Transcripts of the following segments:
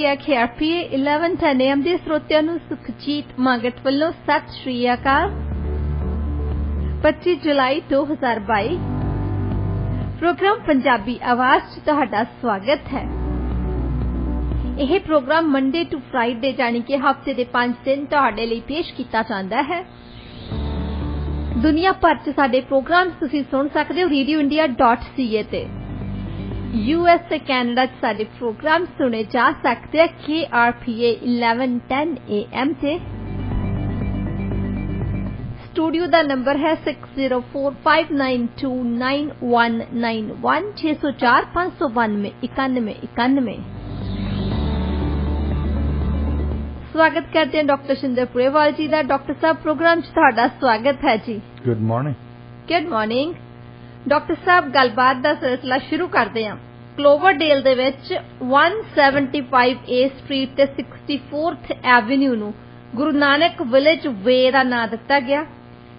ਹੈ KRPA 1110 AM ਦੇ ਸਰੋਤਿਆਂ ਨੂੰ ਸੁਖਜੀਤ ਮਾਂਗਟ ਵੱਲੋਂ ਸਤਿ ਸ਼੍ਰੀ ਅਕਾਲ। 25 ਜੁਲਾਈ 2022 ਪ੍ਰੋਗਰਾਮ ਪੰਜਾਬੀ ਆਵਾਜ਼ 'ਚ ਤੁਹਾਡਾ ਸਵਾਗਤ ਹੈ। ਇਹ ਪ੍ਰੋਗਰਾਮ ਮੰਡੇ ਟੂ ਫਰਾਈਡੇ ਜਾਣੀ ਕਿ ਹਫ਼ਤੇ ਦੇ 5 ਦਿਨ ਤੁਹਾਡੇ ਲਈ ਪੇਸ਼ ਕੀਤਾ ਜਾਂਦਾ ਹੈ। ਦੁਨੀਆ ਭਰ 'ਚ ਸਾਡੇ ਪ੍ਰੋਗਰਾਮ ਤੁਸੀਂ ਸੁਣ ਸਕਦੇ ਹੋ radioindia.ca ਤੇ। US ਤੇ ਕੈਨੇਡਾ 'ਚ ਸਾਡੇ ਪ੍ਰੋਗਰਾਮ ਸੁਣੇ ਜਾ ਸਕਦੇ ਆ KRPA 1110 AM ਤੇ। स्टूडियो का नंबर है 6045929191 604 592 9191। स्वागत करते हैं डॉक्टर शिंदर पुरेवाल जी का। डॉक्टर साहब प्रोग्राम च तुहाडा स्वागत है जी। Good morning. Good morning doctor साहब, गलबात का सिलसिला शुरू करते हैं। क्लोवरडेल दे विच 175 A स्ट्रीट ते 64th एवेन्यू नूं गुरु नानक विलेज वे का नाम दिता गया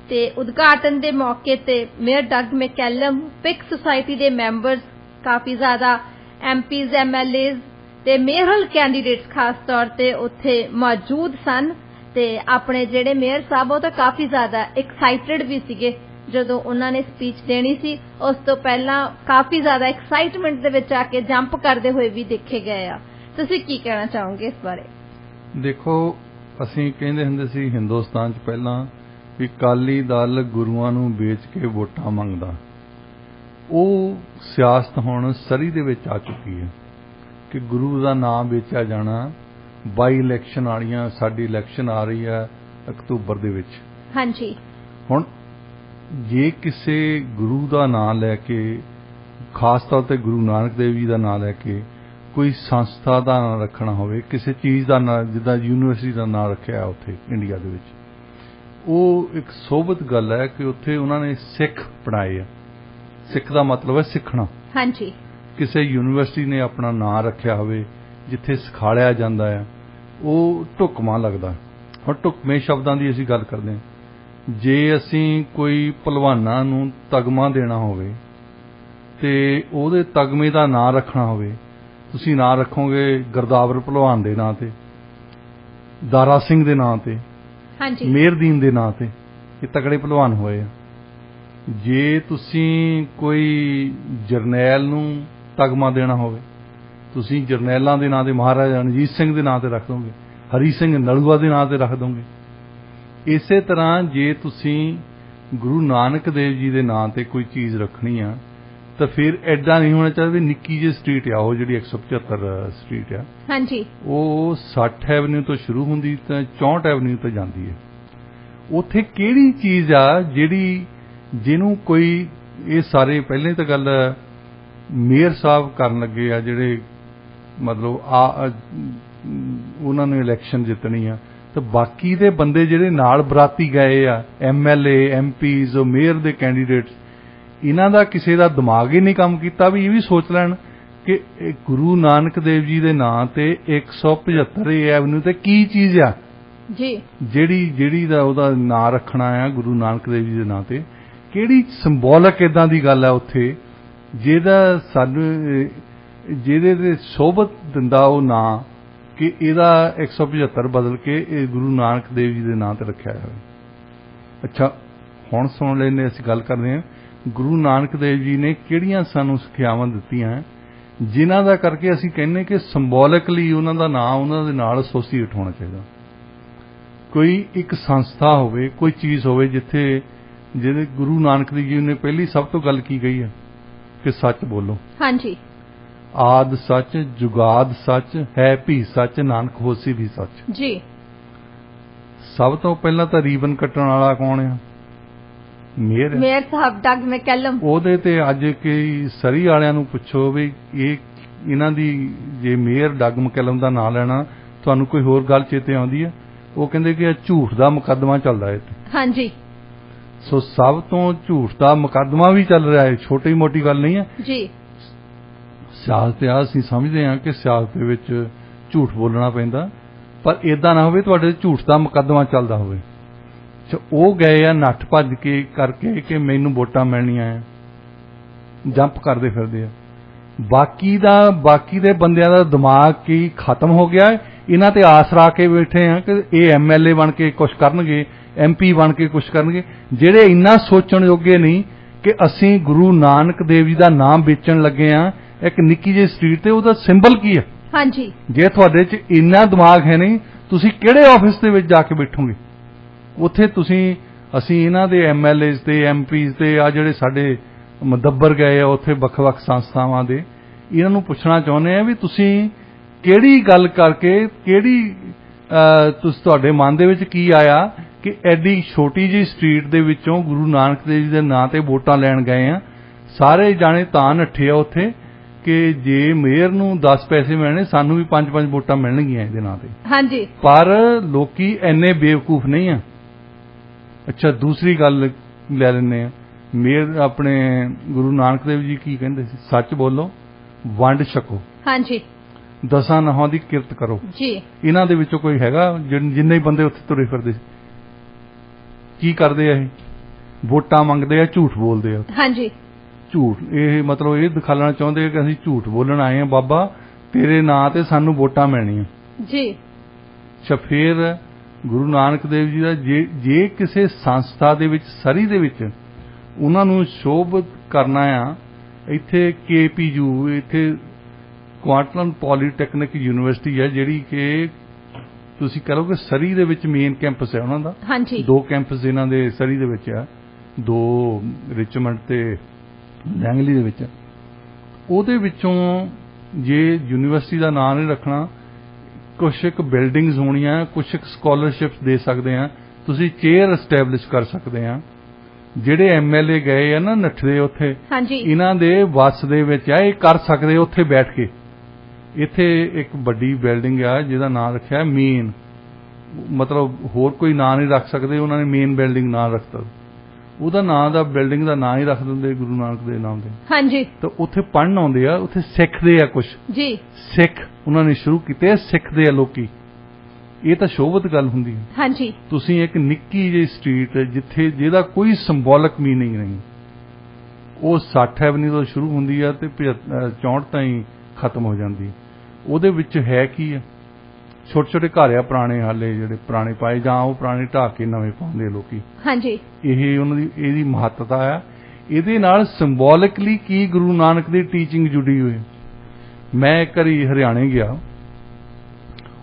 ते उद्घाटन के मौके ते मेयर डग मैकैलम, पिक सोसाइटी के मैंबर्स, काफ़ी ज़्यादा MPs MLAs ते मेयरल कैंडीडेट्स खास तौर ते उत्थे मौजूद सन ते अपने जेड़े मेयर साहब वो तो काफ़ी ज़्यादा एक्साइटेड भी सीगे जदों उन्होंने स्पीच देनी सी। उस तो पहला काफ़ी ज़्यादा एक्साइटमेंट दे विच आके जंप करते हुए भी देखे गए आ। तुसीं की कहना चाहोगे इस बारे? देखो, असीं कहंदे हुंदे सी हिंदुस्तान च पहलां भी अकाली दल गुरुआं नूं बेच के वोटां मंगदा। ਉਹ ਸਿਆਸਤ ਹੁਣ ਸਰੀ ਦੇ ਵਿੱਚ ਆ ਚੁੱਕੀ ਹੈ ਕਿ ਗੁਰੂ ਦਾ ਨਾਮ ਵੇਚਿਆ ਜਾਣਾ। ਬਾਈ ਇਲੈਕਸ਼ਨ ਵਾਲੀਆਂ ਸਾਡੀ ਇਲੈਕਸ਼ਨ ਆ ਰਹੀ ਹੈ ਅਕਤੂਬਰ ਦੇ ਵਿੱਚ। ਹਾਂਜੀ, ਹੁਣ ਜੇ ਕਿਸੇ ਗੁਰੂ ਦਾ ਨਾਮ ਲੈ ਕੇ, ਖਾਸ ਤੌਰ ਤੇ ਗੁਰੂ ਨਾਨਕ ਦੇਵ ਜੀ ਦਾ ਨਾਮ ਲੈ ਕੇ ਕੋਈ ਸੰਸਥਾ ਦਾ ਨਾਮ ਰੱਖਣਾ ਹੋਵੇ, ਕਿਸੇ ਚੀਜ਼ ਦਾ ਨਾਮ, ਜਿੱਦਾਂ ਯੂਨੀਵਰਸਿਟੀ ਦਾ ਨਾਮ ਰੱਖਿਆ ਉੱਥੇ ਇੰਡੀਆ ਦੇ ਵਿੱਚ, ਉਹ ਇੱਕ ਸੋਭਤ ਗੱਲ ਹੈ ਕਿ ਉੱਥੇ ਉਹਨਾਂ ਨੇ ਸਿੱਖ ਪੜ੍ਹਾਏ ਆ। ਸਿੱਖ ਦਾ ਮਤਲਬ ਹੈ ਸਿੱਖਣਾ। ਹਾਂਜੀ, ਕਿਸੇ ਯੂਨੀਵਰਸਿਟੀ ਨੇ ਆਪਣਾ ਨਾਂ ਰੱਖਿਆ ਹੋਵੇ ਜਿੱਥੇ ਸਿਖਾਲਿਆ ਜਾਂਦਾ ਹੈ, ਉਹ ਢੁਕਵਾਂ ਲੱਗਦਾ। ਹੁਣ ਢੁਕਵੇਂ ਸ਼ਬਦਾਂ ਦੀ ਅਸੀਂ ਗੱਲ ਕਰਦੇ ਹਾਂ। ਜੇ ਅਸੀਂ ਕੋਈ ਭਲਵਾਨਾਂ ਨੂੰ ਤਗਮਾ ਦੇਣਾ ਹੋਵੇ ਤੇ ਉਹਦੇ ਤਗਮੇ ਦਾ ਨਾਂ ਰੱਖਣਾ ਹੋਵੇ, ਤੁਸੀਂ ਨਾਂ ਰੱਖੋਗੇ ਗੁਰਦਾਵਰ ਭਲਵਾਨ ਦੇ ਨਾਂ ਤੇ, ਦਾਰਾ ਸਿੰਘ ਦੇ ਨਾਂ ਤੇ, ਮੇਹਰਦੀਨ ਦੇ ਨਾਂ ਤੇ, ਇਹ ਤਕੜੇ ਭਲਵਾਨ ਹੋਏ ਆ। ਜੇ ਤੁਸੀਂ ਕੋਈ ਜਰਨੈਲ ਨੂੰ ਤਗਮਾ ਦੇਣਾ ਹੋਵੇ, ਤੁਸੀਂ ਜਰਨੈਲਾਂ ਦੇ ਨਾਂ ਤੇ ਮਹਾਰਾਜਾ ਰਣਜੀਤ ਸਿੰਘ ਦੇ ਨਾਂ ਤੇ ਰੱਖ ਦੋਗੇ, ਹਰੀ ਸਿੰਘ ਨਲੂਆ ਦੇ ਨਾਂ ਤੇ ਰੱਖ ਦੋਗੇ। ਇਸੇ ਤਰ੍ਹਾਂ ਜੇ ਤੁਸੀਂ ਗੁਰੂ ਨਾਨਕ ਦੇਵ ਜੀ ਦੇ ਨਾਂ ਤੇ ਕੋਈ ਚੀਜ਼ ਰੱਖਣੀ ਆ ਤਾਂ ਫਿਰ ਐਡਾ ਨਹੀਂ ਹੋਣਾ ਚਾਹੀਦਾ ਵੀ ਨਿੱਕੀ ਜਿਹੀ ਸਟਰੀਟ ਆ, ਉਹ ਜਿਹੜੀ 175 ਸਟਰੀਟ ਆ, ਹਾਂਜੀ, ਉਹ 60 ਐਵਨਿਊ ਤੋਂ ਸ਼ੁਰੂ ਹੁੰਦੀ ਤਾਂ 64 ਐਵਨਿਊ ਤੋਂ ਜਾਂਦੀ ਹੈ। ਉੱਥੇ ਕਿਹੜੀ ਚੀਜ਼ ਆ ਜਿਹਨੂੰ ਕੋਈ, ਇਹ ਸਾਰੇ ਪਹਿਲਾਂ ਤਾਂ ਗੱਲ ਮੇਅਰ ਸਾਹਿਬ ਕਰਨ ਲੱਗੇ ਆ, ਜਿਹੜੇ ਮਤਲਬ ਉਹਨਾਂ ਨੇ ਇਲੈਕਸ਼ਨ ਜਿੱਤਣੀ ਆ, ਤਾਂ ਬਾਕੀ ਦੇ ਬੰਦੇ ਜਿਹੜੇ ਨਾਲ ਬਰਾਤੀ ਗਏ ਆ, MLA MPs, ਮੇਅਰ ਦੇ ਕੈਂਡੀਡੇਟਸ, ਇਹਨਾਂ ਦਾ ਕਿਸੇ ਦਾ ਦਿਮਾਗ ਹੀ ਨਹੀਂ ਕੰਮ ਕੀਤਾ ਵੀ ਇਹ ਵੀ ਸੋਚ ਲੈਣ ਕਿ ਗੁਰੂ ਨਾਨਕ ਦੇਵ ਜੀ ਦੇ ਨਾਂ ਤੇ 175 ਐਵਨਿਊ ਤੇ ਕੀ ਚੀਜ਼ ਆ ਜੀ ਜਿਹੜੀ ਦਾ ਉਹਦਾ ਨਾਂ ਰੱਖਣਾ ਆ ਗੁਰੂ ਨਾਨਕ ਦੇਵ ਜੀ ਦੇ ਨਾਂ ਤੇ। ਕਿਹੜੀ ਸਿੰਬੋਲਿਕ ਇਦਾਂ ਦੀ ਗੱਲ ਆ ਉੱਥੇ ਜਿਹਦਾ ਸਾਨੂੰ, ਜਿਹਦੇ ਤੇ ਸੋਭਤ ਦਿੰਦਾ ਉਹ ਨਾਂ ਕਿ ਇਹਦਾ 175 ਬਦਲ ਕੇ ਇਹ ਗੁਰੂ ਨਾਨਕ ਦੇਵ ਜੀ ਦੇ ਨਾਂ ਤੇ ਰੱਖਿਆ ਹੋਵੇ। ਅੱਛਾ, ਹੁਣ ਸੁਣ ਲੈਂਦੇ, ਅਸੀਂ ਗੱਲ ਕਰਦੇ ਹਾਂ ਗੁਰੂ ਨਾਨਕ ਦੇਵ ਜੀ ਨੇ ਕਿਹੜੀਆਂ ਸਾਨੂੰ ਸਿੱਖਿਆਵਾਂ ਦਿੱਤੀਆਂ ਜਿਨ੍ਹਾਂ ਦਾ ਕਰਕੇ ਅਸੀਂ ਕਹਿੰਦੇ ਕਿ ਸਿੰਬੋਲਿਕਲੀ ਉਹਨਾਂ ਦਾ ਨਾਂ ਉਹਨਾਂ ਦੇ ਨਾਲ ਐਸੋਸੀਏਟ ਹੋਣਾ ਚਾਹੀਦਾ। ਕੋਈ ਇੱਕ ਸੰਸਥਾ ਹੋਵੇ, ਕੋਈ ਚੀਜ਼ ਹੋਵੇ ਜਿਹਦੇ ਗੁਰੂ ਨਾਨਕ ਦੇਵ ਜੀ ਨੇ ਪਹਿਲੀ ਸਭ ਤੋਂ ਗੱਲ ਕੀ ਕਹੀ ਹੈ ਕਿ ਸੱਚ ਬੋਲੋ। ਹਾਂਜੀ, ਆਦ ਸੱਚ, ਜੁਗਾਦ ਸੱਚ, ਹੈ ਵੀ ਸੱਚ, ਨਾਨਕ ਹੋਸੀ ਵੀ ਸੱਚ ਜੀ। ਸਭ ਤੋਂ ਪਹਿਲਾਂ ਤਾਂ ਰੀਬਨ ਕੱਟਣ ਵਾਲਾ ਕੌਣ ਆ? ਮੇਅਰ ਸਾਹਿਬ ਡਗ ਮੈਕੈਲਮ। ਉਹਦੇ ਤੇ ਅੱਜ ਕਿ ਸਰੀ ਵਾਲਿਆਂ ਨੂੰ ਪੁੱਛੋ ਵੀ ਇਹਨਾਂ ਦੀ, ਜੇ ਮੇਅਰ ਡਗ ਮੈਕੈਲਮ ਦਾ ਨਾਂ ਲੈਣਾ ਤੁਹਾਨੂੰ ਕੋਈ ਹੋਰ ਗੱਲ ਚੇਤੇ ਆਉਂਦੀ ਹੈ? ਉਹ ਕਹਿੰਦੇ ਕਿ ਝੂਠ ਦਾ ਮੁਕੱਦਮਾ ਚੱਲਦਾ ਹੈ। ਹਾਂਜੀ, ਸੋ ਸਭ ਤੋਂ ਝੂਠ ਦਾ ਮੁਕੱਦਮਾ ਵੀ ਚੱਲ ਰਿਹਾ ਹੈ, ਛੋਟੀ ਮੋਟੀ ਗੱਲ ਨਹੀਂ ਹੈ ਜੀ। ਸਿਆਸਤ ਆ, ਅਸੀਂ ਸਮਝਦੇ ਹਾਂ ਕਿ ਸਿਆਸਤ ਦੇ ਵਿੱਚ ਝੂਠ ਬੋਲਣਾ ਪੈਂਦਾ, ਪਰ ਇਦਾਂ ਨਾ ਹੋਵੇ ਤੁਹਾਡੇ ਝੂਠ ਦਾ ਮੁਕੱਦਮਾ ਚੱਲਦਾ ਹੋਵੇ। ਉਹ ਗਏ ਆ ਨੱਠ ਭੱਜ ਕੇ ਕਰਕੇ ਕਿ ਮੈਨੂੰ ਵੋਟਾਂ ਮਿਲਣੀਆਂ ਆ, ਜੰਪ ਕਰਦੇ ਫਿਰਦੇ ਆ। ਬਾਕੀ ਦੇ ਬੰਦਿਆਂ ਦਾ ਦਿਮਾਗ ਕੀ ਖਤਮ ਹੋ ਗਿਆ ਹੈ। ਇਹਨਾਂ ਤੇ ਆਸ ਰਾ ਕੇ ਬੈਠੇ ਆ ਕਿ ਇਹ ਐਮਐਲਏ ਬਣ ਕੇ ਕੁਝ ਕਰਨਗੇ, ਐਮਪੀ ਬਣ ਕੇ ਕੁਝ ਕਰਨਗੇ, ਜਿਹੜੇ ਇੰਨਾ ਸੋਚਣ ਯੋਗੇ ਨਹੀਂ ਕਿ ਅਸੀਂ ਗੁਰੂ ਨਾਨਕ ਦੇਵ ਜੀ ਦਾ ਨਾਮ ਵੇਚਣ ਲੱਗੇ ਆ ਇੱਕ ਨਿੱਕੀ ਜਿਹੀ ਸਟਰੀਟ ਤੇ। ਉਹਦਾ ਸਿੰਬਲ ਕੀ ਹੈ? ਹਾਂਜੀ, ਜੇ ਤੁਹਾਡੇ 'ਚ ਇੰਨਾ ਦਿਮਾਗ ਹੈ ਨਹੀਂ, ਤੁਸੀਂ ਕਿਹੜੇ ਆਫਿਸ ਦੇ ਵਿੱਚ ਜਾ ਕੇ ਬੈਠੋਗੇ? ਉੱਥੇ ਅਸੀਂ ਇਹਨਾਂ ਦੇ ਐਮਐਲਏਜ਼ ਤੇ ਐਮਪੀਜ਼ ਤੇ ਆ ਜਿਹੜੇ ਸਾਡੇ ਮਦੱਬਰ ਗਏ ਆ ਉੱਥੇ ਵੱਖ-ਵੱਖ ਸੰਸਥਾਵਾਂ ਦੇ, ਇਹਨਾਂ ਨੂੰ ਪੁੱਛਣਾ ਚਾਹੁੰਦੇ ਆ ਵੀ ਤੁਸੀਂ ਕਿਹੜੀ ਗੱਲ ਕਰਕੇ, ਤੁਹਾਡੇ ਮਨ ਦੇ ਵਿੱਚ ਕੀ ਆਇਆ ਕਿ ਐਡੀ ਛੋਟੀ ਜਿਹੀ ਸਟਰੀਟ ਦੇ ਵਿੱਚੋਂ ਗੁਰੂ ਨਾਨਕ ਦੇਵ ਜੀ ਦੇ ਨਾਂ ਤੇ ਵੋਟਾਂ ਲੈਣ ਗਏ ਆ। ਸਾਰੇ ਜਾਣੇ ਤਾਂ ਨੱਠੇ ਆ ਉੱਥੇ ਕਿ ਜੇ ਮੇਅਰ ਨੂੰ 10 ਪੈਸੇ ਮਿਲਣੇ, ਸਾਨੂੰ ਵੀ 5-5 ਵੋਟਾਂ ਮਿਲਣਗੀਆਂ ਇਹਦੇ ਨਾਂ ਤੇ। ਹਾਂਜੀ, ਪਰ ਲੋਕੀ ਐਨੇ ਬੇਵਕੂਫ ਨਹੀਂ ਆ। ਅੱਛਾ, ਦੂਸਰੀ ਗੱਲ ਲੈ ਲੈਂਦੇ ਆ। ਮੇਅਰ ਆਪਣੇ ਗੁਰੂ ਨਾਨਕ ਦੇਵ ਜੀ ਕੀ ਕਹਿੰਦੇ ਸੀ? ਸੱਚ ਬੋਲੋ, ਵੰਡ ਛਕੋ, ਹਾਂਜੀ, 10 ਨਹਾਂ ਦੀ ਕਿਰਤ ਕਰੋ ਜੀ। ਇਹਨਾਂ ਦੇ ਵਿੱਚੋਂ ਕੋਈ ਹੈਗਾ? ਜਿੰਨੇ ਬੰਦੇ ਉੱਥੇ ਤੁਰੇ ਫਿਰਦੇ ਸੀ ਕੀ ਕਰਦੇ ਆ? ਇਹ ਵੋਟਾਂ ਮੰਗਦੇ ਆ, ਝੂਠ ਬੋਲਦੇ ਆ। ਹਾਂਜੀ, ਝੂਠ, ਇਹ ਮਤਲਬ ਇਹ ਦਿਖਾਉਣਾ ਚਾਹੁੰਦੇ ਆ ਕਿ ਅਸੀਂ ਝੂਠ ਬੋਲਣ ਆਏ ਆ ਬਾਬਾ, ਤੇਰੇ ਨਾਂ ਤੇ ਸਾਨੂੰ ਵੋਟਾਂ ਮਿਲਣੀਆਂ ਜੀ। ਅੱਛਾ, ਫਿਰ ਗੁਰੂ ਨਾਨਕ ਦੇਵ ਜੀ ਦਾ ਜੇ ਕਿਸੇ ਸੰਸਥਾ ਦੇ ਵਿੱਚ, ਸਰੀ ਦੇ ਵਿੱਚ ਉਹਨਾਂ ਨੂੰ ਸ਼ੋਭਿਤ ਕਰਨਾ ਆ, ਇੱਥੇ KPU, ਇੱਥੇ ਕੁਆਂਟਲਮ ਪੋਲੀਟੈਕਨਿਕ ਯੂਨੀਵਰਸਿਟੀ ਹੈ ਜਿਹੜੀ ਕਿ ਤੁਸੀਂ ਕਹ ਲਓ ਕਿ ਸਰੀ ਦੇ ਵਿੱਚ ਮੇਨ ਕੈਂਪਸ ਹੈ ਉਹਨਾਂ ਦਾ। ਹਾਂਜੀ, 2 ਕੈਂਪਸ ਇਹਨਾਂ ਦੇ ਸਰੀ ਦੇ ਵਿੱਚ ਆ, 2 ਰਿਚਮੰਡ ਤੇ ਲੈਂਗਲੀ ਦੇ ਵਿੱਚ। ਉਹਦੇ ਵਿੱਚੋਂ ਜੇ ਯੂਨੀਵਰਸਿਟੀ ਦਾ ਨਾਂ ਨਹੀਂ ਰੱਖਣਾ, ਕੁਛ ਇੱਕ ਬਿਲਡਿੰਗਸ ਹੋਣੀਆਂ, ਕੁਛ ਇੱਕ ਸਕਾਲਰਸ਼ਿਪਸ ਦੇ ਸਕਦੇ ਆ, ਤੁਸੀਂ ਚੇਅਰ ਐਸਟੈਬਲਿਸ਼ ਕਰ ਸਕਦੇ ਆ। ਜਿਹੜੇ ਐਮਐਲਏ ਗਏ ਆ ਨਾ ਨੱਠਦੇ ਉੱਥੇ, ਹਾਂਜੀ, ਇਹਨਾਂ ਦੇ ਵੱਸ ਦੇ ਵਿੱਚ ਆ, ਇਹ ਕਰ ਸਕਦੇ ਉੱਥੇ ਬੈਠ ਕੇ। ਇੱਥੇ ਇੱਕ ਵੱਡੀ ਬਿਲਡਿੰਗ ਆ ਜਿਹਦਾ ਨਾਂ ਰੱਖਿਆ ਮੇਨ, ਮਤਲਬ ਹੋਰ ਕੋਈ ਨਾਂ ਨਹੀਂ ਰੱਖ ਸਕਦੇ, ਉਹਨਾਂ ਨੇ ਮੇਨ ਬਿਲਡਿੰਗ ਨਾਂ ਰੱਖਤਾ। ਉਹਦਾ ਨਾਂ ਦਾ ਬਿਲਡਿੰਗ ਦਾ ਨਾਂ ਹੀ ਰੱਖ ਦਿੰਦੇ ਗੁਰੂ ਨਾਨਕ ਦੇ ਨਾਮ ਤੇ। ਹਾਂਜੀ, ਤਾਂ ਉੱਥੇ ਪੜ੍ਹਨ ਆਉਂਦੇ ਆ, ਉੱਥੇ ਸਿੱਖਦੇ ਆ ਕੁਛ ਜੀ। ਸਿੱਖ ਉਹਨਾਂ ਨੇ ਸ਼ੁਰੂ ਕੀਤੇ, ਸਿੱਖਦੇ ਆ ਲੋਕੀ। ਇਹ ਤਾਂ ਸ਼ੋਭਤ ਗੱਲ ਹੁੰਦੀ ਹੈ। ਹਾਂਜੀ, ਤੁਸੀਂ ਇੱਕ ਨਿੱਕੀ ਜਿਹੀ ਸਟਰੀਟ ਜਿਹਦਾ ਕੋਈ ਸਿੰਬੋਲਿਕ ਮੀਨਿੰਗ ਨਹੀਂ, ਉਹ 60 ਐਵਨਿਊ ਤੋਂ ਸ਼ੁਰੂ ਹੁੰਦੀ ਆ ਤੇ 64 ਤਾਈਂ ਖਤਮ ਹੋ ਜਾਂਦੀ। ਉਹਦੇ ਵਿੱਚ ਹੈ ਕੀ ਆ? ਛੋਟੇ ਛੋਟੇ ਘਰ ਆ ਪੁਰਾਣੇ, ਹਾਲੇ ਜਿਹੜੇ ਪੁਰਾਣੇ ਪਾਏ, ਜਾਂ ਉਹ ਪੁਰਾਣੇ ਢਾਹ ਕੇ ਨਵੇਂ ਪਾਉਂਦੇ ਲੋਕੀ। ਹਾਂਜੀ, ਇਹ ਉਹਨਾਂ ਦੀ ਇਹਦੀ ਮਹੱਤਤਾ ਆ। ਇਹਦੇ ਨਾਲ ਸਿੰਬੋਲਿਕਲੀ ਕੀ ਗੁਰੂ ਨਾਨਕ ਦੀ ਟੀਚਿੰਗ ਜੁੜੀ ਹੋਈ। ਮੈਂ ਇੱਕ ਵਾਰੀ ਹਰਿਆਣੇ ਗਿਆ,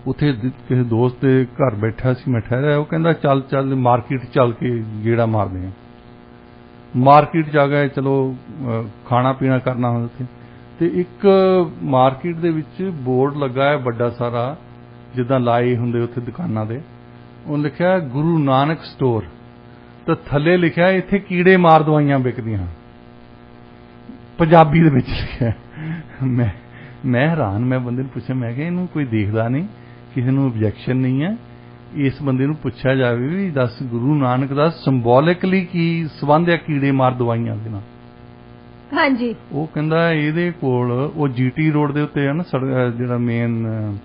ਉੱਥੇ ਕਿਸੇ ਦੋਸਤ ਦੇ ਘਰ ਬੈਠਾ ਸੀ, ਮੈਂ ਠਹਿਰਿਆ। ਉਹ ਕਹਿੰਦਾ ਚੱਲ ਮਾਰਕੀਟ ਚੱਲ ਕੇ ਗੇੜਾ ਮਾਰਦੇ ਆ। ਮਾਰਕੀਟ ਜਾ ਗਏ, ਚਲੋ ਖਾਣਾ ਪੀਣਾ ਕਰਨਾ ਹੁੰਦਾ ਉੱਥੇ। ਤੇ ਇੱਕ ਮਾਰਕੀਟ ਦੇ ਵਿੱਚ ਬੋਰਡ ਲੱਗਾ ਹੈ ਵੱਡਾ ਸਾਰਾ, ਜਿੱਦਾਂ ਲਾਏ ਹੁੰਦੇ ਉੱਥੇ ਦੁਕਾਨਾਂ ਦੇ। ਉਹ ਲਿਖਿਆ ਗੁਰੂ ਨਾਨਕ ਸਟੋਰ, ਤਾਂ ਥੱਲੇ ਲਿਖਿਆ ਇੱਥੇ ਕੀੜੇ ਮਾਰ ਦਵਾਈਆਂ ਵਿਕਦੀਆਂ, ਪੰਜਾਬੀ ਦੇ ਵਿੱਚ ਲਿਖਿਆ। ਮੈਂ ਹੈਰਾਨ। ਮੈਂ ਬੰਦੇ ਨੂੰ ਪੁੱਛਿਆ, ਮੈਂ ਕਿਹਾ ਇਹਨੂੰ ਕੋਈ ਦੇਖਦਾ ਨਹੀਂ, ਕਿਸੇ ਨੂੰ ਆਬਜੈਕਸ਼ਨ ਨਹੀਂ ਹੈ, ਇਸ ਬੰਦੇ ਨੂੰ ਪੁੱਛਿਆ ਜਾਵੇ ਵੀ ਦੱਸ ਗੁਰੂ ਨਾਨਕ ਦਾ ਸਿੰਬੋਲਿਕਲੀ ਕੀ ਸੰਬੰਧ ਹੈ ਕੀੜੇ ਮਾਰ ਦਵਾਈਆਂ ਦੇ ਨਾਲ। ਹਾਂਜੀ, ਉਹ ਕਹਿੰਦਾ ਇਹਦੇ ਕੋਲ, ਉਹ GT ਰੋਡ ਦੇ ਉੱਤੇ ਹੈ ਨਾ ਜਿਹੜਾ ਮੇਨ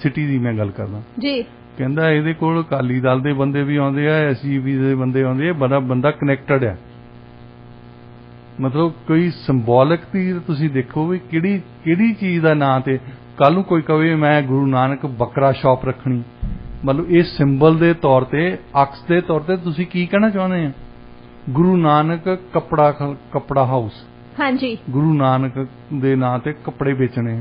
ਸਿਟੀ ਦੀ ਮੈਂ ਗੱਲ ਕਰਦਾ ਜੀ। ਕਹਿੰਦਾ ਇਹਦੇ ਕੋਲ ਅਕਾਲੀ ਦਲ ਦੇ ਬੰਦੇ ਵੀ ਆਉਂਦੇ ਆ, SGP ਦੇ ਬੰਦੇ ਆਉਂਦੇ ਆ, ਬੰਦਾ ਕਨੈਕਟਡ ਆ। ਮਤਲਬ ਕੋਈ ਸਿੰਬੋਲਿਕ ਦੀ ਤੁਸੀਂ ਦੇਖੋ ਵੀ ਕਿਹੜੀ ਚੀਜ਼ ਦਾ ਨਾਂ ਤੇ ਕੱਲ ਨੂੰ ਕੋਈ ਕਹੇ ਮੈਂ ਗੁਰੂ ਨਾਨਕ ਬੱਕਰਾ ਸ਼ਾਪ ਰੱਖਣੀ, ਮਤਲਬ ਇਹ ਸਿੰਬਲ ਦੇ ਤੌਰ ਤੇ, ਅਕਸ ਦੇ ਤੌਰ ਤੇ ਤੁਸੀਂ ਕੀ ਕਹਿਣਾ ਚਾਹੁੰਦੇ ਆ? ਗੁਰੂ ਨਾਨਕ ਕੱਪੜਾ ਹਾਊਸ, ਹਾਂਜੀ, ਗੁਰੂ ਨਾਨਕ ਦੇ ਨਾਂ ਤੇ ਕੱਪੜੇ ਵੇਚਣੇ।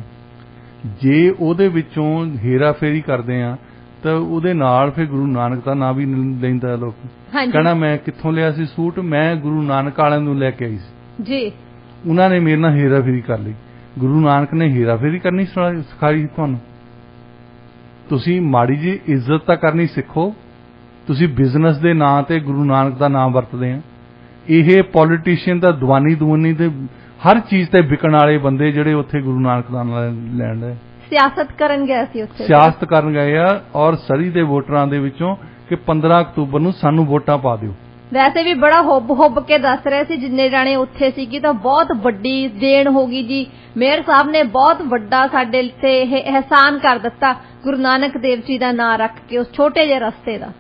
ਜੇ ਉਹਦੇ ਵਿੱਚੋਂ ਹੇਰਾ ਫੇਰੀ ਕਰਦੇ ਆ ਤਾਂ ਉਹਦੇ ਨਾਲ ਫਿਰ ਗੁਰੂ ਨਾਨਕ ਦਾ ਨਾਂ ਵੀ ਲੈਂਦਾ ਲੋਕ। ਕਹਿਣਾ ਮੈਂ ਕਿੱਥੋਂ ਲਿਆ ਸੀ ਸੂਟ? ਮੈਂ ਗੁਰੂ ਨਾਨਕ ਵਾਲਿਆਂ ਨੂੰ ਲੈ ਕੇ ਆਈ ਸੀ ਜੀ, ਉਹਨਾਂ ਨੇ ਮੇਰੇ ਨਾਲ ਹੇਰਾ ਫੇਰੀ ਕਰ ਲਈ। ਗੁਰੂ ਨਾਨਕ ਨੇ ਹੇਰਾ ਫੇਰੀ ਕਰਨੀ ਸਿਖਾਈ ਤੁਹਾਨੂੰ? ਤੁਸੀਂ ਮਾੜੀ ਜੀ ਇੱਜ਼ਤ ਤਾਂ ਕਰਨੀ ਸਿੱਖੋ। ਤੁਸੀਂ ਬਿਜ਼ਨਸ ਦੇ ਨਾਂ ਤੇ ਗੁਰੂ ਨਾਨਕ ਦਾ ਨਾਮ ਵਰਤਦੇ ਆ। ਇਹ ਪੋਲੀਟੀਸ਼ੀਅਨ ਦਾ ਦੁਆਨੀ ਤੇ ਹਰ ਚੀਜ਼ ਤੇ ਵਿਕਣ ਵਾਲੇ ਬੰਦੇ ਜਿਹੜੇ ਉੱਥੇ ਗੁਰੂ ਨਾਨਕ ਦਾ ਨਾਮ ਲੈਣ ਦੇ ਸਿਆਸਤ ਕਰਨ ਗਏ ਸੀ, ਉੱਥੇ ਸਿਆਸਤ ਕਰਨ ਗਏ ਆ। ਔਰ ਸਰੀ ਦੇ ਵੋਟਰਾਂ ਦੇ ਵਿੱਚੋਂ ਕਿ 15 ਅਕਤੂਬਰ ਨੂੰ ਸਾਨੂੰ ਵੋਟਾਂ ਪਾ ਦਿਓ। ਵੈਸੇ ਵੀ ਬੜਾ ਹੁੱਬ ਕੇ ਦੱਸ ਰਹੇ ਸੀ ਜਿੰਨੇ ਜਾਣੇ ਉੱਥੇ ਸੀ ਕਿ ਤਾਂ ਬਹੁਤ ਵੱਡੀ ਦੇਣ ਹੋ ਗਈ ਜੀ, ਮੇਅਰ ਸਾਹਿਬ ਨੇ ਬਹੁਤ ਵੱਡਾ ਸਾਡੇ ਤੇ ਅਹਿਸਾਨ ਕਰ ਦਿੱਤਾ ਗੁਰੂ ਨਾਨਕ ਦੇਵ ਜੀ ਦਾ ਨਾਮ ਰੱਖ ਕੇ ਉਸ ਛੋਟੇ ਜਿਹੇ ਰਸਤੇ ਦਾ।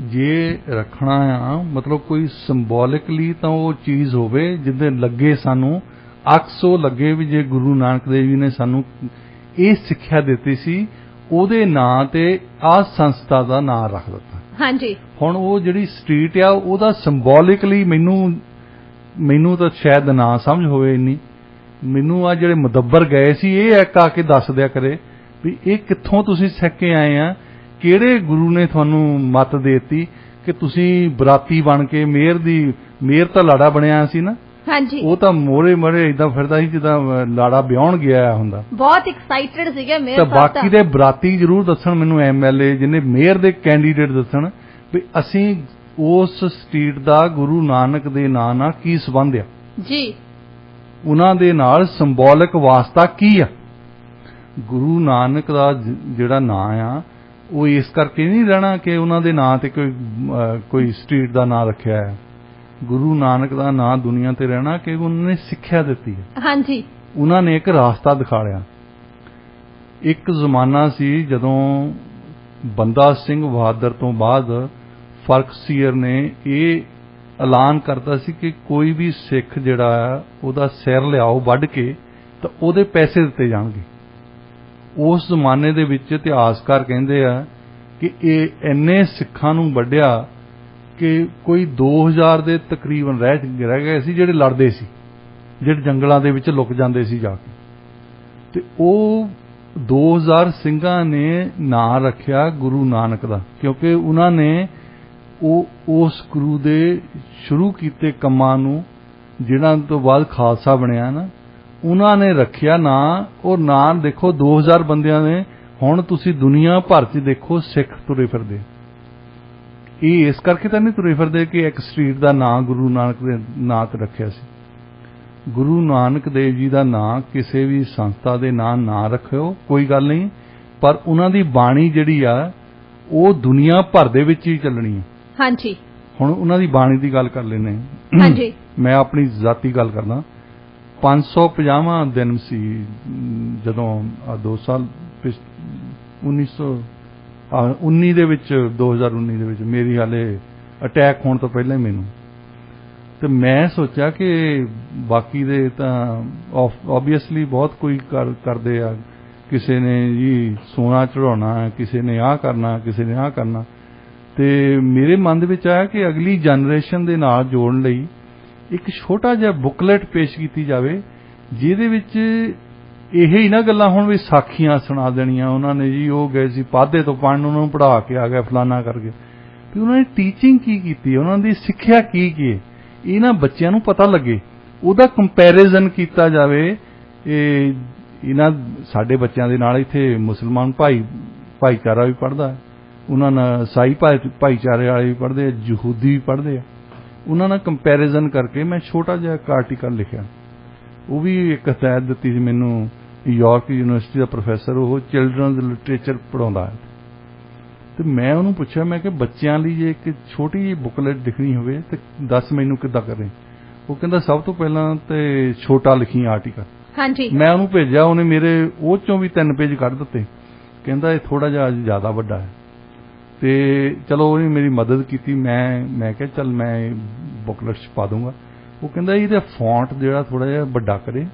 ਜੇ ਰੱਖਣਾ ਆ ਮਤਲਬ ਕੋਈ ਸਿੰਬੋਲਿਕਲੀ ਤਾਂ ਉਹ ਚੀਜ਼ ਹੋਵੇ ਜਿਹਦੇ ਲੱਗੇ ਸਾਨੂੰ ਅਕਸੋ ਲੱਗੇ ਵੀ ਜੇ ਗੁਰੂ ਨਾਨਕ ਦੇਵ ਜੀ ਨੇ ਸਾਨੂੰ ਇਹ ਸਿੱਖਿਆ ਦਿੱਤੀ ਸੀ, ਉਹਦੇ ਨਾਂ ਤੇ ਆਹ ਸੰਸਥਾ ਦਾ ਨਾਂ ਰੱਖ ਦਿੱਤਾ। ਹਾਂਜੀ। ਹੁਣ ਉਹ ਜਿਹੜੀ ਸਟਰੀਟ ਆ ਉਹਦਾ ਸਿੰਬੋਲਿਕਲੀ ਮੈਨੂੰ ਤਾਂ ਸ਼ਾਇਦ ਨਾ ਸਮਝ ਹੋਵੇ ਇੰਨੀ, ਮੈਨੂੰ ਆ ਜਿਹੜੇ ਮੁਦੱਬਰ ਗਏ ਸੀ ਇਹ ਇੱਕ ਆ ਕੇ ਦੱਸ ਦਿਆ ਕਰੇ ਵੀ ਇਹ ਕਿੱਥੋਂ ਤੁਸੀਂ ਸਿੱਖ ਕੇ ਆਏ ਆ, ਕਿਹੜੇ ਗੁਰੂ ਨੇ ਤੁਹਾਨੂੰ ਮੱਤ ਦੇਤੀ ਕਿ ਤੁਸੀਂ ਬਰਾਤੀ ਬਣ ਕੇ ਮੇਅਰ ਤਾਂ ਲਾੜਾ ਬਣਿਆ ਸੀ ਨਾ। ਹਾਂਜੀ। ਉਹ ਤਾਂ ਮੋਰੇ ਇਦਾਂ ਫਿਰਦਾ ਸੀ ਜਿੱਦਾਂ ਲਾੜਾ ਵਿਆਹਣ ਗਿਆ ਹੁੰਦਾ। ਬਹੁਤ ਐਕਸਾਈਟਡ ਸੀਗੇ ਮੇਅਰ ਸਾਹਿਬ। ਤਾਂ ਬਾਕੀ ਦੇ ਬਰਾਤੀ ਜ਼ਰੂਰ ਦੱਸਣ ਮੈਨੂੰ, ਐਮਐਲਏ ਜਿਹਨੇ ਮੇਅਰ ਦੇ ਕੈਂਡੀਡੇਟ ਦੱਸਣ ਵੀ ਅਸੀਂ ਉਸ ਸਟਰੀਟ ਦਾ ਗੁਰੂ ਨਾਨਕ ਦੇ ਨਾਂ ਨਾਲ ਕੀ ਸੰਬੰਧ ਆ ਜੀ, ਉਹਨਾਂ ਦੇ ਨਾਲ ਸਿੰਬੋਲਿਕ ਵਾਸਤਾ ਕੀ ਆ। ਗੁਰੂ ਨਾਨਕ ਦਾ ਜਿਹੜਾ ਨਾਂ ਆ ਉਹ ਇਸ ਕਰਕੇ ਨਹੀਂ ਰਹਿਣਾ ਕਿ ਉਹਨਾਂ ਦੇ ਨਾਂ ਤੇ ਕੋਈ ਸਟਰੀਟ ਦਾ ਨਾਂ ਰੱਖਿਆ ਹੈ। ਗੁਰੂ ਨਾਨਕ ਦਾ ਨਾਂ ਦੁਨੀਆ ਤੇ ਰਹਿਣਾ ਕਿ ਉਹਨਾਂ ਨੇ ਸਿੱਖਿਆ ਦਿੱਤੀ ਹੈ। ਹਾਂਜੀ। ਉਹਨਾਂ ਨੇ ਇੱਕ ਰਾਸਤਾ ਦਿਖਾਇਆ। ਇੱਕ ਜ਼ਮਾਨਾ ਸੀ ਜਦੋਂ ਬੰਦਾ ਸਿੰਘ ਬਹਾਦਰ ਤੋਂ ਬਾਅਦ ਫਰਕਸੀਅਰ ਨੇ ਇਹ ਐਲਾਨ ਕਰਤਾ ਸੀ ਕਿ ਕੋਈ ਵੀ ਸਿੱਖ ਜਿਹੜਾ ਆ ਉਹਦਾ ਸਿਰ ਲਿਆਓ ਵੱਢ ਕੇ ਤਾਂ ਉਹਦੇ ਪੈਸੇ ਦਿੱਤੇ ਜਾਣਗੇ। ਉਸ ਜ਼ਮਾਨੇ ਦੇ ਵਿੱਚ ਇਤਿਹਾਸਕਾਰ ਕਹਿੰਦੇ ਆ ਕਿ ਇਹ ਇੰਨੇ ਸਿੱਖਾਂ ਨੂੰ ਵੱਢਿਆ ਕਿ ਕੋਈ 2000 ਦੇ ਤਕਰੀਬਨ ਰਹਿ ਗਏ ਸੀ ਜਿਹੜੇ ਲੜਦੇ ਸੀ, ਜਿਹੜੇ ਜੰਗਲਾਂ ਦੇ ਵਿੱਚ ਲੁਕ ਜਾਂਦੇ ਸੀ ਜਾ ਕੇ। ਤੇ ਉਹ 2000 ਸਿੰਘਾਂ ਨੇ ਨਾਂ ਰੱਖਿਆ ਗੁਰੂ ਨਾਨਕ ਦਾ, ਕਿਉਂਕਿ ਉਹਨਾਂ ਨੇ ਉਸ ਗੁਰੂ ਦੇ ਸ਼ੁਰੂ ਕੀਤੇ ਕੰਮਾਂ ਨੂੰ, ਜਿਹਨਾਂ ਤੋਂ ਬਾਅਦ ਖਾਲਸਾ ਬਣਿਆ ਨਾ, ਉਹਨਾਂ ਨੇ ਰੱਖਿਆ ਨਾਂ। ਉਹ ਨਾਂ ਦੇਖੋ 2000 ਬੰਦਿਆਂ ਨੇ, ਹੁਣ ਤੁਸੀਂ ਦੁਨੀਆ ਭਰ 'ਚ ਦੇਖੋ ਸਿੱਖ ਤੁਰੇ ਫਿਰਦੇ। ਇਹ ਇਸ ਕਰਕੇ ਤਾਂ ਨਹੀਂ ਤੁਰੇ ਫਿਰਦੇ ਕਿ ਇੱਕ ਸਟਰੀਟ ਦਾ ਨਾਂ ਗੁਰੂ ਨਾਨਕ ਦੇ ਨਾਂ ਤੇ ਰੱਖਿਆ ਸੀ। ਗੁਰੂ ਨਾਨਕ ਦੇਵ ਜੀ ਦਾ ਨਾਂ ਕਿਸੇ ਵੀ ਸੰਸਥਾ ਦੇ ਨਾਂ ਨਾ ਰੱਖਿਓ, ਕੋਈ ਗੱਲ ਨਹੀਂ, ਪਰ ਉਹਨਾਂ ਦੀ ਬਾਣੀ ਜਿਹੜੀ ਆ ਉਹ ਦੁਨੀਆ ਭਰ ਦੇ ਵਿੱਚ ਹੀ ਚੱਲਣੀ ਹੈ। ਹਾਂਜੀ। ਹੁਣ ਉਹਨਾਂ ਦੀ ਬਾਣੀ ਦੀ ਗੱਲ ਕਰ ਲੈਂਦੇ ਹਾਂ। ਹਾਂਜੀ। ਮੈਂ ਆਪਣੀ ਜ਼ਾਤੀ ਗੱਲ ਕਰਦਾ। 550ਵਾਂ ਦਿਨ ਸੀ ਜਦੋਂ 2 ਸਾਲ 1919 ਦੇ ਵਿੱਚ, 2019 ਦੇ ਵਿੱਚ ਮੇਰੀ ਹਾਲੇ ਅਟੈਕ ਹੋਣ ਤੋਂ ਪਹਿਲਾਂ ਹੀ ਮੈਨੂੰ, ਤੇ ਮੈਂ ਸੋਚਿਆ ਕਿ ਬਾਕੀ ਦੇ ਤਾਂ ਆਬਵੀਅਸਲੀ ਬਹੁਤ ਕੋਈ ਕਰਦੇ ਆ, ਕਿਸੇ ਨੇ ਜੀ ਸੋਨਾ ਚੜਾਉਣਾ, ਕਿਸੇ ਨੇ ਆਹ ਕਰਨਾ, ਕਿਸੇ ਨੇ ਆਹ ਕਰਨਾ। ਤੇ ਮੇਰੇ ਮਨ ਦੇ ਵਿੱਚ ਆਇਆ ਕਿ ਅਗਲੀ ਜਨਰੇਸ਼ਨ ਦੇ ਨਾਲ ਜੋੜਨ ਲਈ ਇੱਕ ਛੋਟਾ ਜਿਹਾ ਬੁਕਲੇਟ ਪੇਸ਼ ਕੀਤੀ ਜਾਵੇ, ਜਿਹਦੇ ਵਿੱਚ ਇਹ ਹੀ ਨਾ ਗੱਲਾਂ ਹੁਣ ਵੀ ਸਾਖੀਆਂ ਸੁਣਾ ਦੇਣੀਆਂ ਉਹਨਾਂ ਨੇ ਜੀ, ਉਹ ਗਏ ਸੀ ਪਾਧੇ ਤੋਂ ਪੜ੍ਹਨ, ਉਹਨਾਂ ਨੂੰ ਪੜ੍ਹਾ ਕੇ ਆ ਗਿਆ ਫਲਾਨਾ ਕਰਕੇ, ਵੀ ਉਹਨਾਂ ਨੇ ਟੀਚਿੰਗ ਕੀ ਕੀਤੀ, ਉਹਨਾਂ ਦੀ ਸਿੱਖਿਆ ਕੀ ਇਹਨਾਂ ਬੱਚਿਆਂ ਨੂੰ ਪਤਾ ਲੱਗੇ, ਉਹਦਾ ਕੰਪੈਰੀਜ਼ਨ ਕੀਤਾ ਜਾਵੇ। ਇਹਨਾਂ ਸਾਡੇ ਬੱਚਿਆਂ ਦੇ ਨਾਲ ਇੱਥੇ ਮੁਸਲਮਾਨ ਭਾਈਚਾਰਾ ਵੀ ਪੜ੍ਹਦਾ, ਉਹਨਾਂ ਨਾਲ ਈਸਾਈ ਭਾਈਚਾਰੇ ਵਾਲੇ ਵੀ ਪੜ੍ਹਦੇ ਆ, ਯਹੂਦੀ ਵੀ ਪੜ੍ਹਦੇ ਆ। ਉਹਨਾਂ ਨਾਲ ਕੰਪੈਰੀਜ਼ਨ ਕਰਕੇ ਮੈਂ ਛੋਟਾ ਜਿਹਾ ਇੱਕ ਆਰਟੀਕਲ ਲਿਖਿਆ। ਉਹ ਵੀ ਇੱਕ ਹਦਾਇਤ ਦਿੱਤੀ ਸੀ ਮੈਨੂੰ ਯਾਰਕ ਯੂਨੀਵਰਸਿਟੀ ਦਾ ਪ੍ਰੋਫੈਸਰ, ਉਹ ਚਿਲਡਰਨਜ਼ ਲਿਟਰੇਚਰ ਪੜ੍ਹਾਉਂਦਾ ਹੈ। ਤੇ ਮੈਂ ਉਹਨੂੰ ਪੁੱਛਿਆ, ਮੈਂ ਕਿ ਬੱਚਿਆਂ ਲਈ ਜੇ ਇੱਕ ਛੋਟੀ ਜਿਹੀ ਬੁਕਲੇਟ ਲਿਖਣੀ ਹੋਵੇ ਤੇ ਦੱਸ ਮੈਨੂੰ ਕਿੱਦਾਂ ਕਰੇ। ਉਹ ਕਹਿੰਦਾ ਸਭ ਤੋਂ ਪਹਿਲਾਂ ਤੇ ਛੋਟਾ ਲਿਖੀ ਆਰਟੀਕਲ। ਹਾਂਜੀ। ਮੈਂ ਉਹਨੂੰ ਭੇਜਿਆ, ਉਹਨੇ ਮੇਰੇ ਉਹ ਚੋਂ ਵੀ 3 ਪੇਜ ਕੱਢ ਦਿੱਤੇ। ਕਹਿੰਦਾ ਇਹ ਥੋੜਾ ਜਿਹਾ ਜ਼ਿਆਦਾ ਵੱਡਾ ਹੈ। ਤੇ ਚਲੋ ਉਹਨੇ ਮੇਰੀ ਮਦਦ ਕੀਤੀ। ਮੈਂ ਕਿਹਾ ਚੱਲ ਮੈਂ ਬੁਕਲੇਟ 'ਚ ਪਾ ਦੂੰਗਾ। ਉਹ ਕਹਿੰਦਾ ਇਹਦਾ ਫੌਂਟ ਜਿਹੜਾ ਥੋੜਾ ਜਿਹਾ ਵੱਡਾ ਕਰੇ,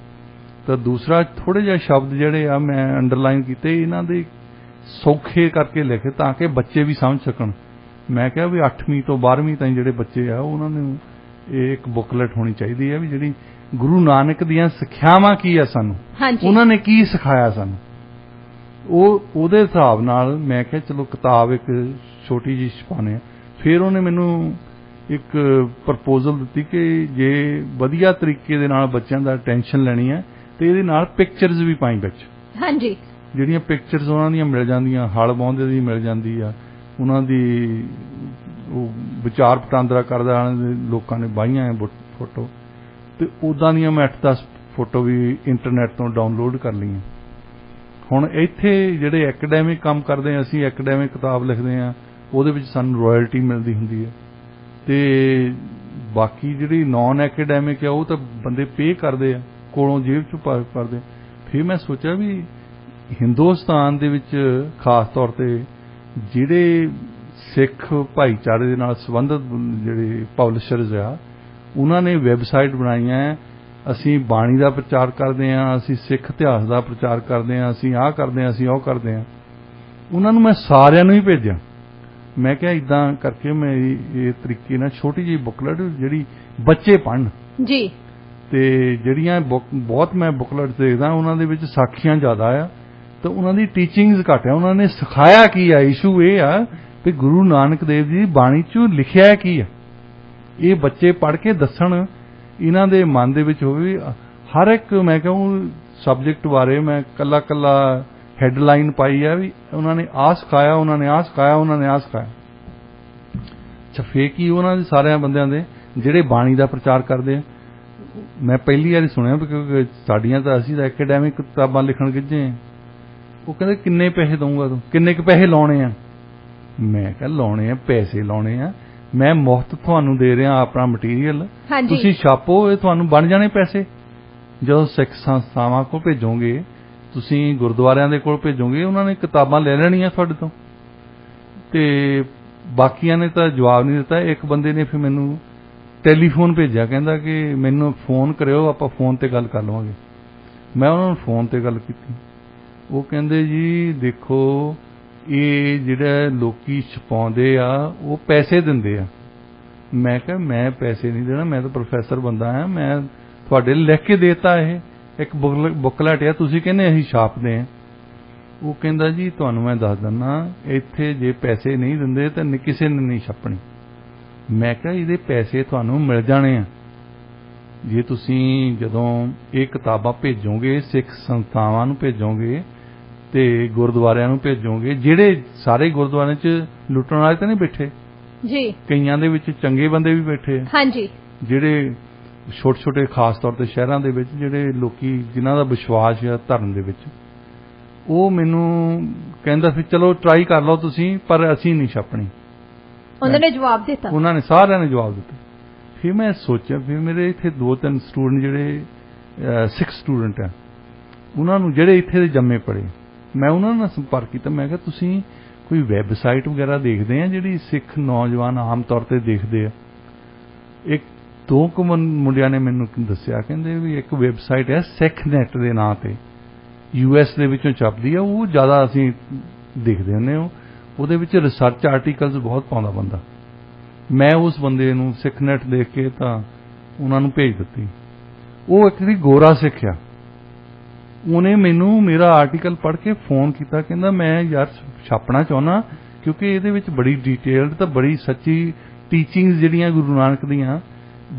ਤਾਂ ਦੂਸਰਾ ਥੋੜੇ ਜਿਹੇ ਸ਼ਬਦ ਜਿਹੜੇ ਆ ਮੈਂ ਅੰਡਰਲਾਈਨ ਕੀਤੇ, ਇਹਨਾਂ ਦੇ ਸੌਖੇ ਕਰਕੇ ਲਿਖੇ ਤਾਂ ਕਿ ਬੱਚੇ ਵੀ ਸਮਝ ਸਕਣ। ਮੈਂ ਕਿਹਾ ਵੀ 8ਵੀਂ ਤੋਂ 12ਵੀਂ ਤਾਈਂ ਜਿਹੜੇ ਬੱਚੇ ਆ ਉਹਨਾਂ ਨੂੰ ਇਹ ਇੱਕ ਬੁਕਲੇਟ ਹੋਣੀ ਚਾਹੀਦੀ ਹੈ ਵੀ ਜਿਹੜੀ ਗੁਰੂ ਨਾਨਕ ਦੀਆਂ ਸਿੱਖਿਆਵਾਂ ਕੀ ਆ ਸਾਨੂੰ, ਉਹਨਾਂ ਨੇ ਕੀ ਸਿਖਾਇਆ ਸਾਨੂੰ, ਉਹਦੇ ਹਿਸਾਬ ਨਾਲ ਮੈਂ ਕਿਹਾ ਚਲੋ ਕਿਤਾਬ ਇੱਕ ਛੋਟੀ ਜਿਹੀ ਛਪਾਉਂਦੇ ਆ। ਫਿਰ ਉਹਨੇ ਮੈਨੂੰ ਇੱਕ ਪ੍ਰਪੋਜ਼ਲ ਦਿੱਤੀ ਕਿ ਜੇ ਵਧੀਆ ਤਰੀਕੇ ਦੇ ਨਾਲ ਬੱਚਿਆਂ ਦਾ ਅਟੈਂਸ਼ਨ ਲੈਣੀ ਹੈ ਤੇ ਇਹਦੇ ਨਾਲ ਪਿਕਚਰਸ ਵੀ ਪਾਈ ਵਿੱਚ। ਹਾਂਜੀ। ਜਿਹੜੀਆਂ ਪਿਕਚਰਸ ਉਹਨਾਂ ਦੀਆਂ ਮਿਲ ਜਾਂਦੀਆਂ, ਹਲ ਵਾਹੁੰਦੇ ਦੀ ਮਿਲ ਜਾਂਦੀ ਆ, ਉਹਨਾਂ ਦੀ ਉਹ ਵਿਚਾਰ ਵਟਾਂਦਰਾ ਕਰਦਾ ਲੋਕਾਂ ਨੇ ਬਾਹੀਆਂ ਫੋਟੋ, ਤੇ ਉੱਦਾਂ ਦੀਆਂ ਮੈਂ 8-10 ਫੋਟੋ ਵੀ ਇੰਟਰਨੈਟ ਤੋਂ ਡਾਊਨਲੋਡ ਕਰ ਲਈਆਂ। ਹੁਣ ਇੱਥੇ ਜਿਹੜੇ ਐਕੈਡੈਮਿਕ ਕੰਮ ਕਰਦੇ ਆ, ਅਸੀਂ ਐਕੈਡੈਮਿਕ ਕਿਤਾਬ ਲਿਖਦੇ ਆ, ਉਹਦੇ ਵਿੱਚ ਸਾਨੂੰ ਰਾਇਲਟੀ ਮਿਲਦੀ ਹੁੰਦੀ ਹੈ। ਤੇ ਬਾਕੀ ਜਿਹੜੀ ਨਾਨ ਐਕੈਡੈਮਿਕ ਆ ਉਹ ਤਾਂ ਬੰਦੇ ਪੇ ਕਰਦੇ ਆ, ਕੋਲੋਂ ਜੇਬ 'ਚੋਂ ਕਰਦੇ। ਫਿਰ ਮੈਂ ਸੋਚਿਆ ਵੀ ਹਿੰਦੁਸਤਾਨ ਦੇ ਵਿੱਚ ਖਾਸ ਤੌਰ ਤੇ ਜਿਹੜੇ ਸਿੱਖ ਭਾਈਚਾਰੇ ਦੇ ਨਾਲ ਸੰਬੰਧਿਤ ਜਿਹੜੇ ਪਬਲਿਸ਼ਰਜ਼ ਆ, ਉਹਨਾਂ ਨੇ ਵੈਬਸਾਈਟ ਬਣਾਈਆਂ ਅਸੀਂ ਬਾਣੀ ਦਾ ਪ੍ਰਚਾਰ ਕਰਦੇ ਹਾਂ, ਅਸੀਂ ਸਿੱਖ ਇਤਿਹਾਸ ਦਾ ਪ੍ਰਚਾਰ ਕਰਦੇ ਹਾਂ, ਅਸੀਂ ਆਹ ਕਰਦੇ ਹਾਂ, ਅਸੀਂ ਉਹ ਕਰਦੇ ਹਾਂ। ਉਹਨਾਂ ਨੂੰ ਮੈਂ ਸਾਰਿਆਂ ਨੂੰ ਹੀ ਭੇਜਿਆ। ਮੈਂ ਕਿਹਾ ਇਦਾਂ ਕਰਕੇ ਮੈਂ ਇਹ ਤਰੀਕੇ ਨਾਲ ਛੋਟੀ ਜਿਹੀ ਬੁਕਲਟ ਜਿਹੜੀ ਬੱਚੇ ਪੜ੍ਹਨ ਜੀ, ਤੇ ਜਿਹੜੀਆਂ ਬਹੁਤ ਮੈਂ ਬੁਕਲਟ ਦੇਖਦਾ ਉਹਨਾਂ ਦੇ ਵਿੱਚ ਸਾਖੀਆਂ ਜ਼ਿਆਦਾ ਆ ਤੇ ਉਹਨਾਂ ਦੀ ਟੀਚਿੰਗਸ ਘੱਟ ਆ। ਉਹਨਾਂ ਨੇ ਸਿਖਾਇਆ ਕੀ ਆ, ਇਸ਼ੂ ਇਹ ਆ ਵੀ ਗੁਰੂ ਨਾਨਕ ਦੇਵ ਜੀ ਦੀ ਬਾਣੀ 'ਚ ਲਿਖਿਆ ਕੀ ਆ, ਇਹ ਬੱਚੇ ਪੜ੍ਹ ਕੇ ਦੱਸਣ, ਇਹਨਾਂ ਦੇ ਮਨ ਦੇ ਵਿੱਚ ਹੋਵੇ। ਹਰ ਇੱਕ ਮੈਂ ਕਹੂੰ ਸਬਜੈਕਟ ਬਾਰੇ ਮੈਂ ਕੱਲਾ ਕੱਲਾ ਹੈਡਲਾਈਨ ਪਾਈ ਆ ਵੀ ਉਹਨਾਂ ਨੇ ਆਹ ਸਿਖਾਇਆ, ਉਹਨਾਂ ਨੇ ਆਹ ਸਿਖਾਇਆ, ਉਹਨਾਂ ਨੇ ਆਹ ਸਿਖਾਇਆ। ਅੱਛਾ, ਫੇਕ ਹੀ ਉਹਨਾਂ ਦੇ ਸਾਰਿਆਂ ਬੰਦਿਆਂ ਦੇ ਜਿਹੜੇ ਬਾਣੀ ਦਾ ਪ੍ਰਚਾਰ ਕਰਦੇ ਆ। ਮੈਂ ਪਹਿਲੀ ਵਾਰੀ ਸੁਣਿਆ ਕਿਉਂਕਿ ਸਾਡੀਆਂ ਤਾਂ ਅਸੀਂ ਤਾਂ ਐਕੈਡੈਮਿਕ ਕਿਤਾਬਾਂ ਲਿਖਣ ਗਿੱਝੇ ਆ। ਉਹ ਕਹਿੰਦੇ ਕਿੰਨੇ ਪੈਸੇ ਦਊਂਗਾ ਤੂੰ, ਕਿੰਨੇ ਕੁ ਪੈਸੇ ਲਾਉਣੇ ਆ? ਮੈਂ ਕਿਹਾ ਲਾਉਣੇ ਆ, ਪੈਸੇ ਲਾਉਣੇ ਆ, ਮੈਂ ਮੁਫਤ ਤੁਹਾਨੂੰ ਦੇ ਰਿਹਾ ਆਪਣਾ ਮਟੀਰੀਅਲ, ਤੁਸੀਂ ਛਾਪੋ, ਇਹ ਤੁਹਾਨੂੰ ਬਣ ਜਾਣੇ ਪੈਸੇ। ਜਦੋਂ ਸਿੱਖ ਸੰਸਥਾਵਾਂ ਕੋਲ ਭੇਜੋਗੇ, ਤੁਸੀਂ ਗੁਰਦੁਆਰਿਆਂ ਦੇ ਕੋਲ ਭੇਜੋਗੇ, ਉਹਨਾਂ ਨੇ ਕਿਤਾਬਾਂ ਲੈ ਲੈਣੀਆਂ ਤੁਹਾਡੇ ਤੋਂ। ਤੇ ਬਾਕੀਆਂ ਨੇ ਤਾਂ ਜਵਾਬ ਨਹੀਂ ਦਿੱਤਾ। ਇੱਕ ਬੰਦੇ ਨੇ ਫਿਰ ਮੈਨੂੰ ਟੈਲੀਫੋਨ ਭੇਜਿਆ, ਕਹਿੰਦਾ ਕਿ ਮੈਨੂੰ ਫੋਨ ਕਰਿਓ, ਆਪਾਂ ਫੋਨ ਤੇ ਗੱਲ ਕਰ ਲਵਾਂਗੇ। ਮੈਂ ਉਹਨਾਂ ਨੂੰ ਫੋਨ ਤੇ ਗੱਲ ਕੀਤੀ। ਉਹ ਕਹਿੰਦੇ ਜੀ ਦੇਖੋ, ਇਹ ਜਿਹੜਾ ਲੋਕੀ ਛਪਾਉਂਦੇ ਆ ਉਹ ਪੈਸੇ ਦਿੰਦੇ ਆ। ਮੈਂ ਕਿਹਾ ਮੈਂ ਪੈਸੇ ਨਹੀਂ ਦੇਣਾ, ਮੈਂ ਤਾਂ ਪ੍ਰੋਫੈਸਰ ਬੰਦਾ ਆ, ਮੈਂ ਤੁਹਾਡੇ ਲਿਖ ਕੇ ਦੇਤਾ, ਇਹ ਇੱਕ ਬੁਕਲੈਟ ਆ, ਤੁਸੀਂ ਕਹਿੰਦੇ ਅਸੀਂ ਛਾਪਦੇ ਆ। ਉਹ ਕਹਿੰਦਾ ਜੀ ਤੁਹਾਨੂੰ ਮੈਂ ਦੱਸ ਦਿੰਦਾ, ਇੱਥੇ ਜੇ ਪੈਸੇ ਨਹੀਂ ਦਿੰਦੇ ਤਾਂ ਕਿਸੇ ਨੇ ਨਹੀਂ ਛਾਪਣੀ। ਮੈਂ ਕਿਹਾ ਇਹਦੇ ਪੈਸੇ ਤੁਹਾਨੂੰ ਮਿਲ ਜਾਣੇ ਆ ਜੇ ਤੁਸੀਂ ਜਦੋਂ ਇਹ ਕਿਤਾਬਾਂ ਭੇਜੋਗੇ, ਸਿੱਖ ਸੰਸਥਾਵਾਂ ਨੂੰ ਭੇਜੋਗੇ ਤੇ ਗੁਰਦੁਆਰਿਆਂ ਨੂੰ ਭੇਜੋਗੇ। ਜਿਹੜੇ ਸਾਰੇ ਗੁਰਦੁਆਰਿਆਂ 'ਚ ਲੁੱਟਣ ਵਾਲੇ ਤਾਂ ਨਹੀਂ ਬੈਠੇ ਜੀ, ਕਈਆਂ ਦੇ ਵਿੱਚ ਚੰਗੇ ਬੰਦੇ ਵੀ ਬੈਠੇ ਆ। ਹਾਂਜੀ, ਜਿਹੜੇ ਛੋਟੇ ਛੋਟੇ ਖਾਸ ਤੌਰ ਤੇ ਸ਼ਹਿਰਾਂ ਦੇ ਵਿੱਚ ਜਿਹੜੇ ਲੋਕੀ ਜਿਨ੍ਹਾਂ ਦਾ ਵਿਸ਼ਵਾਸ ਹੈ ਧਰਮ ਦੇ ਵਿੱਚ, ਉਹ ਮੈਨੂੰ ਕਹਿੰਦਾ ਸੀ ਚਲੋ ਟਰਾਈ ਕਰ ਲਓ ਤੁਸੀਂ, ਪਰ ਅਸੀਂ ਨਹੀਂ ਛਾਪਣੀ। ਉਹਨਾਂ ਨੇ ਜਵਾਬ ਦਿੱਤਾ, ਉਹਨਾਂ ਨੇ ਸਾਰਿਆਂ ਨੇ ਜਵਾਬ ਦਿੱਤਾ। ਫਿਰ ਮੈਂ ਸੋਚਿਆ, ਫਿਰ ਮੇਰੇ ਇੱਥੇ 2-3 ਸਟੂਡੈਂਟ ਜਿਹੜੇ ਸਿੱਖ ਸਟੂਡੈਂਟ ਆ, ਉਹਨਾਂ ਨੂੰ ਜਿਹੜੇ ਇੱਥੇ ਦੇ ਜੰਮੇ ਪੜੇ, ਮੈਂ ਉਹਨਾਂ ਨਾਲ ਸੰਪਰਕ ਕੀਤਾ। ਮੈਂ ਕਿਹਾ ਤੁਸੀਂ ਕੋਈ ਵੈਬਸਾਈਟ ਵਗੈਰਾ ਦੇਖਦੇ ਆ ਜਿਹੜੀ ਸਿੱਖ ਨੌਜਵਾਨ ਆਮ ਤੌਰ ਤੇ ਦੇਖਦੇ ਆ? ਇੱਕ ਦੋ ਕੁ ਮੁੰਡਿਆਂ ਨੇ ਮੈਨੂੰ ਦੱਸਿਆ, ਕਹਿੰਦੇ ਵੀ ਇੱਕ ਵੈਬਸਾਈਟ ਹੈ ਸਿੱਖ ਨੈਟ ਦੇ ਨਾਂ ਤੇ, US ਦੇ ਵਿੱਚੋਂ ਛਪਦੀ ਆ, ਉਹ ਜ਼ਿਆਦਾ ਅਸੀਂ ਦੇਖਦੇ ਹੁੰਦੇ ਹਾਂ। ਉਹਦੇ ਵਿੱਚ ਰਿਸਰਚ ਆਰਟੀਕਲਸ ਬਹੁਤ ਪਾਉਂਦਾ ਬੰਦਾ। ਮੈਂ ਉਸ ਬੰਦੇ ਨੂੰ ਸਿੱਖ ਨੈਟ ਦੇਖ ਕੇ ਤਾਂ ਉਹਨਾਂ ਨੂੰ ਭੇਜ ਦਿੱਤੀ। ਉਹ ਇੱਕ ਦੀ ਗੋਰਾ ਸਿੱਖ ਆ, ਉਹਨੇ ਮੈਨੂੰ ਮੇਰਾ ਆਰਟੀਕਲ ਪੜ੍ਹ ਕੇ ਫੋਨ ਕੀਤਾ, ਕਹਿੰਦਾ ਮੈਂ ਯਾਰ ਛਾਪਣਾ ਚਾਹੁੰਦਾ ਕਿਉਂਕਿ ਇਹਦੇ ਵਿੱਚ ਬੜੀ ਡਿਟੇਲਡ ਤਾਂ ਬੜੀ ਸੱਚੀ ਟੀਚਿੰਗਸ ਜਿਹੜੀਆਂ ਗੁਰੂ ਨਾਨਕ ਦੀਆਂ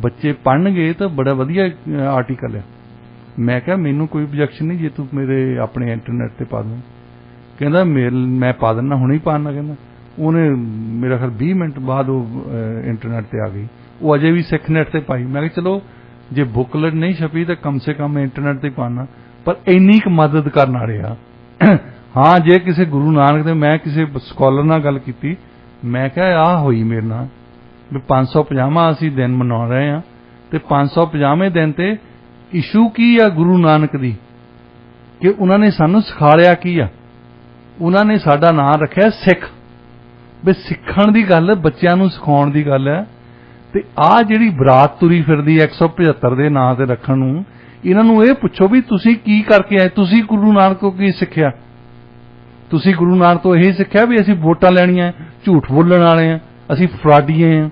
ਬੱਚੇ ਪੜ੍ਹਨਗੇ ਤਾਂ ਬੜਾ ਵਧੀਆ ਆਰਟੀਕਲ ਆ। ਮੈਂ ਕਿਹਾ ਮੈਨੂੰ ਕੋਈ ਆਬਜੈਕਸ਼ਨ ਨਹੀਂ ਜੇ ਤੂੰ ਮੇਰੇ ਆਪਣੇ ਇੰਟਰਨੈਟ ਤੇ ਪਾ ਦੂੰ। ਕਹਿੰਦਾ ਮੈਂ ਪਾ ਦਿੰਦਾ, ਹੁਣੇ ਹੀ ਪਾਣਾ। ਕਹਿੰਦਾ ਉਹਨੇ ਮੇਰਾ ਖਿਆਲ 20 ਮਿੰਟ ਬਾਅਦ ਉਹ ਇੰਟਰਨੈਟ ਤੇ ਆ ਗਈ। ਉਹ ਅਜੇ ਵੀ ਸਿੱਖ ਨੈਟ ਤੇ ਪਾਈ। ਮੈਂ ਕਿਹਾ ਚਲੋ ਜੇ ਬੁਕਲੈਟ ਨਹੀਂ ਛਪੀ ਤਾਂ ਕਮ ਸੇ ਕਮ ਇੰਟਰਨੈਟ ਤੇ ਪਾਣਾ, ਪਰ ਇੰਨੀ ਕੁ ਮਦਦ ਕਰਨ ਵਾਲੇ ਆ। ਹਾਂ, ਜੇ ਕਿਸੇ ਗੁਰੂ ਨਾਨਕ ਦੇ, ਮੈਂ ਕਿਸੇ ਸਕਾਲਰ ਨਾਲ ਗੱਲ ਕੀਤੀ, ਮੈਂ ਕਿਹਾ ਆਹ ਹੋਈ ਮੇਰੇ ਨਾਲ ਵੀ 550ਵਾਂ ਅਸੀਂ ਦਿਨ ਮਨਾ ਰਹੇ ਹਾਂ ਤੇ 550ਵੇਂ ਦਿਨ ਤੇ ਇਸ਼ੂ ਕੀ ਆ ਗੁਰੂ ਨਾਨਕ ਦੀ, ਕਿ ਉਹਨਾਂ ਨੇ ਸਾਨੂੰ ਸਿਖਾਇਆ ਕੀ ਆ? ਉਹਨਾਂ ਨੇ ਸਾਡਾ ਨਾਂ ਰੱਖਿਆ ਸਿੱਖ। ਵੀ ਸਿੱਖਣ ਦੀ ਗੱਲ, ਬੱਚਿਆਂ ਨੂੰ ਸਿਖਾਉਣ ਦੀ ਗੱਲ ਹੈ। ਤੇ ਆਹ ਜਿਹੜੀ ਬਰਾਤ ਤੁਰੀ ਫਿਰਦੀ 175 ਦੇ ਨਾਂ ਤੇ ਰੱਖਣ ਨੂੰ, ਇਹਨਾਂ ਨੂੰ ਇਹ ਪੁੱਛੋ ਵੀ ਤੁਸੀਂ ਕੀ ਕਰਕੇ ਆਏ? ਤੁਸੀਂ ਗੁਰੂ ਨਾਨਕ ਤੋਂ ਕੀ ਸਿੱਖਿਆ? ਤੁਸੀਂ ਗੁਰੂ ਨਾਨਕ ਤੋਂ ਇਹ ਸਿੱਖਿਆ ਵੀ ਅਸੀਂ ਵੋਟਾਂ ਲੈਣੀਆਂ, ਝੂਠ ਬੋਲਣ ਵਾਲੇ ਆ, ਅਸੀਂ ਫਰਾਡੀਏ ਆ?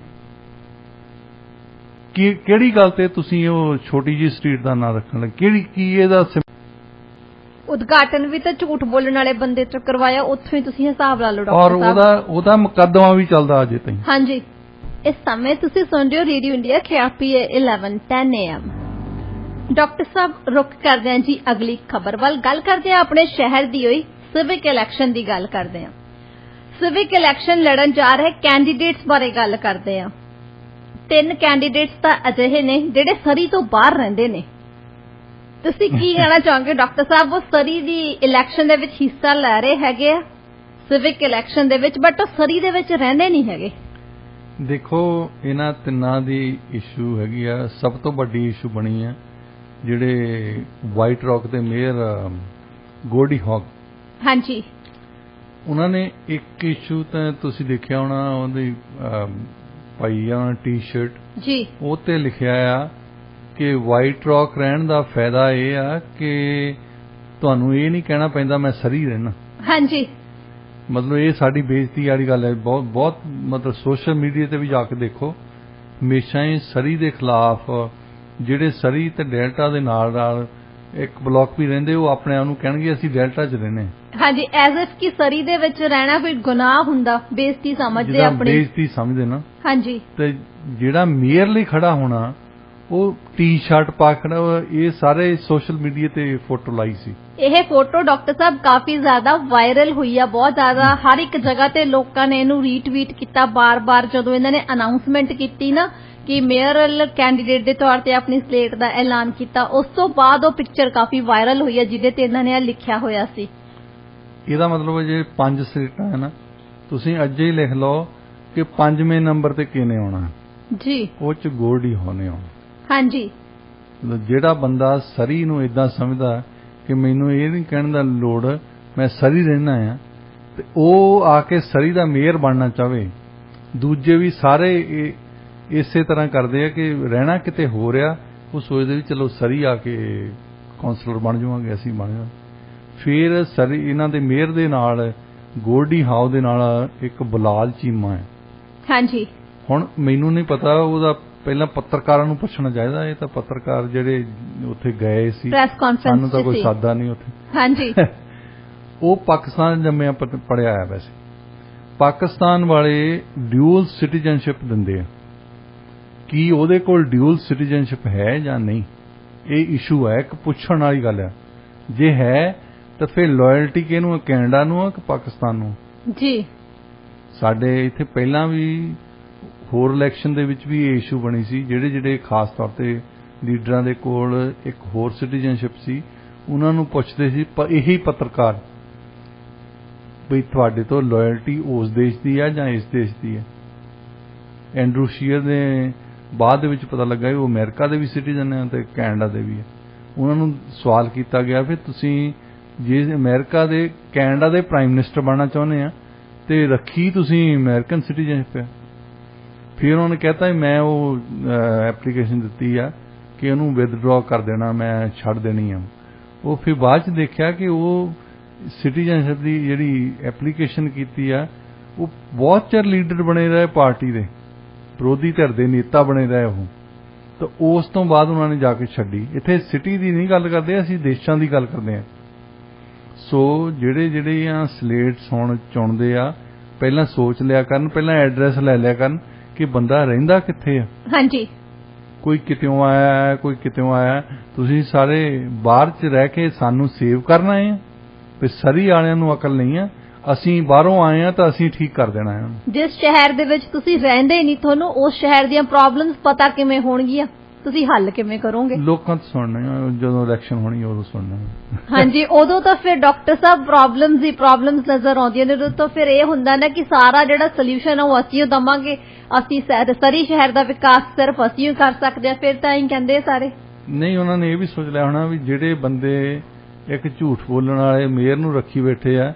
ਕਿਹੜੀ ਗੱਲ ਤੇ ਤੁਸੀਂ ਉਹ ਛੋਟੀ ਜਿਹੀ ਸਟਰੀਟ ਦਾ ਨਾਂ ਰੱਖਣ ਲੱਗੇ? ਕੀ ਇਹਦਾ ਉਦਘਾਟਨ ਵੀ ਤਾਂ ਝੂਠ ਬੋਲਣ ਵਾਲੇ ਬੰਦੇ ਤੋਂ ਕਰਵਾਇਆ, ਉੱਥੋਂ ਹੀ ਤੁਸੀਂ ਹਿਸਾਬ ਲਾ ਲਓ ਡਾਕਟਰ ਸਾਹਿਬ। ਔਰ ਉਹਦਾ ਮੁਕੱਦਮਾ ਵੀ ਚੱਲਦਾ ਅਜੇ ਤਾਈਂ। ਹਾਂਜੀ, ਇਸ ਸਮੇਂ ਤੁਸੀਂ ਸੁਣ ਰਹੇ ਹੋ radio India KRPA 1110 AM। Doctor ਸਾਹਿਬ, ਰੁਕ ਕਰਦੇ ਹਾਂ ਜੀ ਅਗਲੀ ਖਬਰ ਵੱਲ। ਗੱਲ ਕਰਦੇ ਹਾਂ ਆਪਣੇ ਸ਼ਹਿਰ ਦੀ ਹੋਈ ਸਿਵਿਕ ਇਲੈਕਸ਼ਨ ਦੀ ਗੱਲ ਕਰਦੇ ਹਾਂ। ਸਿਵਿਕ ਇਲੈਕਸ਼ਨ ਲੜਨ ਜਾ ਰਹੇ ਕੈਂਡੀਡੇਟਸ ਬਾਰੇ ਗੱਲ ਕਰਦੇ ਹਾਂ। 3 ਕੈਂਡੀਡੇਟਸ ਤਾਂ ਅਜਿਹੇ ਨੇ ਜਿਹੜੇ ਸਰੀ ਤੋਂ ਬਾਹਰ ਰਹਿੰਦੇ ਨੇ। ਤੁਸੀਂ ਕੀ ਕਹਿਣਾ ਚਾਹੋਗੇ ਡਾਕਟਰ ਸਾਹਿਬ? ਉਹ ਸਰੀ ਦੀ ਇਲੈਕਸ਼ਨ ਦੇ ਵਿੱਚ ਹਿੱਸਾ ਲੈ ਰਹੇ ਹੈਗੇ ਆ ਸਿਵਿਕ ਇਲੈਕਸ਼ਨ ਦੇ ਵਿੱਚ, ਬਟ ਉਹ ਸਰੀ ਦੇ ਵਿੱਚ ਰਹਿੰਦੇ ਨਹੀਂ ਹੈਗੇ। ਦੇਖੋ, ਇਹਨਾਂ ਤਿੰਨਾਂ ਦੀ ਇਸ਼ੂ ਹੈਗੀ ਆ, ਸਭ ਤੋਂ ਵੱਡੀ ਇਸ਼ੂ ਬਣੀ ਆ ਜਿਹੜੇ ਵਾਈਟ ਰੌਕ ਦੇ ਮੇਅਰ ਗੋਲਡੀ ਹੌਗ। ਹਾਂਜੀ, ਉਹਨਾਂ ਨੇ ਇੱਕ ਇਸ਼ੂ ਤਾਂ ਤੁਸੀਂ ਦੇਖਿਆ ਹੋਣਾ, ਉਹਦੀ ਪਾਈ ਆ ਟੀ-ਸ਼ਰਟ ਜੀ, ਉਹ ਤੇ ਲਿਖਿਆ ਆ ਕਿ ਵਾਈਟ ਰੌਕ ਰਹਿਣ ਦਾ ਫਾਇਦਾ ਇਹ ਆ ਕਿ ਤੁਹਾਨੂੰ ਇਹ ਨਹੀਂ ਕਹਿਣਾ ਪੈਂਦਾ ਮੈਂ ਸਰੀ ਰਹਿਣਾ। ਹਾਂਜੀ, ਮਤਲਬ ਇਹ ਸਾਡੀ ਬੇਇੱਜ਼ਤੀ ਵਾਲੀ ਗੱਲ ਹੈ। ਬਹੁਤ ਬਹੁਤ ਮਤਲਬ ਸੋਸ਼ਲ ਮੀਡੀਆ ਤੇ ਵੀ ਜਾ ਕੇ ਦੇਖੋ, ਹਮੇਸ਼ਾ ਹੀ ਸਰੀ ਦੇ ਖਿਲਾਫ ਜਿਹੜੇ ਸਰੀ ਤੇ ਡੈਲਟਾ ਦੇ ਨਾਲ ਨਾਲ ਇੱਕ ਬਲਾਕ ਵੀ ਰਹਿੰਦੇ, ਉਹ ਆਪਣੇ ਆਪ ਨੂੰ ਕਹਿਣਗੇ ਅਸੀਂ ਡੈਲਟਾ 'ਚ ਰਹਿੰਦੇ। ਹਾਂਜੀ, ਐਜ਼ ਇਫ ਕਿ ਸਰੀ ਦੇ ਵਿੱਚ ਰਹਿਣਾ ਕੋਈ ਗੁਨਾਹ ਹੁੰਦਾ, ਬੇਇੱਜ਼ਤੀ ਸਮਝਦੇ ਜਿੱਦਾਂ ਆਪਣੀ। ਬੇਇੱਜ਼ਤੀ ਸਮਝਦੇ ਨਾ। ਹਾਂਜੀ, ਤੇ ਜਿਹੜਾ ਮੇਅਰ ਲਈ ਖੜਾ ਹੋਣਾ ਉਹ ਟੀ-ਸ਼ਰਟ ਪਾ ਕੇ ਖੜਾ, ਇਹ ਸਾਰੇ ਸੋਸ਼ਲ ਮੀਡੀਆ ਤੇ ਫੋਟੋ ਲਾਈ ਸੀ। ਇਹ ਫੋਟੋ ਡਾਕਟਰ ਸਾਹਿਬ ਕਾਫੀ ਜ਼ਿਆਦਾ ਵਾਇਰਲ ਹੋਈ ਆ, ਬਹੁਤ ਜ਼ਿਆਦਾ ਹਰ ਇੱਕ ਜਗ੍ਹਾ ਤੇ ਲੋਕਾਂ ਨੇ ਇਹਨੂੰ ਰੀਟਵੀਟ ਕੀਤਾ ਬਾਰ-ਬਾਰ। ਜਦੋਂ ਇਹਨਾਂ ਨੇ ਅਨਾਉਂਸਮੈਂਟ ਕੀਤੀ ਨਾ ਕਿ ਮੇਅਰਲ ਕੈਂਡੀਡੇਟ ਦੇ ਤੌਰ ਤੇ ਆਪਣੀ ਸਲੇਟ ਦਾ ਐਲਾਨ ਕੀਤਾ, ਉਸ ਤੋਂ ਬਾਅਦ ਉਹ ਪਿਕਚਰ ਕਾਫੀ ਵਾਇਰਲ ਹੋਈ ਆ ਜਿਹਦੇ ਤੇ ਇਹਨਾਂ ਨੇ ਲਿਖਿਆ ਹੋਇਆ ਸੀ। ਇਹਦਾ ਮਤਲਬ ਜੇ 5 ਸੀਟਾਂ ਹੈ ਨਾ, ਤੁਸੀਂ ਅੱਜ ਹੀ ਲਿਖ ਲਓ ਕਿ 5ਵੇਂ ਨੰਬਰ ਤੇ ਕਿਹਨੇ ਆਉਣਾ ਜੀ, ਉਹ ਚ ਗੋਲਡੀ ਹੋਣੇ ਆਉਣਾ। ਹਾਂਜੀ, ਜਿਹੜਾ ਬੰਦਾ ਸਰੀ ਨੂੰ ਇਦਾਂ ਸਮਝਦਾ ਕਿ ਮੈਨੂੰ ਇਹ ਨਹੀਂ ਕਹਿਣ ਦਾ ਲੋੜ ਮੈਂ ਸਰੀ ਰਹਿਣਾ ਆ, ਤੇ ਉਹ ਆ ਕੇ ਸਰੀ ਦਾ ਮੇਅਰ ਬਣਨਾ ਚਾਹਵੇ। ਦੂਜੇ ਵੀ ਸਾਰੇ ਇਸੇ ਤਰ੍ਹਾਂ ਕਰਦੇ ਆ ਕਿ ਰਹਿਣਾ ਕਿਤੇ ਹੋ ਰਿਹਾ, ਉਹ ਸੋਚਦੇ ਵੀ ਚਲੋ ਸਰੀ ਆ ਕੇ ਕਾਉਂਸਲਰ ਬਣ ਜਾਵਾਂਗੇ, ਅਸੀਂ ਬਣ ਜਾਵਾਂਗੇ। ਫਿਰ ਸਰੀ ਇਹਨਾਂ ਦੇ ਮੇਅਰ ਦੇ ਨਾਲ ਗੋਲਡੀ ਹਾਊ ਦੇ ਨਾਲ ਇੱਕ ਬਲਾਲ ਚੀਮਾ ਹੈ। ਹਾਂਜੀ, ਹੁਣ ਮੈਨੂੰ ਨਹੀਂ ਪਤਾ, ਉਹਦਾ ਪਹਿਲਾਂ ਪੱਤਰਕਾਰਾਂ ਨੂੰ ਪੁੱਛਣਾ ਚਾਹੀਦਾ। ਇਹ ਤਾਂ ਪੱਤਰਕਾਰ ਜਿਹੜੇ ਉੱਥੇ ਗਏ ਸੀ, ਪ੍ਰੈਸ ਕਾਨਫਰੰਸ ਸਾਨੂੰ ਤਾਂ ਕੋਈ ਸਾਦਾ ਨਹੀਂ ਉੱਥੇ। ਹਾਂਜੀ, ਉਹ ਪਾਕਿਸਤਾਨ ਜੰਮਿਆ ਪੜਿਆ ਆ। ਵੈਸੇ ਪਾਕਿਸਤਾਨ ਵਾਲੇ ਡਿਊਲ ਸਿਟੀਜ਼ਨਸ਼ਿਪ ਦਿੰਦੇ ਆ, ਕੀ ਉਹਦੇ ਕੋਲ ਡਿਊਲ ਸਿਟੀਜ਼ਨਸ਼ਿਪ ਹੈ ਜਾਂ ਨਹੀਂ, ਇਹ ਇਸ਼ੂ ਹੈ, ਇੱਕ ਪੁੱਛਣ ਵਾਲੀ ਗੱਲ ਆ। ਜੇ ਹੈ ਤਾਂ ਫਿਰ ਲਾਇਲਟੀ ਕਿਹਨੂੰ, ਕੈਨੇਡਾ ਨੂੰ ਆ ਕਿ ਪਾਕਿਸਤਾਨ ਨੂੰ? ਜੀ, ਸਾਡੇ ਇੱਥੇ ਪਹਿਲਾਂ ਵੀ ਹੋਰ ਇਲੈਕਸ਼ਨ ਦੇ ਵਿੱਚ ਵੀ ਇਹ ਇਸ਼ੂ ਬਣੀ ਸੀ। ਜਿਹੜੇ ਖਾਸ ਤੌਰ ਤੇ ਲੀਡਰਾਂ ਦੇ ਕੋਲ ਇੱਕ ਹੋਰ ਸਿਟੀਜ਼ਨਸ਼ਿਪ ਸੀ, ਉਹਨਾਂ ਨੂੰ ਪੁੱਛਦੇ ਸੀ ਇਹੀ ਪੱਤਰਕਾਰ ਵੀ ਤੁਹਾਡੇ ਤੋਂ ਲਾਇਲਟੀ ਉਸ ਦੇਸ਼ ਦੀ ਹੈ ਜਾਂ ਇਸ ਦੇਸ਼ ਦੀ ਹੈ। ਐਂਡਰੂ ਸ਼ੀਅਰ ਦੇ ਬਾਅਦ ਦੇ ਵਿੱਚ ਪਤਾ ਲੱਗਾ ਕਿ ਉਹ ਅਮਰੀਕਾ ਦੇ ਵੀ ਸਿਟੀਜ਼ਨ ਹੈ ਤੇ ਕੈਨੇਡਾ ਦੇ ਵੀ ਹੈ। ਉਹਨਾਂ ਨੂੰ ਸਵਾਲ ਕੀਤਾ ਗਿਆ ਫਿਰ ਤੁਸੀਂ ਜੇ ਅਮਰੀਕਾ ਦੇ ਕੈਨੇਡਾ ਦੇ ਪ੍ਰਾਈਮ ਮਿਨਿਸਟਰ ਬਣਨਾ ਚਾਹੁੰਦੇ ਆ ਤੇ ਰੱਖੀ ਤੁਸੀਂ ਅਮਰੀਕਨ ਸਿਟੀਜ਼ਨਸ਼ਿਪ ਹੈ। ਫਿਰ ਉਹਨਾਂ ਨੇ ਕਹਿਤਾ ਮੈਂ ਉਹ ਐਪਲੀਕੇਸ਼ਨ ਦਿੱਤੀ ਆ ਕਿ ਉਹਨੂੰ ਵਿਦਡਰਾ ਕਰ ਦੇਣਾ, ਮੈਂ ਛੱਡ ਦੇਣੀ ਆ। ਉਹ ਫਿਰ ਬਾਅਦ ਚ ਦੇਖਿਆ ਕਿ ਉਹ ਸਿਟੀਜ਼ਨਸ਼ਿਪ ਦੀ ਜਿਹੜੀ ਐਪਲੀਕੇਸ਼ਨ ਕੀਤੀ ਆ, ਉਹ ਬਹੁਤ ਚਿਰ ਲੀਡਰ ਬਣੇ ਰਹੇ ਪਾਰਟੀ ਦੇ, ਵਿਰੋਧੀ ਧਿਰ ਦੇ ਨੇਤਾ ਬਣੇ ਰਹੇ ਉਹ, ਤਾਂ ਉਸ ਤੋਂ ਬਾਅਦ ਉਹਨਾਂ ਨੇ ਜਾ ਕੇ ਛੱਡੀ। ਇੱਥੇ ਸਿਟੀ ਦੀ ਨਹੀਂ ਗੱਲ ਕਰਦੇ, ਅਸੀਂ ਦੇਸ਼ਾਂ ਦੀ ਗੱਲ ਕਰਦੇ ਹਾਂ। ਸੋ ਜਿਹੜੇ ਆ ਸਲੇਟਸ ਹੁਣ ਚੁਣਦੇ ਆ, ਪਹਿਲਾਂ ਸੋਚ ਲਿਆ ਕਰਨ, ਪਹਿਲਾਂ ਐਡਰੈਸ ਲੈ ਲਿਆ ਕਰਨ ਕਿ ਬੰਦਾ ਰਹਿੰਦਾ ਕਿੱਥੇ ਆ। ਹਾਂਜੀ, ਕੋਈ ਕਿਤਿਓਂ ਆਇਆ, ਕੋਈ ਕਿਤਿਓਂ ਆਇਆ। ਤੁਸੀਂ ਸਾਰੇ ਬਾਹਰ 'ਚ ਰਹਿ ਕੇ ਸਾਨੂੰ ਸੇਵ ਕਰਨਾ ਹੈ, ਤੇ ਸਰੀ ਵਾਲਿਆਂ ਨੂੰ ਅਕਲ ਨਹੀਂ ਆ। ਅਸੀਂ ਬਾਹਰੋਂ ਆਏ ਆ ਤਾਂ ਅਸੀਂ ਠੀਕ ਕਰ ਦੇਣਾ ਹੈ। ਜਿਸ ਸ਼ਹਿਰ ਦੇ ਵਿੱਚ ਤੁਸੀਂ ਰਹਿੰਦੇ ਨਹੀਂ, ਤੁਹਾਨੂੰ ਉਸ ਸ਼ਹਿਰ ਦੀਆਂ ਪ੍ਰੋਬਲਮਸ ਪਤਾ ਕਿਵੇਂ ਹੋਣਗੀਆਂ, ਤੁਸੀਂ ਹੱਲ ਕਿਵੇਂ ਕਰੋਗੇ? ਲੋਕਾਂ ਤੋਂ ਸੁਣਨਾ, ਜਦੋਂ ਇਲੈਕਸ਼ਨ ਹੋਣੀ ਉਦੋਂ ਸੁਣਨਾ। ਹਾਂਜੀ, ਉਦੋਂ ਤਾਂ ਫਿਰ ਡਾਕਟਰ ਸਾਹਿਬ ਪ੍ਰੋਬਲਮਸ ਨਜ਼ਰ ਆਉਂਦੀਆਂ ਨੇ। ਉਦੋਂ ਤਾਂ ਫਿਰ ਇਹ ਹੁੰਦਾ ਨਾ ਕਿ ਸਾਰਾ ਜਿਹੜਾ ਸੋਲੂਸ਼ਨ ਆ ਉਹ ਅਸੀਂ ਦਵਾਂਗੇ, ਅਸੀਂ ਸਰੀ ਸ਼ਹਿਰ ਦਾ ਵਿਕਾਸ ਸਿਰਫ ਅਸੀਂ ਕਰ ਸਕਦੇ ਆ। ਫਿਰ ਤਾਂ ਹੀ ਕਹਿੰਦੇ ਸਾਰੇ ਨਹੀਂ। ਉਹਨਾਂ ਨੇ ਇਹ ਵੀ ਸੋਚ ਲਿਆ ਹੋਣਾ ਵੀ ਜਿਹੜੇ ਬੰਦੇ ਇੱਕ ਝੂਠ ਬੋਲਣ ਵਾਲੇ ਮੇਅਰ ਨੂੰ ਰੱਖੀ ਬੈਠੇ ਆ,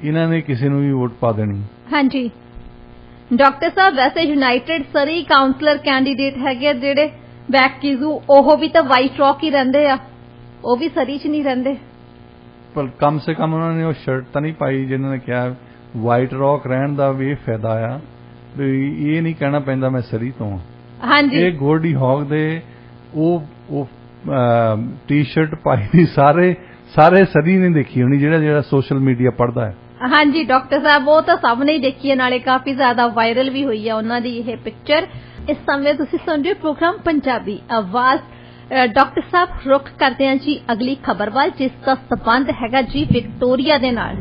ਇਹਨਾਂ ਨੇ ਕਿਸੇ ਨੂੰ ਵੀ ਵੋਟ ਪਾ ਦੇਣੀ। ਹਾਂਜੀ ਡਾਕਟਰ ਸਾਹਿਬ, ਵੈਸੇ ਯੂਨਾਈਟਿਡ ਸਰੀ ਕਾਉਂਸਲਰ ਕੈਂਡੀਡੇਟ ਹੈਗੇ ਜਿਹੜੇ ਬੈਕੀਜ਼ੂ, ਉਹ ਵੀ ਤਾਂ ਵਾਈਟ ਰੌਕ ਹੀ ਰਹਿੰਦੇ ਆ, ਉਹ ਵੀ ਸਰੀ 'ਚ ਨਹੀਂ ਰਹਿੰਦੇ। ਪਰ ਕਮ ਸੇ ਕਮ ਉਹਨਾਂ ਨੇ ਉਹ ਸ਼ਰਟ ਤਾਂ ਨਹੀਂ ਪਾਈ ਜਿਹਨਾਂ ਨੇ ਕਿਹਾ ਵਾਈਟ ਰੌਕ ਰਹਿਣ ਦਾ ਵੀ ਇਹ ਫਾਇਦਾ ਆ, ਵੀ ਇਹ ਨਹੀਂ ਕਹਿਣਾ ਪੈਂਦਾ ਮੈਂ ਸਰੀ ਤੋਂ ਆ। ਹਾਂਜੀ, ਇਹ ਗੋਲਡੀ ਹੌਗ ਦੇ ਉਹ ਟੀ-ਸ਼ਰਟ ਪਾਈ ਦੀ ਸਾਰੇ ਸਰੀ ਨੇ ਦੇਖੀ ਹੋਣੀ, ਜਿਹੜਾ ਸੋਸ਼ਲ ਮੀਡੀਆ ਪੜ੍ਹਦਾ ਹੈ। ਹਾਂਜੀ ਡਾਕਟਰ ਸਾਹਿਬ, ਉਹ ਤਾਂ ਸਭ ਨੇ ਹੀ ਦੇਖੀ ਹੈ, ਨਾਲੇ ਕਾਫੀ ਜ਼ਿਆਦਾ ਵਾਇਰਲ ਵੀ ਹੋਈ ਹੈ ਉਹਨਾਂ ਦੀ ਇਹ ਪਿਕਚਰ। ਇਸ ਸਮੇਂ ਤੁਸੀਂ ਸੁਣ ਰਹੇ ਪ੍ਰੋਗਰਾਮ ਪੰਜਾਬੀ ਆਵਾਜ਼। ਡਾਕਟਰ ਸਾਹਿਬ, ਰੁਕ ਕਰਦੇ ਹਾਂ ਜੀ ਅਗਲੀ ਖਬਰ ਵੱਲ, ਜਿਸ ਦਾ ਸੰਬੰਧ ਹੈਗਾ ਜੀ ਵਿਕਟੋਰੀਆ ਦੇ ਨਾਲ।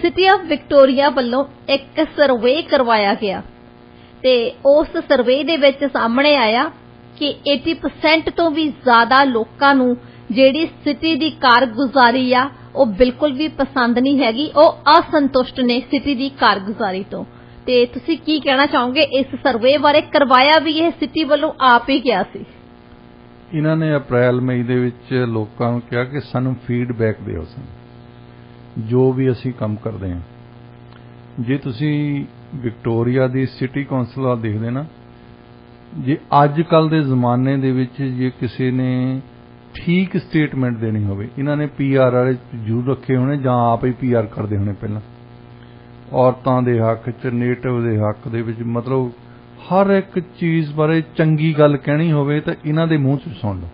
ਸਿਟੀ ਆਫ ਵਿਕਟੋਰੀਆ ਵੱਲੋਂ ਇੱਕ ਸਰਵੇ ਕਰਵਾਇਆ ਗਿਆ ਤੇ ਉਸ ਸਰਵੇ ਦੇ ਵਿੱਚ ਸਾਹਮਣੇ ਆਇਆ ਕਿ 80% ਤੋਂ ਵੀ ਜ਼ਿਆਦਾ ਲੋਕਾਂ ਨੂੰ ਜਿਹੜੀ ਸਿਟੀ ਦੀ ਕਾਰਗੁਜ਼ਾਰੀ ਆ ਉਹ ਬਿਲਕੁਲ ਵੀ ਪਸੰਦ ਨਹੀਂ ਹੈਗੀ, ਉਹ ਅਸੰਤੁਸ਼ਟ ਨੇ ਸਿਟੀ ਦੀ ਕਾਰਗੁਜ਼ਾਰੀ ਤੋਂ। ਤੇ ਤੁਸੀਂ ਕੀ ਕਹਿਣਾ ਚਾਹੋਗੇ ਇਸ ਸਰਵੇ ਬਾਰੇ? ਕਰਵਾਇਆ ਵੀ ਇਹ ਸਿਟੀ ਵੱਲੋਂ ਆਪ ਹੀ ਗਿਆ ਸੀ। ਇਹਨਾਂ ਨੇ ਅਪ੍ਰੈਲ ਮਈ ਦੇ ਵਿੱਚ ਲੋਕਾਂ ਨੂੰ ਕਿਹਾ ਕਿ ਸਾਨੂੰ ਫੀਡਬੈਕ ਦਿਓ, ਜੋ ਵੀ ਅਸੀਂ ਕੰਮ ਕਰਦੇ ਹਾਂ। ਜੇ ਤੁਸੀਂ ਵਿਕਟੋਰੀਆ ਦੀ ਸਿਟੀ ਕੌਂਸਲ ਆ ਦੇਖਦੇ ਨਾ, ਜੇ ਅੱਜ ਕੱਲ ਦੇ ਜ਼ਮਾਨੇ ਦੇ ਵਿੱਚ ਜੇ ਕਿਸੇ ਨੇ ਠੀਕ ਸਟੇਟਮੈਂਟ ਦੇਣੀ ਹੋਵੇ, ਇਹਨਾਂ ਨੇ PR ਵਾਲੇ ਜ਼ਰੂਰ ਰੱਖੇ ਹੋਣੇ ਜਾਂ ਆਪ ਹੀ PR ਕਰਦੇ ਹੋਣੇ ਪਹਿਲਾਂ, ਔਰਤਾਂ ਦੇ ਹੱਕ 'ਚ, ਨੇਟਿਵ ਦੇ ਹੱਕ ਦੇ ਵਿੱਚ, ਮਤਲਬ ਹਰ ਇੱਕ ਚੀਜ਼ ਬਾਰੇ ਚੰਗੀ ਗੱਲ ਕਹਿਣੀ ਹੋਵੇ ਤਾਂ ਇਹਨਾਂ ਦੇ ਮੂੰਹ 'ਚ ਸੁਣ ਲਓ।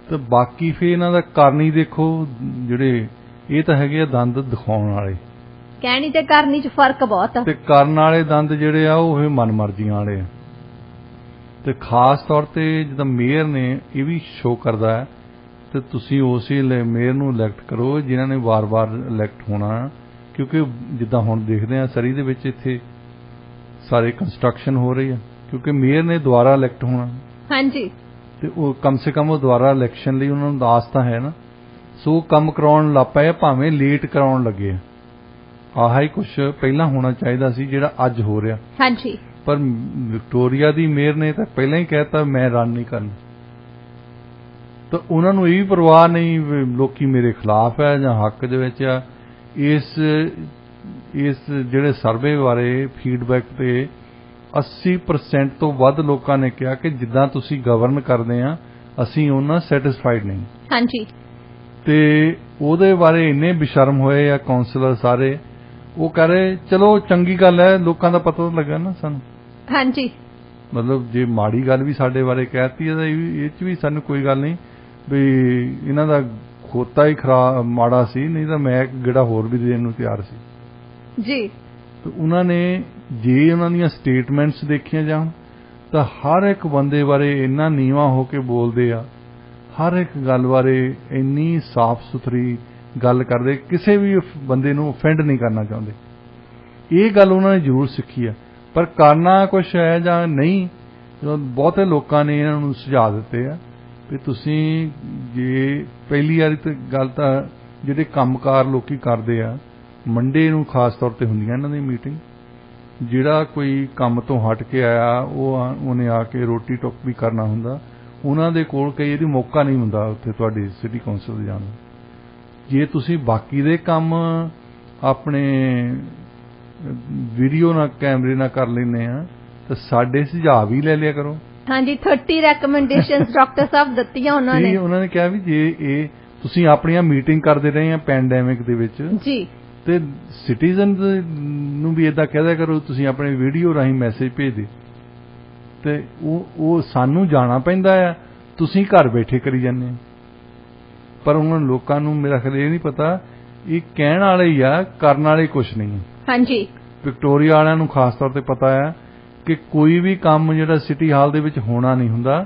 ਤੇ ਬਾਕੀ ਫਿਰ ਇਹਨਾਂ ਦਾ ਕਰਨੀ ਦੇਖੋ, ਜਿਹੜੇ ਇਹ ਤਾਂ ਹੈਗੇ ਆ ਦੰਦ ਦਿਖਾਉਣ ਵਾਲੇ, ਕਹਿਣੀ ਤੇ ਕਰਨੀ 'ਚ ਫਰਕ ਬਹੁਤ ਆ। ਤੇ ਕਰਨ ਵਾਲੇ ਦੰਦ ਜਿਹੜੇ ਆ ਉਹ ਮਨਮਰਜ਼ੀਆਂ ਵਾਲੇ ਆ। ਤੇ ਖਾਸ ਤੌਰ ਤੇ ਜਦੋਂ ਮੇਅਰ ਨੇ ਇਹ ਵੀ ਸ਼ੋਅ ਕਰਦਾ ਹੈ ਤੇ ਤੁਸੀਂ ਉਸੇ ਮੇਅਰ ਨੂੰ ਇਲੈਕਟ ਕਰੋ ਜਿਨ੍ਹਾਂ ਨੇ ਵਾਰ-ਵਾਰ ਇਲੈਕਟ ਹੋਣਾ, ਕਿਉਂਕਿ ਜਿੱਦਾਂ ਹੁਣ ਦੇਖਦੇ ਆ ਸਰੀ ਦੇ ਵਿੱਚ ਇੱਥੇ ਸਾਰੇ ਕੰਸਟਰਕਸ਼ਨ ਹੋ ਰਹੀ ਆ, ਕਿਉਂਕਿ ਮੇਅਰ ਨੇ ਦੁਬਾਰਾ ਇਲੈਕਟ ਹੋਣਾ। ਹਾਂਜੀ। ਤੇ ਉਹ ਕਮ ਸੇ ਕਮ ਉਹ ਦੁਬਾਰਾ ਇਲੈਕਸ਼ਨ ਲਈ ਉਹਨਾਂ ਨੂੰ ਆਸ ਤਾਂ ਹੈ ਨਾ, ਸੋ ਕੰਮ ਕਰਾਉਣ ਲੱਗ ਪਏ, ਭਾਵੇਂ ਲੇਟ ਕਰਾਉਣ ਲੱਗੇ ਆ। ਆਹ ਹੀ ਕੁਛ ਪਹਿਲਾਂ ਹੋਣਾ ਚਾਹੀਦਾ ਸੀ ਜਿਹੜਾ ਅੱਜ ਹੋ ਰਿਹਾ। ਹਾਂਜੀ। ਪਰ ਵਿਕਟੋਰੀਆ ਦੀ ਮੇਅਰ ਨੇ ਤਾਂ ਪਹਿਲਾਂ ਹੀ ਕਹਿਤਾ ਮੈਂ ਰਨ ਨਹੀਂ ਕਰਨਾ, ਤਾਂ ਉਹਨਾਂ ਨੂੰ ਇਹ ਵੀ ਪਰਵਾਹ ਨਹੀਂ ਵੀ ਲੋਕੀ ਮੇਰੇ ਖਿਲਾਫ ਹੈ ਜਾਂ ਹੱਕ ਦੇ ਵਿੱਚ ਆ। ਇਸ ਜਿਹੜੇ ਸਰਵੇ ਬਾਰੇ ਫੀਡਬੈਕ ਤੇ 80% ਤੋਂ ਵੱਧ ਲੋਕਾਂ ਨੇ ਕਿਹਾ ਕਿ ਜਿੱਦਾਂ ਤੁਸੀਂ ਗਵਰਨ ਕਰਦੇ ਆ ਅਸੀਂ ਉਹਨਾਂ ਸੈਟੀਸਫਾਈਡ ਨਹੀਂ। ਹਾਂਜੀ। ਤੇ ਉਹਦੇ ਬਾਰੇ ਇੰਨੇ ਬੇਸ਼ਰਮ ਹੋਏ ਆ ਕਾਉਂਸਲਰ ਸਾਰੇ, ਉਹ ਕਹ ਰਹੇ ਚਲੋ ਚੰਗੀ ਗੱਲ ਹੈ, ਲੋਕਾਂ ਦਾ ਪਤਾ ਤਾਂ ਲੱਗਾ ਨਾ ਸਾਨੂੰ। ਹਾਂਜੀ। ਮਤਲਬ ਜੇ ਮਾੜੀ ਗੱਲ ਵੀ ਸਾਡੇ ਬਾਰੇ ਕਹਿਤੀ ਹੈ ਤਾਂ ਇਹ 'ਚ ਵੀ ਸਾਨੂੰ ਕੋਈ ਗੱਲ ਨਹੀਂ ਵੀ ਇਹਨਾਂ ਦਾ ਖੋਤਾ ਹੀ ਖਰਾਬ ਮਾੜਾ ਸੀ, ਨਹੀਂ ਤਾਂ ਮੈਂ ਗੇੜਾ ਹੋਰ ਵੀ ਦੇਣ ਨੂੰ ਤਿਆਰ ਸੀ ਜੀ। ਤੇ ਉਹਨਾਂ ਨੇ ਜੇ ਉਹਨਾਂ ਦੀਆਂ ਸਟੇਟਮੈਂਟਸ ਦੇਖੀਆਂ ਜਾਣ ਤਾਂ ਹਰ ਇੱਕ ਬੰਦੇ ਬਾਰੇ ਇੰਨਾ ਨੀਵਾਂ ਹੋ ਕੇ ਬੋਲਦੇ ਆ, ਹਰ ਇੱਕ ਗੱਲ ਬਾਰੇ ਇੰਨੀ ਸਾਫ਼ ਸੁਥਰੀ ਗੱਲ ਕਰਦੇ, ਕਿਸੇ ਵੀ ਬੰਦੇ ਨੂੰ ਅਫੈਂਡ ਨਹੀਂ ਕਰਨਾ ਚਾਹੁੰਦੇ। ਇਹ ਗੱਲ ਉਹਨਾਂ ਨੇ ਜ਼ਰੂਰ ਸਿੱਖੀ ਆ, ਪਰ ਕਰਨਾ ਕੁਛ ਹੈ ਜਾਂ ਨਹੀਂ। ਬਹੁਤੇ ਲੋਕਾਂ ਨੇ ਇਹਨਾਂ ਨੂੰ ਸੁਝਾਅ ਦਿੱਤੇ ਆ ਵੀ ਤੁਸੀਂ ਜੇ ਪਹਿਲੀ ਵਾਰੀ ਤਾਂ ਗੱਲ ਤਾਂ ਜਿਹੜੇ ਕੰਮਕਾਰ ਲੋਕੀ ਕਰਦੇ ਆ, ਮੰਡੇ ਨੂੰ ਖਾਸ ਤੌਰ ਤੇ ਹੁੰਦੀਆਂ ਇਹਨਾਂ ਦੀ ਮੀਟਿੰਗ, ਜਿਹੜਾ ਕੋਈ ਕੰਮ ਤੋਂ ਹਟ ਕੇ ਆਇਆ ਉਹਨੇ ਆ ਕੇ ਰੋਟੀ ਟੁੱਕ ਵੀ ਕਰਨਾ ਹੁੰਦਾ, ਉਹਨਾਂ ਦੇ ਕੋਲ ਕਈ ਵਾਰੀ ਮੌਕਾ ਨਹੀਂ ਹੁੰਦਾ ਉੱਥੇ ਤੁਹਾਡੀ ਸਿਟੀ ਕੌਂਸਲ ਦੇ ਜਾਣ ਦਾ। ਜੇ ਤੁਸੀਂ ਬਾਕੀ ਦੇ ਕੰਮ ਆਪਣੇ ਵੀਡੀਓ ਨਾਲ ਕੈਮਰੇ ਨਾਲ ਕਰ ਲੈਂਦੇ ਆ ਤਾਂ ਸਾਡੇ ਸੁਝਾਅ ਵੀ ਲੈ ਲਿਆ ਕਰੋ। ਹਾਂਜੀ। 30 ਰეკਮੈਂਡੇਸ਼ਨਸ ਡਾਕਟਰ ਸਾਹਿਬ ਦਿੱਤੀਆਂ ਉਹਨਾਂ ਨੇ। ਉਹਨਾਂ ਨੇ ਕਿਹਾ ਵੀ ਜੇ ਇਹ ਤੁਸੀਂ ਆਪਣੀਆਂ ਮੀਟਿੰਗ ਕਰਦੇ ਰਹੇ ਆ ਪੈਂਡੈਮਿਕ ਦੇ ਵਿੱਚ ਜੀ, ਤੇ ਸਿਟੀਜ਼ਨ ਨੂੰ ਵੀ ਇਦਾਂ ਕਹਿ ਦਿਆ ਕਰੋ ਤੁਸੀਂ ਆਪਣੇ ਵੀਡੀਓ ਰਾਹੀਂ ਮੈਸੇਜ ਭੇਜ ਦਿਓ, ਤੇ ਉਹ ਸਾਨੂੰ ਜਾਣਾ ਪੈਂਦਾ ਆ, ਤੁਸੀਂ ਘਰ ਬੈਠੇ ਕਰੀ ਜਾਂਦੇ ਆ। ਪਰ ਉਹਨਾਂ ਲੋਕਾਂ ਨੂੰ ਮੇਰਾ ਖਿਆਲ ਇਹ ਨਹੀਂ ਪਤਾ, ਇਹ ਕਹਿਣ ਵਾਲੇ ਹੀ ਆ, ਕਰਨ ਵਾਲੇ ਕੁਛ ਨਹੀਂ ਹੈ। ਹਾਂਜੀ। ਵਿਕਟੋਰੀਆ ਵਾਲਿਆਂ ਨੂੰ ਖਾਸ ਤੌਰ ਤੇ ਪਤਾ ਆ ਕਿ ਕੋਈ ਵੀ ਕੰਮ ਜਿਹੜਾ ਸਿਟੀ ਹਾਲ ਦੇ ਵਿੱਚ ਹੋਣਾ ਨਹੀਂ ਹੁੰਦਾ,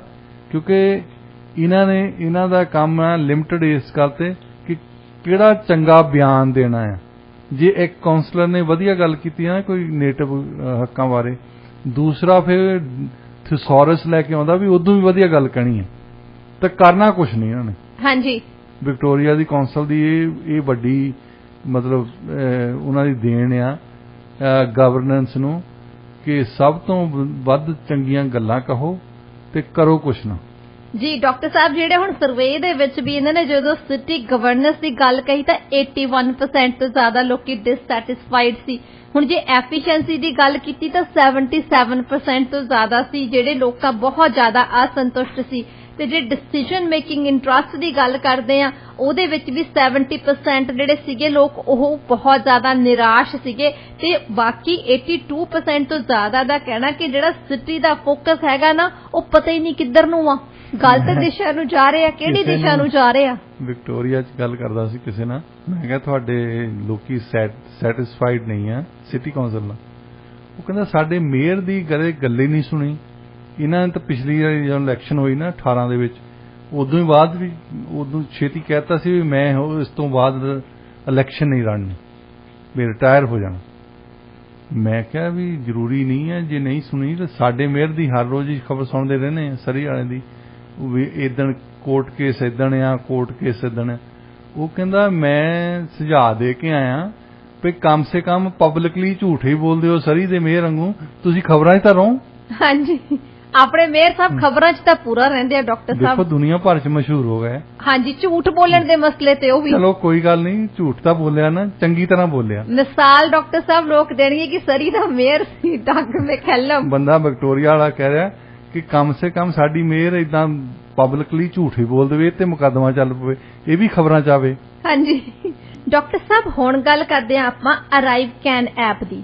ਕਿਉਂਕਿ ਇਹਨਾਂ ਦਾ ਕੰਮ ਹੈ ਲਿਮਟਿਡ ਇਸ ਗੱਲ ਤੇ ਕਿ ਕਿਹੜਾ ਚੰਗਾ ਬਿਆਨ ਦੇਣਾ ਆ। ਜੇ ਇੱਕ ਕਾਉਂਸਲਰ ਨੇ ਵਧੀਆ ਗੱਲ ਕੀਤੀ ਨਾ ਕੋਈ ਨੇਟਿਵ ਹੱਕਾਂ ਬਾਰੇ, ਦੂਸਰਾ ਫਿਰ ਥਿਸੋਰਸ ਲੈ ਕੇ ਆਉਂਦਾ ਵੀ ਉਦੋਂ ਵੀ ਵਧੀਆ ਗੱਲ ਕਹਿਣੀ ਹੈ, ਤਾਂ ਕਰਨਾ ਕੁਛ ਨਹੀਂ ਇਹਨਾਂ ਨੇ। ਹਾਂਜੀ। ਵਿਕਟੋਰੀਆ ਦੀ ਕੌਂਸਲ ਦੀ ਇਹ ਵੱਡੀ ਮਤਲਬ ਉਹਨਾਂ ਦੀ ਦੇਣ ਆ ਗਵਰਨੈਂਸ ਨੂੰ ਕਿ ਸਭ ਤੋਂ ਵੱਧ ਚੰਗੀਆਂ ਗੱਲਾਂ ਕਹੋ ਤੇ ਕਰੋ ਕੁਛ ਨਾ। ਜੀ ਡਾਕਟਰ ਸਾਹਿਬ, ਜਿਹੜੇ ਹੁਣ ਸਰਵੇ ਦੇ ਵਿੱਚ ਵੀ ਇਹਨਾਂ ਨੇ ਜਦੋਂ ਸਿਟੀ ਗਵਰਨੈਂਸ ਦੀ ਗੱਲ ਕਹੀ ਤਾਂ 81% ਤੋਂ ਜ਼ਿਆਦਾ ਲੋਕੀ ਡਿਸਸੈਟੀਸਫਾਈਡ ਸੀ। ਹੁਣ ਜੇ ਐਫੀਸ਼ੀਐਂਸੀ ਦੀ ਗੱਲ ਕੀਤੀ ਤਾਂ 77% ਤੋਂ ਜ਼ਿਆਦਾ ਸੀ ਜਿਹੜੇ ਲੋਕਾਂ ਬਹੁਤ ਜ਼ਿਆਦਾ ਅਸੰਤੁਸ਼ਟ ਸੀ। ਤੇ ਜੇ ਡਿਸੀਜਨ ਮੇਕਿੰਗ ਇੰਟਰਸਟ ਦੀ ਗੱਲ ਕਰਦੇ ਆ ਉਹਦੇ ਵਿੱਚ ਵੀ 70% ਜਿਹੜੇ ਸੀਗੇ ਲੋਕ ਉਹ ਬਹੁਤ ਜ਼ਿਆਦਾ ਨਿਰਾਸ਼ ਸੀਗੇ, ਤੇ ਬਾਕੀ 82% ਤੋਂ ਜ਼ਿਆਦਾ ਦਾ ਕਹਿਣਾ ਕਿ ਜਿਹੜਾ ਸਿਟੀ ਦਾ ਫੋਕਸ ਹੈਗਾ ਨਾ ਉਹ ਪਤਾ ਹੀ ਨਹੀਂ ਕਿੱਧਰ ਨੂੰ ਆ, ਗਲਤ ਦਿਸ਼ਾ ਨੂੰ ਜਾ ਰਹੇ ਆ, ਕਿਹੜੀ ਦਿਸ਼ਾ ਨੂੰ ਜਾ ਰਹੇ ਆ। ਵਿਕਟੋਰੀਆ 'ਚ ਗੱਲ ਕਰਦਾ ਸੀ ਕਿਸੇ ਨਾਲ, ਮੈਂ ਕਿਹਾ ਤੁਹਾਡੇ ਲੋਕੀ ਸੈਟੀਸਫਾਈਡ ਨਹੀਂ ਆ ਸਿਟੀ ਕੌਂਸਲ ਨਾਲ। ਉਹ ਕਹਿੰਦਾ ਸਾਡੇ ਮੇਅਰ ਦੀ ਗੱਲ ਹੀ ਨਹੀਂ ਸੁਣੀ। ਇਹਨਾਂ ਨੇ ਤਾਂ ਪਿਛਲੀ ਵਾਰੀ ਜਦੋਂ ਇਲੈਕਸ਼ਨ ਹੋਈ ਨਾ 18 ਦੇ ਵਿੱਚ, ਉਦੋਂ ਹੀ ਬਾਅਦ ਵੀ ਉਦੋਂ ਛੇਤੀ ਕਹਿਤਾ ਸੀ ਵੀ ਮੈਂ ਇਸ ਤੋਂ ਬਾਅਦ ਇਲੈਕਸ਼ਨ ਨਹੀਂ ਲੜਨੀ, ਵੀ ਰਿਟਾਇਰ ਹੋ ਜਾਣਾ। ਮੈਂ ਕਿਹਾ ਵੀ ਜ਼ਰੂਰੀ ਨਹੀਂ ਹੈ, ਜੇ ਨਹੀਂ ਸੁਣੀ ਤਾਂ ਸਾਡੇ ਮੇਅਰ ਦੀ ਹਰ ਰੋਜ਼ ਹੀ ਖਬਰ ਸੁਣਦੇ ਰਹਿੰਦੇ ਆ ਸਰੀ ਵਾਲੇ ਦੀ, ਵੀ ਇਦਣ ਕੋਰਟ ਕੇਸ ਇਦਣ ਆ, ਕੋਰਟ ਕੇਸ ਇਦਣ ਆ। ਉਹ ਕਹਿੰਦਾ ਮੈਂ ਸੁਝਾਅ ਦੇ ਕੇ ਆਇਆ ਵੀ ਕਮ ਸੇ ਕਮ ਪਬਲਿਕਲੀ ਝੂਠ ਹੀ ਬੋਲਦੇ ਹੋ ਸਰੀ ਦੇ ਮੇਅਰ ਵਾਂਗੂ, ਤੁਸੀਂ ਖਬਰਾਂ 'ਚ ਤਾਂ ਰਹੋ। ਹਾਂਜੀ, ਆਪਣੇ ਮੇਅਰ ਸਾਹਿਬ ਖਬਰਾਂ 'ਚ ਤਾਂ ਪੂਰਾ ਰਹਿੰਦੇ ਆ ਡਾਕਟਰ ਦੇਖੋ ਸਾਹਿਬ। ਦੁਨੀਆ ਭਰ 'ਚ ਮਸ਼ਹੂਰ ਹੋ ਗਏ। ਹਾਂਜੀ, ਝੂਠ ਬੋਲਣ ਦੇ ਮਸਲੇ ਤੇ ਉਹ ਵੀ। ਚਲੋ ਕੋਈ ਗੱਲ ਨਹੀਂ, ਝੂਠ ਤਾਂ ਬੋਲਿਆ ਨਾ, ਚੰਗੀ ਤਰ੍ਹਾਂ ਬੋਲਿਆ। ਮਿਸਾਲ ਡਾਕਟਰ ਸਾਹਿਬ ਲੋਕ ਦੇਣਗੇ ਕਿ ਸਰੀ ਦਾ ਮੇਅਰ ਸੀ ਡਾਕ ਮੈਕੈਲਮ। ਬੰਦਾ ਵਿਕਟੋਰੀਆ ਵਾਲਾ ਕਹਿ ਰਿਹਾ ਕਿ ਕਮ ਸੇ ਕਮ ਸਾਡੀ ਮੇਅਰ ਇਦਾਂ ਪਬਲਿਕਲੀ ਝੂਠ ਹੀ ਬੋਲ ਦੇਵੇ ਤੇ ਮੁਕੱਦਮਾ ਚੱਲ ਪਵੇ, ਇਹ ਵੀ ਖਬਰਾਂ 'ਚ ਆਵੇ। ਹਾਂਜੀ ਡਾਕਟਰ ਸਾਹਿਬ, ਹੁਣ ਗੱਲ ਕਰਦੇ ਹਾਂ ਆਪਾਂ arrive can app the.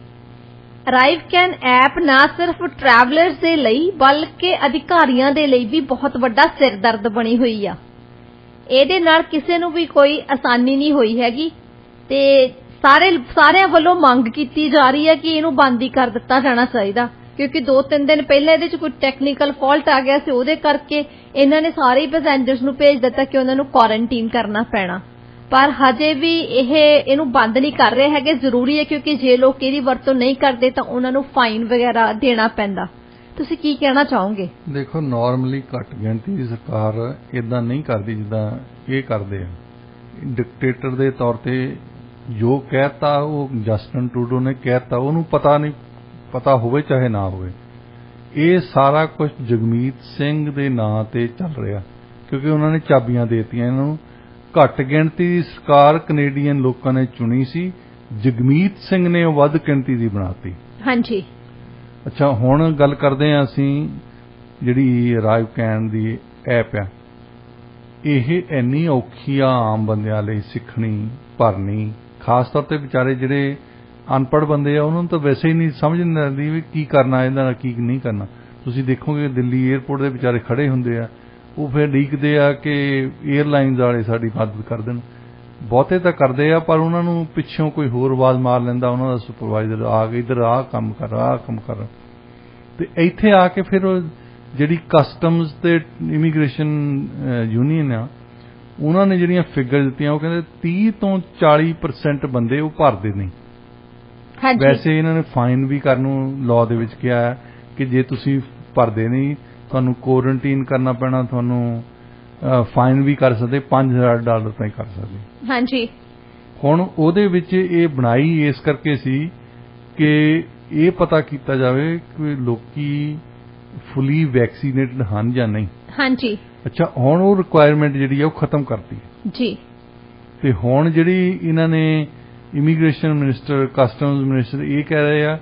Arrive can app ਨਾ ਸਿਰਫ ਟਰੈਵਲਰਸ ਦੇ ਲਈ ਬਲਕਿ ਅਧਿਕਾਰੀਆਂ ਦੇ ਲਈ ਵੀ ਬਹੁਤ ਵੱਡਾ ਸਿਰਦਰਦ ਬਣੀ ਹੋਈ ਆ। ਇਹਦੇ ਨਾਲ ਕਿਸੇ ਨੂੰ ਵੀ ਕੋਈ ਆਸਾਨੀ ਨਹੀਂ ਹੋਈ ਹੈਗੀ ਤੇ ਸਾਰਿਆਂ ਵੱਲੋਂ ਮੰਗ ਕੀਤੀ ਜਾ ਰਹੀ ਹੈ ਕਿ ਇਹਨੂੰ ਬੰਦ ਹੀ ਕਰ ਦਿੱਤਾ ਜਾਣਾ ਚਾਹੀਦਾ, ਕਿਉਂਕਿ 2-3 ਦਿਨ ਪਹਿਲਾਂ ਇਹਦੇ 'ਚ ਕੋਈ ਟੈਕਨੀਕਲ ਫਾਲਟ ਆ ਗਿਆ ਸੀ, ਉਹਦੇ ਕਰਕੇ ਇਹਨਾਂ ਨੇ ਸਾਰੇ ਪੈਸੇਂਜਰਸ ਨੂੰ ਭੇਜ ਦਿੱਤਾ ਕਿ ਉਹਨਾਂ ਨੂੰ ਕੁਆਰੰਟੀਨ ਕਰਨਾ ਪੈਣਾ। ਪਰ ਹਜੇ ਵੀ ਇਹਨੂੰ ਬੰਦ ਨਹੀਂ ਕਰ ਰਹੇ ਹੈਗੇ। ਜ਼ਰੂਰੀ ਹੈ ਕਿਉਂਕਿ ਜੇ ਲੋਕ ਇਹਦੀ ਵਰਤੋਂ ਨਹੀਂ ਕਰਦੇ ਤਾਂ ਉਹਨਾਂ ਨੂੰ ਫਾਈਨ ਵਗੈਰਾ ਦੇਣਾ ਪੈਂਦਾ। ਤੁਸੀਂ ਕੀ ਕਹਿਣਾ ਚਾਹੋਗੇ? ਦੇਖੋ, ਨਾਰਮਲੀ ਘੱਟ ਗਿਣਤੀ ਦੀ ਸਰਕਾਰ ਇਦਾਂ ਨਹੀਂ ਕਰਦੀ ਜਿੱਦਾਂ ਇਹ ਕਰਦੇ ਆ। ਡਿਕਟੇਟਰ ਦੇ ਤੌਰ ਤੇ ਜੋ ਕਹਿਤਾ ਉਹ ਜਸਟਿਨ ਟਰੂਡੋ ਨੇ ਕਹਿਤਾ, ਉਹਨੂੰ ਪਤਾ ਹੋਵੇ ਚਾਹੇ ਨਾ ਹੋਵੇ। ਇਹ ਸਾਰਾ ਕੁਝ ਜਗਮੀਤ ਸਿੰਘ ਦੇ ਨਾਂ ਤੇ ਚੱਲ ਰਿਹਾ ਕਿਉਂਕਿ ਉਹਨਾਂ ਨੇ ਚਾਬੀਆਂ ਦੇਤੀਆਂ ਇਹਨਾਂ ਨੂੰ। ਘੱਟ ਗਿਣਤੀ ਦੀ ਸਰਕਾਰ ਕੈਨੇਡੀਅਨ ਲੋਕਾਂ ਨੇ ਚੁਣੀ ਸੀ, ਜਗਮੀਤ ਸਿੰਘ ਨੇ ਉਹ ਵੱਧ ਗਿਣਤੀ ਦੀ ਬਣਾਤੀ। ਹਾਂਜੀ। ਅੱਛਾ, ਹੁਣ ਗੱਲ ਕਰਦੇ ਹਾਂ ਅਸੀਂ ਜਿਹੜੀ ਅਰਾਈਵ ਕੈਨ ਦੀ ਐਪ ਆ। ਇਹ ਇੰਨੀ ਔਖੀ ਆ ਆਮ ਬੰਦਿਆਂ ਲਈ ਸਿੱਖਣੀ, ਭਰਨੀ, ਖਾਸ ਤੌਰ ਤੇ ਵਿਚਾਰੇ ਜਿਹੜੇ ਅਨਪੜ੍ਹ ਬੰਦੇ ਆ ਉਹਨਾਂ ਨੂੰ ਤਾਂ ਵੈਸੇ ਹੀ ਨਹੀਂ ਸਮਝ ਨਹੀਂ ਆਉਂਦੀ ਵੀ ਕੀ ਕਰਨਾ ਇਹਦਾ ਨਾਲ, ਕੀ ਨਹੀਂ ਕਰਨਾ। ਤੁਸੀਂ ਦੇਖੋਗੇ ਦਿੱਲੀ ਏਅਰਪੋਰਟ ਦੇ ਵਿਚਾਰੇ ਖੜੇ ਹੁੰਦੇ ਆ, ਉਹ ਫਿਰ ਉਡੀਕਦੇ ਆ ਕਿ ਏਅਰਲਾਈਨਸ ਵਾਲੇ ਸਾਡੀ ਮਦਦ ਕਰ ਦੇਣ। ਬਹੁਤੇ ਤਾਂ ਕਰਦੇ ਆ ਪਰ ਉਹਨਾਂ ਨੂੰ ਪਿੱਛੋਂ ਕੋਈ ਹੋਰ ਆਵਾਜ਼ ਮਾਰ ਲੈਂਦਾ, ਉਹਨਾਂ ਦਾ ਸੁਪਰਵਾਈਜ਼ਰ ਆ ਕੇ ਇੱਧਰ ਆਹ ਕੰਮ ਕਰ ਤੇ ਇੱਥੇ ਆ ਕੇ ਫਿਰ ਜਿਹੜੀ ਕਸਟਮਸ ਤੇ ਇਮੀਗ੍ਰੇਸ਼ਨ ਯੂਨੀਅਨ ਆ ਉਹਨਾਂ ਨੇ ਜਿਹੜੀਆਂ ਫਿਗਰ ਦਿੱਤੀਆਂ, ਉਹ ਕਹਿੰਦੇ 30 ਤੋਂ 40% ਬੰਦੇ ਉਹ ਭਰਦੇ ਨਹੀਂ। ਵੈਸੇ ਇਹਨਾਂ ਨੇ ਫਾਈਨ ਵੀ ਕਰਨ ਨੂੰ ਲਾਅ ਦੇ ਵਿੱਚ ਕਿਹਾ ਹੈ ਕਿ ਜੇ ਤੁਸੀਂ ਭਰਦੇ ਨਹੀਂ ਤੁਹਾਨੂੰ ਕੁਆਰੰਟੀਨ ਕਰਨਾ ਪੈਣਾ, ਤੁਹਾਨੂੰ ਫਾਈਨ ਵੀ ਕਰ ਸਕਦੇ, $5,000 ਤਾਈਂ ਕਰ ਸਕਦੇ। ਹਾਂਜੀ। ਹੁਣ ਉਹਦੇ ਵਿੱਚ ਇਹ ਬਣਾਈ ਇਸ ਕਰਕੇ ਸੀ ਕਿ ਇਹ ਪਤਾ ਕੀਤਾ ਜਾਵੇ ਕਿ ਲੋਕੀ ਫੁੱਲੀ ਵੈਕਸੀਨੇਟਡ ਹਨ ਜਾਂ ਨਹੀਂ। ਹਾਂਜੀ। ਅੱਛਾ, ਹੁਣ ਉਹ ਰਿਕੁਆਇਰਮੈਂਟ ਜਿਹੜੀ ਹੈ ਉਹ ਖਤਮ ਕਰਤੀ ਜੀ। ਤੇ ਹੁਣ ਜਿਹੜੀ ਇਹਨਾਂ ਨੇ ਇਮੀਗ੍ਰੇਸ਼ਨ ਮਿਨਿਸਟਰ, ਕਸਟਮਸ ਮਿਨਿਸਟਰ ਇਹ ਕਹਿ ਰਹੇ ਆ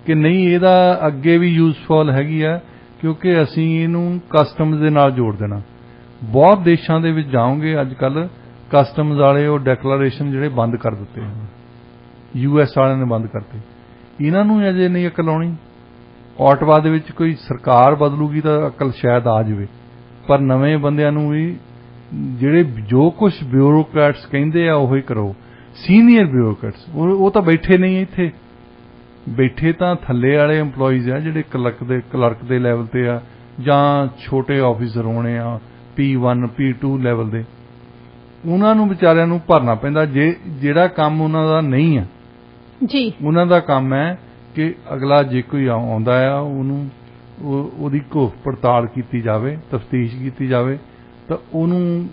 ਕਿ ਨਹੀਂ, ਇਹਦਾ ਅੱਗੇ ਵੀ ਯੂਜ਼ਫੁਲ ਹੈਗੀ ਆ ਕਿਉਂਕਿ ਅਸੀਂ ਇਹਨੂੰ ਕਸਟਮਸ ਦੇ ਨਾਲ ਜੋੜ ਦੇਣਾ। ਬਹੁਤ ਦੇਸ਼ਾਂ ਦੇ ਵਿੱਚ ਜਾਓਗੇ ਅੱਜ ਕੱਲ ਕਸਟਮਸ ਵਾਲੇ ਉਹ ਡੈਕਲੇਰੇਸ਼ਨ ਜਿਹੜੇ ਬੰਦ ਕਰ ਦਿੱਤੇ, US ਵਾਲਿਆਂ ਨੇ ਬੰਦ ਕਰਤੇ। ਇਹਨਾਂ ਨੂੰ ਅਜੇ ਨਹੀਂ ਅਕਲ ਆਉਣੀ। ਆਟਵਾ ਦੇ ਵਿੱਚ ਕੋਈ ਸਰਕਾਰ ਬਦਲੂਗੀ ਤਾਂ ਅਕਲ ਸ਼ਾਇਦ ਆ ਜਾਵੇ, ਪਰ ਨਵੇਂ ਬੰਦਿਆਂ ਨੂੰ ਵੀ ਜਿਹੜੇ ਜੋ ਕੁਝ ਬਿਊਰੋਕਰੈਟਸ ਕਹਿੰਦੇ ਆ ਉਹੀ ਕਰੋ। ਸੀਨੀਅਰ ਬਿਊਰੋਕਰੈਟਸ ਉਹ ਤਾਂ ਬੈਠੇ ਨਹੀਂ ਇੱਥੇ, ਬੈਠੇ ਤਾਂ ਥੱਲੇ ਵਾਲੇ EMPLOYEES ਆ ਜਿਹੜੇ ਕਲਰਕ ਦੇ ਲੈਵਲ ਤੇ ਆ ਜਾਂ ਛੋਟੇ ਆਫੀਸਰ ਹੋਣੇ ਆ P1 P2 ਲੈਵਲ ਦੇ। ਉਹਨਾਂ ਨੂੰ ਵਿਚਾਰਿਆਂ ਨੂੰ ਭਰਨਾ ਪੈਂਦਾ ਜਿਹੜਾ ਕੰਮ ਉਹਨਾਂ ਦਾ ਨਹੀਂ ਆ ਜੀ। ਉਹਨਾਂ ਦਾ ਕੰਮ ਹੈ ਕਿ ਅਗਲਾ ਜੇ ਕੋਈ ਆਉਂਦਾ ਆ ਉਹਨੂੰ ਉਹਦੀ ਘੋਖ ਪੜਤਾਲ ਕੀਤੀ ਜਾਵੇ, ਤਫਤੀਸ਼ ਕੀਤੀ ਜਾਵੇ ਤਾਂ ਉਹਨੂੰ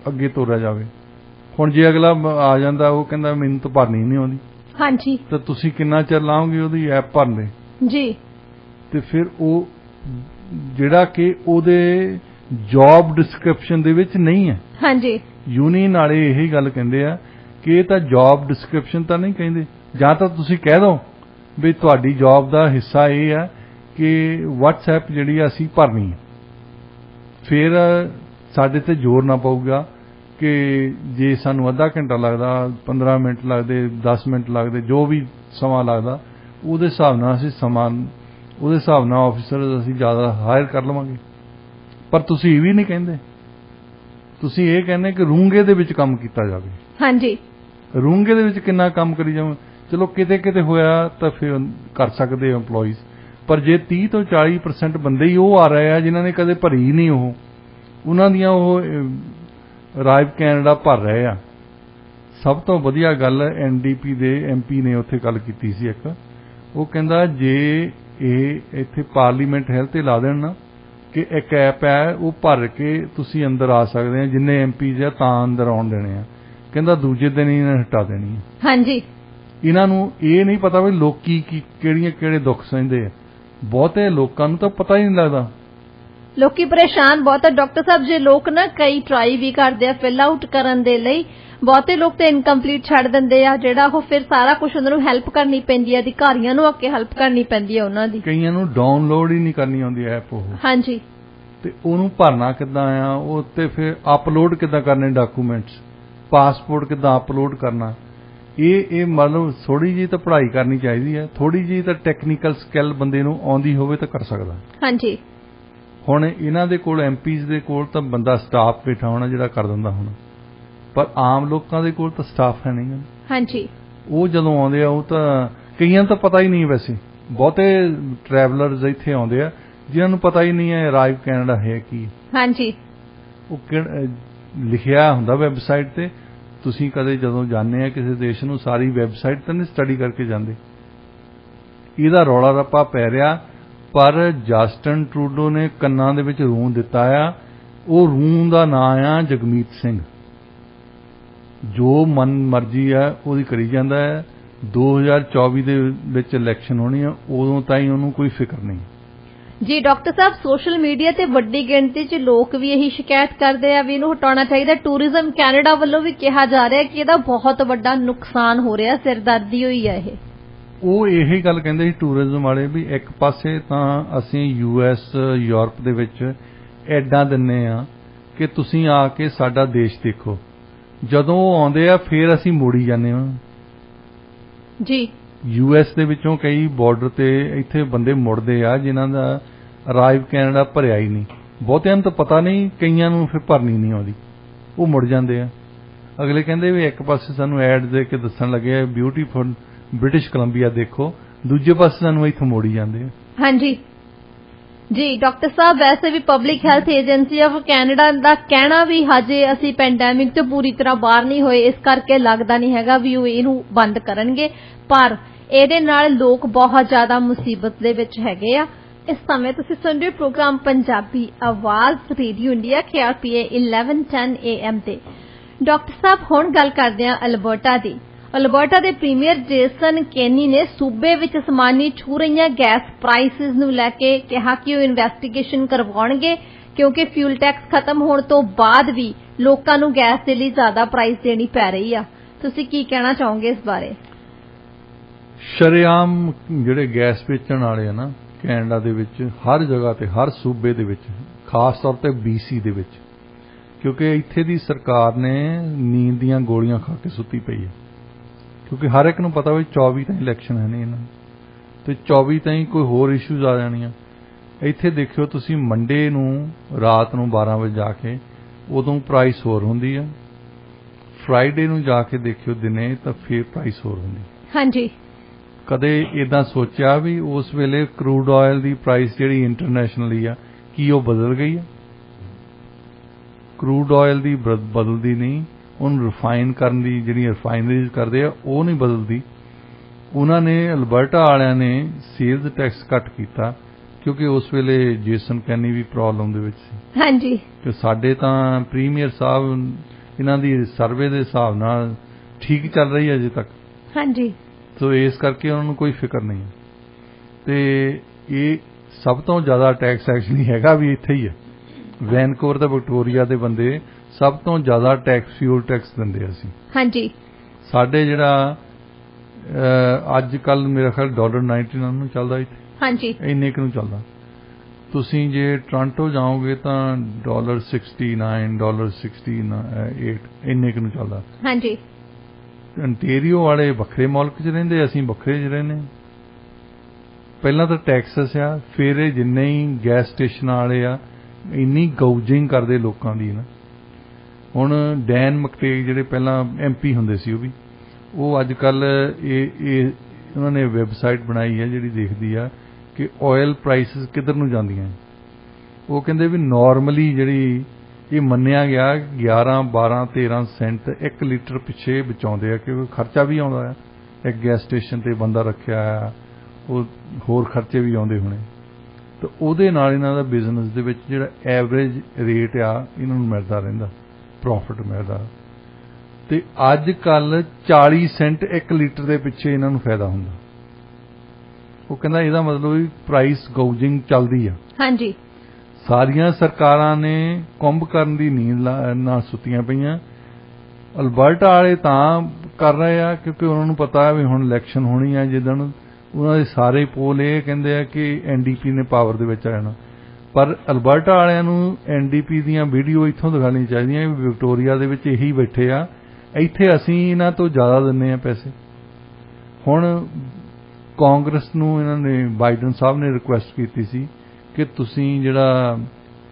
ਅੱਗੇ ਤੋਰਿਆ ਜਾਵੇ। ਹੁਣ ਜੇ ਅਗਲਾ ਆ ਜਾਂਦਾ ਉਹ ਕਹਿੰਦਾ ਮੈਨੂੰ ਤਾਂ ਭਰਨੀ ਨਹੀਂ ਆਉਂਦੀ, ਹਾਂਜੀ, ਤਾਂ ਤੁਸੀਂ ਕਿੰਨਾ ਚਿਰ ਲਾਓਗੇ ਉਹਦੀ ਐਪ ਭਰਨੇ ਜੀ। ਤੇ ਫਿਰ ਉਹ ਜਿਹੜਾ ਕਿ ਉਹਦੇ ਜੌਬ ਡਿਸਕ੍ਰਿਪਸ਼ਨ ਦੇ ਵਿੱਚ ਨਹੀਂ ਹੈ। ਹਾਂਜੀ। ਯੂਨੀਅਨ ਵਾਲੇ ਇਹੀ ਗੱਲ ਕਹਿੰਦੇ ਆ ਕਿ ਇਹ ਤਾਂ ਜੌਬ ਡਿਸਕ੍ਰਿਪਸ਼ਨ ਤਾਂ ਨਹੀਂ ਕਹਿੰਦੇ, ਜਾਂ ਤਾਂ ਤੁਸੀਂ ਕਹਿ ਦਿਓ ਵੀ ਤੁਹਾਡੀ ਜੌਬ ਦਾ ਹਿੱਸਾ ਇਹ ਆ ਕਿ WhatsApp ਜਿਹੜੀ ਅਸੀਂ ਭਰਨੀ ਹੈ, ਫਿਰ ਸਾਡੇ ਤੇ ਜ਼ੋਰ ਨਾ ਪਊਗਾ ਕਿ ਜੇ ਸਾਨੂੰ ਅੱਧਾ ਘੰਟਾ ਲੱਗਦਾ, 15 ਮਿੰਟ ਲੱਗਦੇ, 10 ਮਿੰਟ ਲੱਗਦੇ, ਜੋ ਵੀ ਸਮਾਂ ਲੱਗਦਾ ਉਹਦੇ ਹਿਸਾਬ ਨਾਲ ਅਸੀਂ ਉਹਦੇ ਹਿਸਾਬ ਨਾਲ ਆਫੀਸਰ ਅਸੀਂ ਜ਼ਿਆਦਾ ਹਾਇਰ ਕਰ ਲਵਾਂਗੇ। ਪਰ ਤੁਸੀਂ ਇਹ ਵੀ ਨਹੀਂ ਕਹਿੰਦੇ, ਤੁਸੀਂ ਇਹ ਕਹਿੰਦੇ ਕਿ ਰੂੰਗੇ ਦੇ ਵਿੱਚ ਕੰਮ ਕੀਤਾ ਜਾਵੇ। ਹਾਂਜੀ। ਰੂੰਗੇ ਦੇ ਵਿੱਚ ਕਿੰਨਾ ਕੰਮ ਕਰੀ ਜਾਵਾਂ। ਚਲੋ ਕਿਤੇ ਹੋਇਆ ਤਾਂ ਫਿਰ ਕਰ ਸਕਦੇ EMPLOYEES, ਪਰ ਜੇ 30 ਤੋਂ 40% ਬੰਦੇ ਹੀ ਉਹ ਆ ਰਹੇ ਆ ਜਿਨ੍ਹਾਂ ਨੇ ਕਦੇ ਭਰੀ ਨਹੀਂ, ਉਹਨਾਂ ਦੀਆਂ ਉਹ ਅਰਾਈਵ ਕੈਨੇਡਾ ਭਰ ਰਹੇ ਆ। ਸਭ ਤੋਂ ਵਧੀਆ ਗੱਲ NDP ਦੇ MP ਨੇ ਉੱਥੇ ਗੱਲ ਕੀਤੀ ਸੀ ਇੱਕ, ਉਹ ਕਹਿੰਦਾ ਜੇ ਇਹ ਇੱਥੇ ਪਾਰਲੀਮੈਂਟ ਹੈਲਥ ਤੇ ਲਾ ਦੇਣ ਨਾ ਕਿ ਇੱਕ ਐਪ ਹੈ ਉਹ ਭਰ ਕੇ ਤੁਸੀਂ ਅੰਦਰ ਆ ਸਕਦੇ ਆ, ਜਿੰਨੇ MPs ਆ ਤਾਂ ਅੰਦਰ ਆਉਣ ਦੇਣੇ ਆ। ਕਹਿੰਦਾ ਦੂਜੇ ਦਿਨ ਹੀ ਇਹਨਾਂ ਨੇ ਹਟਾ ਦੇਣੀ ਹੈ। ਹਾਂਜੀ। ਇਹਨਾਂ ਨੂੰ ਇਹ ਨਹੀਂ ਪਤਾ ਵੀ ਲੋਕੀ ਕਿਹੜੇ ਦੁੱਖ ਸਹਿੰਦੇ ਆ। ਬਹੁਤੇ ਲੋਕਾਂ ਨੂੰ ਤਾਂ ਪਤਾ ਹੀ ਨਹੀਂ ਲੱਗਦਾ। ਲੋਕੀ ਪਰੇਸ਼ਾਨ ਬਹੁਤ ਆ ਡਾਕਟਰ ਸਾਹਿਬ। ਜੇ ਲੋਕ ਨਾ ਕਈ ਟਰਾਈ ਵੀ ਕਰਦੇ ਆ ਫਿਲ ਆਊਟ ਕਰਨ ਦੇ ਲਈ, ਬਹੁਤੇ ਲੋਕ ਤੇ ਇਨਕੰਪਲੀਟ ਛੱਡ ਦਿੰਦੇ ਆ, ਜਿਹੜਾ ਉਹ ਫਿਰ ਸਾਰਾ ਕੁਝ ਉਹਨਾਂ ਨੂੰ ਹੈਲਪ ਕਰਨੀ ਪੈਂਦੀ ਹੈ, ਅਧਿਕਾਰੀਆਂ ਨੂੰ ਅੱਗੇ ਹੈਲਪ ਕਰਨੀ ਪੈਂਦੀ ਹੈ ਉਹਨਾਂ ਦੀ। ਕਈਆਂ ਨੂੰ ਡਾਊਨਲੋਡ ਹੀ ਨਹੀਂ ਕਰਨੀ ਆਉਂਦੀ ਐਪ ਉਹ। ਹਾਂਜੀ। ਤੇ ਉਹਨੂੰ ਭਰਨਾ ਕਿੱਦਾਂ ਆ, ਉਹ ਤੇ ਫਿਰ ਅਪਲੋਡ ਕਿੱਦਾਂ ਕਰਨੇ ਡਾਕੂਮੈਂਟਸ, ਪਾਸਪੋਰਟ ਕਿੱਦਾਂ ਅਪਲੋਡ ਕਰਨਾ, ਇਹ ਮਤਲਬ ਥੋੜੀ ਜਿਹੀ ਤਾਂ ਪੜ੍ਹਾਈ ਕਰਨੀ ਚਾਹੀਦੀ ਹੈ, ਥੋੜੀ ਜਿਹੀ ਤਾਂ ਟੈਕਨੀਕਲ ਸਕਿੱਲ ਬੰਦੇ ਨੂੰ ਆਉਂਦੀ ਹੋਵੇ ਤਾਂ ਕਰ ਸਕਦਾ। ਹਾਂਜੀ। ਹੁਣ ਇਹਨਾਂ ਦੇ ਕੋਲ ਐਮਪੀਜ਼ ਦੇ ਕੋਲ ਤਾਂ ਬੰਦਾ ਸਟਾਫ ਬੈਠਾ ਹੋਣਾ ਜਿਹੜਾ ਕਰ ਦਿੰਦਾ ਹੁਣ, ਪਰ ਆਮ ਲੋਕਾਂ ਦੇ ਕੋਲ ਤਾਂ ਸਟਾਫ ਹੈ ਨਹੀਂ। ਹਾਂਜੀ। ਉਹ ਜਦੋਂ ਆਉਂਦੇ ਆ ਉਹ ਤਾਂ ਕਈਆਂ ਨੂੰ ਤਾਂ ਪਤਾ ਹੀ ਨਹੀਂ। ਵੈਸੇ ਬਹੁਤੇ ਟਰੈਵਲਰਸ ਇੱਥੇ ਆਉਂਦੇ ਆ ਜਿਨ੍ਹਾਂ ਨੂੰ ਪਤਾ ਹੀ ਨਹੀਂ ਹੈ ਅਰਾਈਵ ਕੈਨੇਡਾ ਹੈ ਕੀ। ਹਾਂਜੀ। ਉਹ ਲਿਖਿਆ ਹੁੰਦਾ ਵੈਬਸਾਈਟ ਤੇ, ਤੁਸੀਂ ਕਦੇ ਜਦੋਂ ਜਾਂਦੇ ਆ ਕਿਸੇ ਦੇਸ਼ ਨੂੰ ਸਾਰੀ ਵੈਬਸਾਈਟ ਤਾਂ ਨਹੀਂ ਸਟੱਡੀ ਕਰਕੇ ਜਾਂਦੇ। ਇਹਦਾ ਰੌਲਾ ਰੱਪਾ ਪੈ ਰਿਹਾ, ਪਰ ਜਸਟਨ ਟਰੂਡੋ ਨੇ ਕੰਨਾਂ ਦੇ ਵਿੱਚ ਰੂੰ ਦਿੱਤਾ ਆ। ਉਹ ਰੂੰ ਦਾ ਨਾਂ ਆ ਜਗਮੀਤ ਸਿੰਘ। ਜੋ ਮਨ ਮਰਜ਼ੀ ਆ ਉਹਦੀ ਕਰੀ ਜਾਂਦਾ ਹੈ। 2024 ਦੇ ਵਿੱਚ ਇਲੈਕਸ਼ਨ ਹੋਣੀ ਆ, ਉਦੋਂ ਤਾਈਂ ਉਹਨੂੰ ਕੋਈ ਫਿਕਰ ਨਹੀਂ। ਜੀ ਡਾਕਟਰ ਸਾਹਿਬ, ਸੋਸ਼ਲ ਮੀਡੀਆ ਤੇ ਵੱਡੀ ਗਿਣਤੀ 'ਚ ਲੋਕ ਵੀ ਇਹੀ ਸ਼ਿਕਾਇਤ ਕਰਦੇ ਆ ਵੀ ਇਹਨੂੰ ਹਟਾਉਣਾ ਚਾਹੀਦਾ। ਟੂਰਿਜ਼ਮ ਕੈਨੇਡਾ ਵੱਲੋਂ ਵੀ ਕਿਹਾ ਜਾ ਰਿਹਾ ਕਿ ਇਹਦਾ ਬਹੁਤ ਵੱਡਾ ਨੁਕਸਾਨ ਹੋ ਰਿਹਾ, ਸਿਰਦਰਦੀ ਹੋਈ ਹੈ ਇਹ। ਉਹ ਇਹੀ ਗੱਲ ਕਹਿੰਦੇ ਸੀ ਟੂਰਿਜ਼ਮ ਵਾਲੇ ਵੀ ਇੱਕ ਪਾਸੇ ਤਾਂ ਅਸੀਂ US ਯੂਰਪ ਦੇ ਵਿੱਚ ਐਡਾਂ ਦਿੰਨੇ ਆ ਕਿ ਤੁਸੀਂ ਆ ਕੇ ਸਾਡਾ ਦੇਸ਼ ਦੇਖੋ, ਜਦੋਂ ਉਹ ਆਉਂਦੇ ਆ ਫਿਰ ਅਸੀਂ ਮੋੜੀ ਜਾਂਦੇ ਹਾਂ ਜੀ। US ਦੇ ਵਿੱਚੋਂ ਕਈ ਬਾਰਡਰ ਤੇ ਇੱਥੇ ਬੰਦੇ ਮੁੜਦੇ ਆ ਜਿਨ੍ਹਾਂ ਦਾ ਅਰਾਈਵ ਕੈਨੇਡਾ ਭਰਿਆ ਹੀ ਨਹੀਂ। ਬਹੁਤਿਆਂ ਨੂੰ ਤਾਂ ਪਤਾ ਨਹੀਂ, ਕਈਆਂ ਨੂੰ ਫਿਰ ਭਰਨੀ ਨਹੀਂ ਆਉਂਦੀ, ਉਹ ਮੁੜ ਜਾਂਦੇ ਆ। ਅਗਲੇ ਕਹਿੰਦੇ ਵੀ ਇੱਕ ਪਾਸੇ ਸਾਨੂੰ ਐਡ ਦੇ ਕੇ ਦੱਸਣ ਲੱਗੇ ਬਿਊਟੀਫੁਲ ਬ੍ਰਿਟਿਸ਼ ਕੋਲੰਬੀਆ ਦੇਖੋ, ਦੂਜੇ ਪਾਸੇ ਸਾਨੂੰ ਇੱਥੇ ਮੋੜੀ ਜਾਂਦੇ ਆ। ਹਾਂਜੀ ਜੀ ਡਾਕਟਰ ਸਾਹਿਬ, ਵੈਸੇ ਵੀ public health agency of Canada ਦਾ ਕਹਿਣਾ ਵੀ ਹਜੇ ਅਸੀਂ ਪੈਂਡੈਮਿਕ ਤੋਂ ਪੂਰੀ ਤਰ੍ਹਾਂ ਬਾਹਰ ਨਹੀਂ ਹੋਏ, ਇਸ ਕਰਕੇ ਲੱਗਦਾ ਨਹੀਂ ਹੈਗਾ ਵੀ ਉਹ ਇਹਨੂੰ ਬੰਦ ਕਰਨਗੇ, ਪਰ ਇਹਦੇ ਨਾਲ ਲੋਕ ਬਹੁਤ ਜ਼ਿਆਦਾ ਮੁਸੀਬਤ ਦੇ ਵਿੱਚ ਹੈਗੇ ਆ। ਇਸ ਸਮੇਂ ਤੁਸੀਂ ਸੁਣ ਰਹੇ ਪ੍ਰੋਗਰਾਮ ਪੰਜਾਬੀ ਆਵਾਜ਼ ਰੇਡੀਓ ਇੰਡੀਆ KRPA 1110 AM ਤੇ। ਡਾਕਟਰ ਸਾਹਿਬ, ਹੁਣ ਗੱਲ ਕਰਦੇ ਹਾਂ ਅਲਬਰਟਾ ਦੀ। ਅਲਬਰਟਾ ਦੇ ਪ੍ਰੀਮੀਅਰ ਜੇਸਨ ਕੈਨੀ ਨੇ ਸੂਬੇ ਵਿੱਚ ਅਸਮਾਨੀ ਛੂ ਰਹੀਆਂ ਗੈਸ ਪ੍ਰਾਈਸਿਸ ਨੂੰ ਲੈ ਕੇ ਕਿਹਾ ਕਿ ਉਹ ਇਨਵੈਸਟੀਗੇਸ਼ਨ ਕਰਵਾਉਣਗੇ, ਕਿਉਂਕਿ ਫਿਊਲ ਟੈਕਸ ਖਤਮ ਹੋਣ ਤੋਂ ਬਾਅਦ ਵੀ ਲੋਕਾਂ ਨੂੰ ਗੈਸ ਦੇ ਲਈ ਜ਼ਿਆਦਾ ਪ੍ਰਾਈਸ ਦੇਣੀ ਪੈ ਰਹੀ ਆ। ਤੁਸੀਂ ਕੀ ਕਹਿਣਾ ਚਾਹੋਗੇ ਇਸ ਬਾਰੇ? ਸ਼ਰੇਆਮ ਜਿਹੜੇ ਗੈਸ ਵੇਚਣ ਵਾਲੇ ਆ ਨਾ ਕੈਨੇਡਾ ਦੇ ਵਿੱਚ, ਹਰ ਜਗ੍ਹਾ ਤੇ, ਹਰ ਸੂਬੇ ਦੇ ਵਿੱਚ, ਖਾਸ ਤੌਰ ਤੇ BC ਦੇ ਵਿੱਚ, ਕਿਉਂਕਿ ਇੱਥੇ ਦੀ ਸਰਕਾਰ ਨੇ ਨੀਂਦ ਦੀਆਂ ਗੋਲੀਆਂ ਖਾ ਕੇ ਸੁੱਤੀ ਪਈ ਹੈ। ਕਿਉਂਕਿ ਹਰ ਇੱਕ ਨੂੰ ਪਤਾ ਵੀ 24 ਤਾਈਂ ਇਲੈਕਸ਼ਨ ਹੈ ਨਹੀਂ ਇਹਨਾਂ ਨੂੰ, ਤੇ 24 ਤਾਈਂ ਕੋਈ ਹੋਰ ਇਸ਼ੂਜ਼ ਆ ਜਾਣੀਆਂ। ਇੱਥੇ ਦੇਖਿਓ ਤੁਸੀਂ, ਮੰਡੇ ਨੂੰ ਰਾਤ ਨੂੰ 12 ਵਜੇ ਜਾ ਕੇ ਉਦੋਂ ਪ੍ਰਾਈਸ ਹੋਰ ਹੁੰਦੀ ਆ, ਫਰਾਈਡੇ ਨੂੰ ਜਾ ਕੇ ਦੇਖਿਓ ਦਿਨੇ ਤਾਂ ਫਿਰ ਪ੍ਰਾਈਸ ਹੋਰ ਹੁੰਦੀ। ਹਾਂਜੀ। ਕਦੇ ਇਦਾਂ ਸੋਚਿਆ ਵੀ ਉਸ ਵੇਲੇ ਕਰੂਡ ਆਇਲ ਦੀ ਪ੍ਰਾਈਸ ਜਿਹੜੀ ਇੰਟਰਨੈਸ਼ਨਲੀ ਆ ਕੀ ਉਹ ਬਦਲ ਗਈ ਆ? ਕਰੂਡ ਆਇਲ ਦੀ ਬਦਲਦੀ ਨਹੀਂ, ਉਹਨੂੰ ਰਿਫਾਈਨ ਕਰਨ ਦੀ ਜਿਹੜੀਆਂ ਰਿਫਾਈਨਰੀਜ਼ ਕਰਦੇ ਆ ਉਹ ਨਹੀਂ ਬਦਲਦੀ। ਉਹਨਾਂ ਨੇ ਅਲਬਰਟਾ ਵਾਲਿਆਂ ਨੇ ਸੇਲਜ਼ ਟੈਕਸ ਘੱਟ ਕੀਤਾ ਕਿਉਂਕਿ ਉਸ ਵੇਲੇ ਜੇਸਨ ਕੈਨੀ ਵੀ ਪ੍ਰੋਬਲਮ ਦੇ ਵਿੱਚ ਸੀ। ਹਾਂਜੀ। ਤੇ ਸਾਡੇ ਤਾਂ ਪ੍ਰੀਮੀਅਰ ਸਾਹਿਬ ਇਹਨਾਂ ਦੀ ਸਰਵੇ ਦੇ ਹਿਸਾਬ ਨਾਲ ਠੀਕ ਚੱਲ ਰਹੀ ਹੈ ਅਜੇ ਤੱਕ। ਹਾਂਜੀ। ਸੋ ਇਸ ਕਰਕੇ ਉਹਨਾਂ ਨੂੰ ਕੋਈ ਫਿਕਰ ਨਹੀਂ। ਤੇ ਇਹ ਸਭ ਤੋਂ ਜ਼ਿਆਦਾ ਟੈਕਸ ਐਕਚੁਅਲੀ ਹੈਗਾ ਵੀ ਇੱਥੇ ਹੀ ਹੈ। ਵੈਨਕੂਵਰ ਤੇ ਵਿਕਟੋਰੀਆ ਦੇ ਬੰਦੇ ਸਭ ਤੋਂ ਜ਼ਿਆਦਾ ਟੈਕਸ, ਫਿਊਲ ਟੈਕਸ ਦਿੰਦੇ ਅਸੀਂ। ਹਾਂਜੀ। ਸਾਡੇ ਜਿਹੜਾ ਅੱਜ ਕੱਲ ਮੇਰਾ ਖਿਆਲ $1.99 ਨੂੰ ਚੱਲਦਾ ਇੱਥੇ। ਹਾਂਜੀ। ਇੰਨੇ ਕੁ ਨੂੰ ਚੱਲਦਾ। ਤੁਸੀਂ ਜੇ ਟੋਰਾਂਟੋ ਜਾਓਗੇ ਤਾਂ $69, $68 ਇੰਨੇ ਕੁ ਨੂੰ ਚੱਲਦਾ। ਹਾਂਜੀ। ਅੰਟੇਰੀਓ ਵਾਲੇ ਵੱਖਰੇ ਮੁਲਕ 'ਚ ਰਹਿੰਦੇ, ਅਸੀਂ ਵੱਖਰੇ 'ਚ ਰਹਿੰਦੇ। ਪਹਿਲਾਂ ਤਾਂ ਟੈਕਸਸ ਆ, ਫਿਰ ਇਹ ਜਿੰਨੇ ਹੀ ਗੈਸ ਸਟੇਸ਼ਨ ਵਾਲੇ ਆ ਇੰਨੀ ਗਾਊਜਿੰਗ ਕਰਦੇ ਲੋਕਾਂ ਦੀ ਨਾ। ਹੁਣ ਡੈਨ ਮਕਟੇਗ ਜਿਹੜੇ ਪਹਿਲਾਂ MP ਹੁੰਦੇ ਸੀ ਉਹ ਅੱਜ ਕੱਲ ਇਹ ਉਹਨਾਂ ਨੇ ਵੈਬਸਾਈਟ ਬਣਾਈ ਹੈ ਜਿਹੜੀ ਦੇਖਦੀ ਆ ਕਿ ਆਇਲ ਪ੍ਰਾਈਸਿਸ ਕਿੱਧਰ ਨੂੰ ਜਾਂਦੀਆਂ। ਉਹ ਕਹਿੰਦੇ ਵੀ ਨਾਰਮਲੀ ਜਿਹੜੀ ਇਹ ਮੰਨਿਆ ਗਿਆ 11, 12, 13 ਸੈਂਟ 1 ਲੀਟਰ ਪਿੱਛੇ ਬਚਾਉਂਦੇ ਆ, ਕਿਉਂਕਿ ਖਰਚਾ ਵੀ ਆਉਂਦਾ ਆ, ਇੱਕ ਗੈਸ ਸਟੇਸ਼ਨ ਤੇ ਬੰਦਾ ਰੱਖਿਆ ਆ, ਉਹ ਹੋਰ ਖਰਚੇ ਵੀ ਆਉਂਦੇ ਹੋਣੇ। ਤਾਂ ਉਹਦੇ ਨਾਲ ਇਹਨਾਂ ਦਾ ਬਿਜ਼ਨਸ ਦੇ ਵਿੱਚ ਜਿਹੜਾ ਐਵਰੇਜ ਰੇਟ ਆ ਇਹਨਾਂ ਨੂੰ ਮਿਲਦਾ ਰਹਿੰਦਾ, ਪ੍ਰੋਫਿਟ ਮਿਲਦਾ। ਤੇ ਅੱਜ ਕੱਲ 40 ਸੈਂਟ 1 ਲੀਟਰ ਦੇ ਪਿੱਛੇ ਇਹਨਾਂ ਨੂੰ ਫਾਇਦਾ ਹੁੰਦਾ। ਉਹ ਕਹਿੰਦਾ ਇਹਦਾ ਮਤਲਬ ਵੀ ਪ੍ਰਾਈਸ ਗੋਜਿੰਗ ਚੱਲਦੀ ਆ। ਹਾਂਜੀ, ਸਾਰੀਆਂ ਸਰਕਾਰਾਂ ਨੇ ਕੁੰਭ ਕਰਨ ਦੀ ਨੀਂਦ ਨਾਲ ਸੁੱਤੀਆਂ ਪਈਆਂ। ਅਲਬਰਟਾ ਵਾਲੇ ਤਾਂ ਕਰ ਰਹੇ ਆ ਕਿਉਂਕਿ ਉਹਨਾਂ ਨੂੰ ਪਤਾ ਹੈ ਵੀ ਹੁਣ ਇਲੈਕਸ਼ਨ ਹੋਣੀ ਆ, ਜਿੱਦਣ ਉਹਨਾਂ ਦੇ ਸਾਰੇ ਪੋਲ ਇਹ ਕਹਿੰਦੇ ਆ ਕਿ ਐਨਡੀਪੀ ਨੇ ਪਾਵਰ ਦੇ ਵਿੱਚ ਆ ਜਾਣਾ। ਪਰ ਅਲਬਰਟਾ ਵਾਲਿਆਂ ਨੂੰ ਐਨਡੀਪੀ ਦੀਆਂ ਵੀਡੀਓ ਇੱਥੋਂ ਦਿਖਾਉਣੀਆਂ ਚਾਹੀਦੀਆਂ ਵੀ ਵਿਕਟੋਰੀਆ ਦੇ ਵਿੱਚ ਇਹੀ ਬੈਠੇ ਆ, ਇੱਥੇ ਅਸੀਂ ਇਹਨਾਂ ਤੋਂ ਜ਼ਿਆਦਾ ਦਿੰਦੇ ਆ ਪੈਸੇ। ਹੁਣ ਕਾਂਗਰਸ ਨੂੰ ਇਹਨਾਂ ਨੇ ਬਾਈਡਨ ਸਾਹਿਬ ਨੇ ਰਿਕੁਐਸਟ ਕੀਤੀ ਸੀ ਕਿ ਤੁਸੀਂ ਜਿਹੜਾ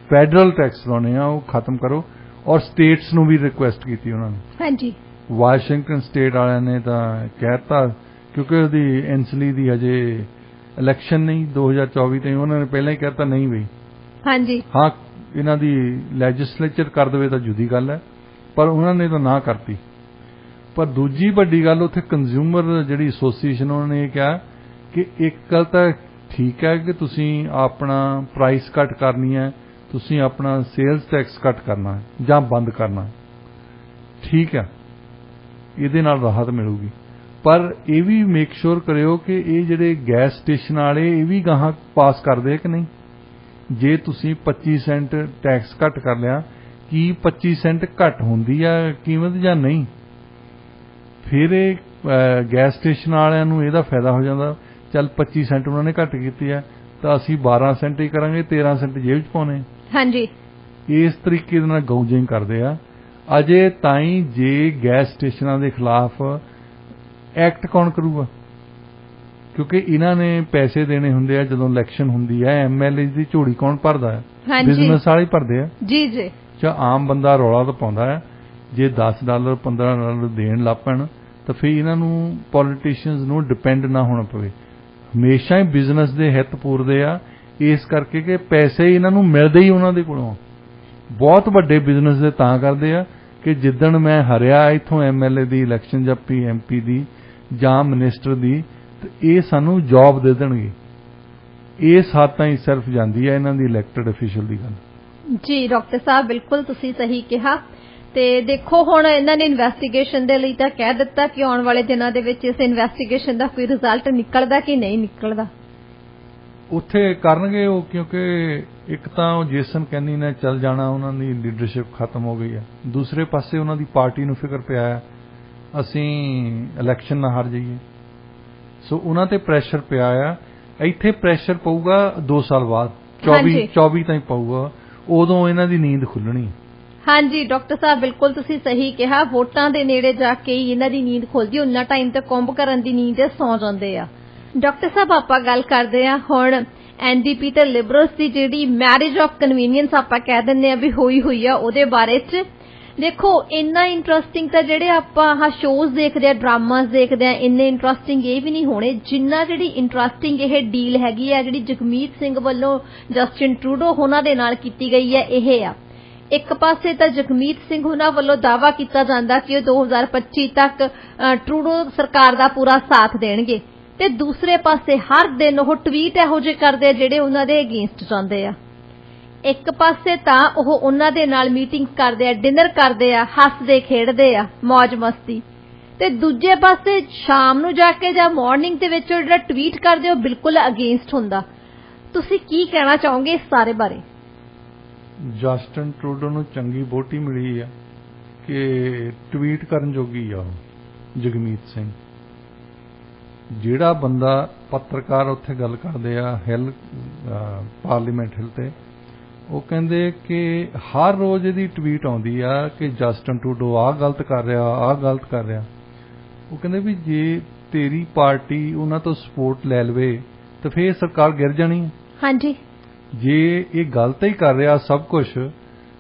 ਫੈਡਰਲ ਟੈਕਸ ਲਾਉਣੇ ਆ ਉਹ ਖਤਮ ਕਰੋ, ਔਰ ਸਟੇਟਸ ਨੂੰ ਵੀ ਰਿਕੁਐਸਟ ਕੀਤੀ ਉਹਨਾਂ ਨੇ। ਹਾਂਜੀ, ਵਾਸ਼ਿੰਗਟਨ ਸਟੇਟ ਵਾਲਿਆਂ ਨੇ ਤਾਂ ਕਹਿਤਾ ਕਿਉਂਕਿ ਉਹਦੀ ਐਨਸਲੀ ਦੀ ਅਜੇ ਇਲੈਕਸ਼ਨ ਨਹੀਂ 2024 ਤੇ ਉਹਨਾਂ ਨੇ ਪਹਿਲਾਂ ਹੀ ਕਹਿਤਾ ਨਹੀਂ ਬਈ। ਹਾਂਜੀ, ਹਾਂ ਇਹਨਾਂ ਦੀ ਲੈਜਿਸਲੇਚਰ ਕਰ ਦੇਵੇ ਤਾਂ ਜੁਦੀ ਗੱਲ ਹੈ, ਪਰ ਉਹਨਾਂ ਨੇ ਤਾਂ ਨਾ ਕਰਤੀ। ਪਰ ਦੂਜੀ ਵੱਡੀ ਗੱਲ ਉੱਥੇ ਕੰਜ਼ਿਊਮਰ ਜਿਹੜੀ ਐਸੋਸੀਏਸ਼ਨ ਉਹਨਾਂ ਨੇ ਇਹ ਕਿਹਾ ਕਿ ਇੱਕ ਗੱਲ ਤਾਂ ਠੀਕ ਹੈ ਕਿ ਤੁਸੀਂ ਆਪਣਾ ਪ੍ਰਾਈਸ ਘੱਟ ਕਰਨੀ ਹੈ, ਤੁਸੀਂ ਆਪਣਾ ਸੇਲਸ ਟੈਕਸ ਘੱਟ ਕਰਨਾ ਹੈ ਜਾਂ ਬੰਦ ਕਰਨਾ ਹੈ, ਠੀਕ ਹੈ, ਇਹਦੇ ਨਾਲ ਰਾਹਤ ਮਿਲੂਗੀ। ਪਰ ਇਹ ਵੀ ਮੇਕ ਸ਼ੋਰ ਕਰਿਓ ਕਿ ਇਹ ਜਿਹੜੇ ਗੈਸ ਸਟੇਸ਼ਨ ਵਾਲੇ ਇਹ ਵੀ ਗਾਹਾਂ ਪਾਸ ਕਰਦੇ ਆ ਕਿ ਨਹੀਂ। ਜੇ ਤੁਸੀਂ 25 ਸੈਂਟ ਟੈਕਸ ਘੱਟ ਕਰ ਲਿਆ, ਕੀ 25 ਸੈਂਟ ਘੱਟ ਹੁੰਦੀ ਆ ਕੀਮਤ ਜਾਂ ਨਹੀਂ? ਫਿਰ ਇਹ ਗੈਸ ਸਟੇਸ਼ਨ ਵਾਲਿਆਂ ਨੂੰ ਇਹਦਾ ਫਾਇਦਾ ਹੋ ਜਾਂਦਾ, ਚੱਲ 25 ਸੈਂਟ ਉਹਨਾਂ ਨੇ ਘੱਟ ਕੀਤੀ ਆ ਤਾਂ ਅਸੀਂ 12 ਸੈਂਟ ਹੀ ਕਰਾਂਗੇ, 13 ਸੈਂਟ ਜੇਬ 'ਚ ਪਾਉਣੇ। ਹਾਂਜੀ, ਇਸ ਤਰੀਕੇ ਦੇ ਨਾਲ ਗੌਜਿੰਗ ਕਰਦੇ ਆ। ਅਜੇ ਤਾਈਂ ਜੇ ਗੈਸ ਸਟੇਸ਼ਨਾਂ ਦੇ ਖਿਲਾਫ ਐਕਟ ਕੌਣ ਕਰੂਗਾ? ਕਿਉਂਕਿ ਇਹਨਾਂ ਨੇ ਪੈਸੇ ਦੇਣੇ ਹੁੰਦੇ ਆ ਜਦੋਂ ਇਲੈਕਸ਼ਨ ਹੁੰਦੀ ਹੈ। ਐਮਐਲਏ ਦੀ ਝੋਲੀ ਕੌਣ ਭਰਦਾ ਹੈ? ਬਿਜ਼ਨਸ ਵਾਲੇ ਭਰਦੇ ਆ। ਜੀ ਜੀ, ਆਮ ਬੰਦਾ ਰੌਲਾ ਤਾਂ ਪਾਉਂਦਾ ਹੈ। ਜੇ $10 $15 ਦੇਣ ਲੱਗ ਪੈਣ ਤਾਂ ਫਿਰ ਇਹਨਾਂ ਨੂੰ ਪੋਲੀਟੀਸ਼ੀਅਨਸ ਨੂੰ ਡਿਪੈਂਡ ਨਾ ਹੋਣਾ ਪਵੇ। ਹਮੇਸ਼ਾ ਹੀ ਬਿਜ਼ਨਸ ਦੇ ਹਿੱਤ ਪੂਰਦੇ ਆ, ਇਸ ਕਰਕੇ ਕਿ ਪੈਸੇ ਇਹਨਾਂ ਨੂੰ ਮਿਲਦੇ ਹੀ ਉਹਨਾਂ ਦੇ ਕੋਲੋਂ। ਬਹੁਤ ਵੱਡੇ ਬਿਜ਼ਨਸ ਦੇ ਤਾਂ ਕਰਦੇ ਆ ਕਿ ਜਿੱਦਣ ਮੈਂ ਹਰਿਆ ਇੱਥੋਂ ਐਮਐਲਏ ਦੀ ਇਲੈਕਸ਼ਨ ਜਾਂ ਐਮਪੀ ਦੀ ਜਾਂ ਮਿਨਿਸਟਰ ਦੀ, ਤੇ ਇਹ ਸਾਨੂੰ ਜੌਬ ਦੇ ਦੇਣਗੇ। ਇਸ ਹੱਦ ਤਾਈਂ ਸਿਰਫ ਜਾਂਦੀ ਹੈ ਇਹਨਾਂ ਦੀ ਇਲੈਕਟਡ ਅਫੀਸ਼ੀਅਲ ਦੀ ਗੱਲ। ਜੀ ਡਾਕਟਰ ਸਾਹਿਬ, ਬਿਲਕੁਲ ਤੁਸੀਂ ਸਹੀ ਕਿਹਾ। ਤੇ ਦੇਖੋ ਹੁਣ ਇਹਨਾਂ ਨੇ ਇਨਵੈਸਟੀਗੇਸ਼ਨ ਦੇ ਲਈ ਤਾਂ ਕਹਿ ਦਿੱਤਾ ਕਿ ਆਉਣ ਵਾਲੇ ਦਿਨਾਂ ਦੇ ਵਿੱਚ ਇਸ ਇਨਵੈਸਟੀਗੇਸ਼ਨ ਦਾ ਕੋਈ ਰਿਜ਼ਲਟ ਨਿਕਲਦਾ ਕਿ ਨਹੀਂ ਨਿਕਲਦਾ। ਉੱਥੇ ਕਰਨਗੇ ਉਹ, ਕਿਉਂਕਿ ਇੱਕ ਤਾਂ ਉਹ ਜੇਸਨ ਕੈਨੀ ਨੇ ਚੱਲ ਜਾਣਾ, ਉਹਨਾਂ ਦੀ ਲੀਡਰਸ਼ਿਪ ਖਤਮ ਹੋ ਗਈ ਹੈ। ਦੂਸਰੇ ਪਾਸੇ ਉਹਨਾਂ ਦੀ ਪਾਰਟੀ ਨੂੰ ਫਿਕਰ ਪਿਆ ਹੈ ਅਸੀਂ ਇਲੈਕਸ਼ਨ ਨਾ ਹਾਰ ਜਾਈਏ, ਸੋ ਉਹਨਾਂ ਤੇ ਪ੍ਰੈਸ਼ਰ ਪਿਆ ਆ। ਇੱਥੇ ਪ੍ਰੈਸ਼ਰ ਪਊਗਾ 2 ਸਾਲ ਬਾਅਦ, 24 ਤਾਈਂ ਪਊਗਾ, ਉਦੋਂ ਇਹਨਾਂ ਦੀ ਨੀਂਦ ਖੁੱਲਣੀ। ਹਾਂਜੀ ਡਾਕਟਰ ਸਾਹਿਬ, ਬਿਲਕੁਲ ਤੁਸੀਂ ਸਹੀ ਕਿਹਾ। ਵੋਟਾਂ ਦੇ ਨੇੜੇ ਜਾ ਕੇ ਹੀ ਇਹਨਾਂ ਦੀ ਨੀਂਦ ਖੁੱਲਦੀ, ਉਹਨਾਂ ਟਾਈਮ ਤੇ ਕੁੰਭ ਕਰਨ ਦੀ ਨੀਂਦ ਸੌਂ ਜਾਂਦੇ ਆ। ਡਾਕਟਰ ਸਾਹਿਬ, ਆਪਾਂ ਗੱਲ ਕਰਦੇ ਆ ਹੁਣ ਐਨਡੀਪੀ ਤੇ ਲਿਬਰਲਸ ਦੀ ਜਿਹੜੀ ਮੈਰਿਜ ਆਫ ਕਨਵੀਨੀਅੰਸ ਆਪਾਂ ਕਹਿ ਦਿੰਦੇ ਆ ਵੀ ਹੋਈ ਆ, ਉਹਦੇ ਬਾਰੇ ਚ ਦੇਖੋ ਇੰਨਾ ਇੰਟਰਸਟਿੰਗ ਤਾਂ ਜਿਹੜੇ ਆਪਾਂ ਆਹ ਸ਼ੋਜ਼ ਦੇਖਦੇ ਆ, ਡਰਾਮਾਸ ਦੇਖਦੇ ਆ, ਇੰਨੇ ਇੰਟਰਸਟਿੰਗ ਇਹ ਵੀ ਨਹੀਂ ਹੋਣੇ ਜਿੰਨਾ ਜਿਹੜੀ ਇੰਟਰਸਟਿੰਗ ਇਹ ਡੀਲ ਹੈਗੀ ਆ ਜਿਹੜੀ ਜਗਮੀਤ ਸਿੰਘ ਵੱਲੋਂ ਜਸਟਿਨ ਟਰੂਡੋ ਉਹਨਾਂ ਦੇ ਨਾਲ ਕੀਤੀ ਗਈ ਹੈ। ਇਹ ਆ, ਇੱਕ ਪਾਸੇ ਤਾਂ ਜਗਮੀਤ ਸਿੰਘ ਉਹਨਾਂ ਵੱਲੋਂ ਦਾਅਵਾ ਕੀਤਾ ਜਾਂਦਾ ਕਿ ਉਹ 2025 ਤੱਕ ਟਰੂਡੋ ਸਰਕਾਰ ਦਾ ਪੂਰਾ ਸਾਥ ਦੇਣਗੇ, ਤੇ ਦੂਸਰੇ ਪਾਸੇ ਹਰ ਦਿਨ ਉਹ ਟਵੀਟ ਇਹੋ ਜਿਹੇ ਕਰਦੇ ਜਿਹੜੇ ਉਹਨਾਂ ਦੇ ਅਗੇਂਸਟ ਜਾਂਦੇ ਆ। ਇੱਕ ਪਾਸੇ ਤਾਂ ਉਹ ਉਹਨਾਂ ਦੇ ਨਾਲ ਮੀਟਿੰਗਸ ਕਰਦੇ ਆ, ਡਿਨਰ ਕਰਦੇ ਆ, ਹੱਸਦੇ ਖੇਡਦੇ ਆ, ਮौज ਮਸਤੀ, ਤੇ ਦੂਜੇ ਪਾਸੇ ਸ਼ਾਮ ਨੂੰ ਜਾ ਕੇ ਜਾਂ ਮਾਰਨਿੰਗ ਦੇ ਵਿੱਚ ਜਿਹੜਾ ਟਵੀਟ ਕਰਦੇ ਉਹ ਬਿਲਕੁਲ ਅਗੇਂਸਟ ਹੁੰਦਾ। ਤੁਸੀਂ ਕੀ ਕਹਿਣਾ ਚਾਹੋਗੇ ਇਸ ਸਾਰੇ ਬਾਰੇ? ਜਸਟਿਨ ਟਰੂਡੋ ਨੂੰ ਚੰਗੀ ਵੋਟੀ ਮਿਲੀ ਆ ਕਿ ਟਵੀਟ ਕਰਨ ਜੋਗੀ ਆ ਉਹ ਜਗਮੀਤ ਸਿੰਘ। ਜਿਹੜਾ ਬੰਦਾ ਪੱਤਰਕਾਰ ਉੱਥੇ ਗੱਲ ਕਰਦੇ ਆ ਹਿੱਲ ਪਾਰਲੀਮੈਂਟ ਹਿੱਲ ਤੇ, ਉਹ ਕਹਿੰਦੇ ਕਿ ਹਰ ਰੋਜ਼ ਇਹਦੀ ਟਵੀਟ ਆਉਂਦੀ ਆ ਕਿ ਜਸਟਿਨ ਟਰੂਡੋ ਆਹ ਗਲਤ ਕਰ ਰਿਹਾ, ਆਹ ਗਲਤ ਕਰ ਰਿਹਾ। ਉਹ ਕਹਿੰਦੇ ਵੀ ਜੇ ਤੇਰੀ ਪਾਰਟੀ ਉਹਨਾਂ ਤੋਂ ਸਪੋਰਟ ਲੈ ਲਵੇ ਤਾਂ ਫੇਰ ਸਰਕਾਰ ਗਿਰ ਜਾਣੀ ਹੈ। ਹਾਂਜੀ, ਜੇ ਇਹ ਗਲਤ ਹੀ ਕਰ ਰਿਹਾ ਸਭ ਕੁਝ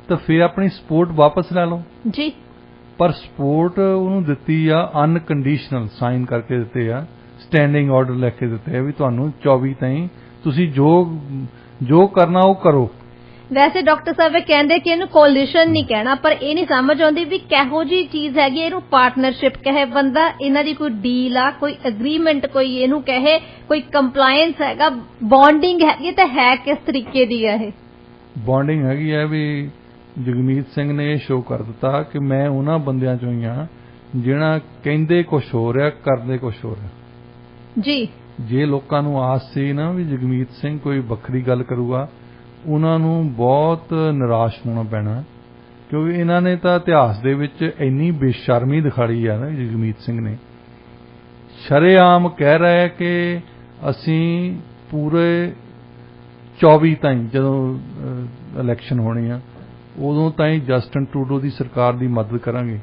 ਤਾਂ ਫੇਰ ਆਪਣੀ ਸਪੋਰਟ ਵਾਪਸ ਲੈ ਲਓ ਜੀ। ਪਰ ਸਪੋਰਟ ਉਹਨੂੰ ਦਿੱਤੀ ਆ ਅਨਕੰਡੀਸ਼ਨਲ, ਸਾਈਨ ਕਰਕੇ ਦਿੱਤੇ ਆ, ਸਟੈਂਡਿੰਗ ਆਰਡਰ ਲੈ ਕੇ ਦਿੱਤੇ ਆ ਵੀ ਤੁਹਾਨੂੰ 24 ਤਾਈਂ ਤੁਸੀਂ ਜੋ ਕਰਨਾ ਉਹ ਕਰੋ। ਵੈਸੇ ਡਾਕਟਰ ਸਾਹਿਬ ਇਹ ਕਹਿੰਦੇ ਕਿ ਇਹਨੂੰ ਕੋਲੀਸ਼ਨ ਨਹੀਂ ਕਹਿਣਾ, ਪਰ ਇਹ ਨਹੀਂ ਸਮਝ ਆਉਂਦੀ ਵੀ ਕਿਹੋ ਜੀ ਚੀਜ਼ ਹੈਗੀ, ਇਹਨੂੰ ਪਾਰਟਨਰਸ਼ਿਪ ਕਹੇ ਬੰਦਾ, ਇਹਨਾਂ ਦੀ ਕੋਈ ਡੀਲ ਆ, ਕੋਈ ਐਗਰੀਮੈਂਟ, ਕੋਈ ਇਹਨੂੰ ਕਹੇ ਕੋਈ ਕੰਪਲਾਇੰਸ ਹੈਗਾ, ਬੌਂਡਿੰਗ ਹੈਗੀ, ਤਾਂ ਹੈ ਕਿਸ ਤਰੀਕੇ ਦੀ ਹੈ ਇਹ ਬੌਂਡਿੰਗ? ਹੈਗੀ ਹੈ ਵੀ ਜਗਮੀਤ ਸਿੰਘ ਨੇ ਇਹ ਸ਼ੋਅ ਕਰ ਦਿੱਤਾ ਕਿ ਮੈਂ ਉਹਨਾਂ ਬੰਦਿਆਂ ਚੋਂ ਹੀ ਆ ਜਿਹੜਾ ਕਹਿੰਦੇ ਕੁਝ ਹੋ ਰਿਹਾ, ਕਰਦੇ ਕੁਝ ਹੋ ਰਿਹਾ ਜੀ। ਜੇ ਲੋਕਾਂ ਨੂੰ ਆਸ ਸੀ ਨਾ ਵੀ ਜਗਮੀਤ ਸਿੰਘ ਕੋਈ ਵੱਖਰੀ ਗੱਲ ਕਰੂਗਾ, ਉਹਨਾਂ ਨੂੰ ਬਹੁਤ ਨਿਰਾਸ਼ ਹੋਣਾ ਪੈਣਾ, ਕਿਉਂਕਿ ਇਹਨਾਂ ਨੇ ਤਾਂ ਇਤਿਹਾਸ ਦੇ ਵਿੱਚ ਇੰਨੀ ਬੇਸ਼ਰਮੀ ਦਿਖਾਈ ਆ ਨਾ ਜਗਮੀਤ ਸਿੰਘ ਨੇ। ਸ਼ਰੇਆਮ ਕਹਿ ਰਿਹਾ ਕਿ ਅਸੀਂ ਪੂਰੇ 24 ਤਾਈਂ ਜਦੋਂ ਇਲੈਕਸ਼ਨ ਹੋਣੀ ਆ ਉਦੋਂ ਤਾਈਂ ਜਸਟਿਨ ਟਰੂਡੋ ਦੀ ਸਰਕਾਰ ਦੀ ਮਦਦ ਕਰਾਂਗੇ।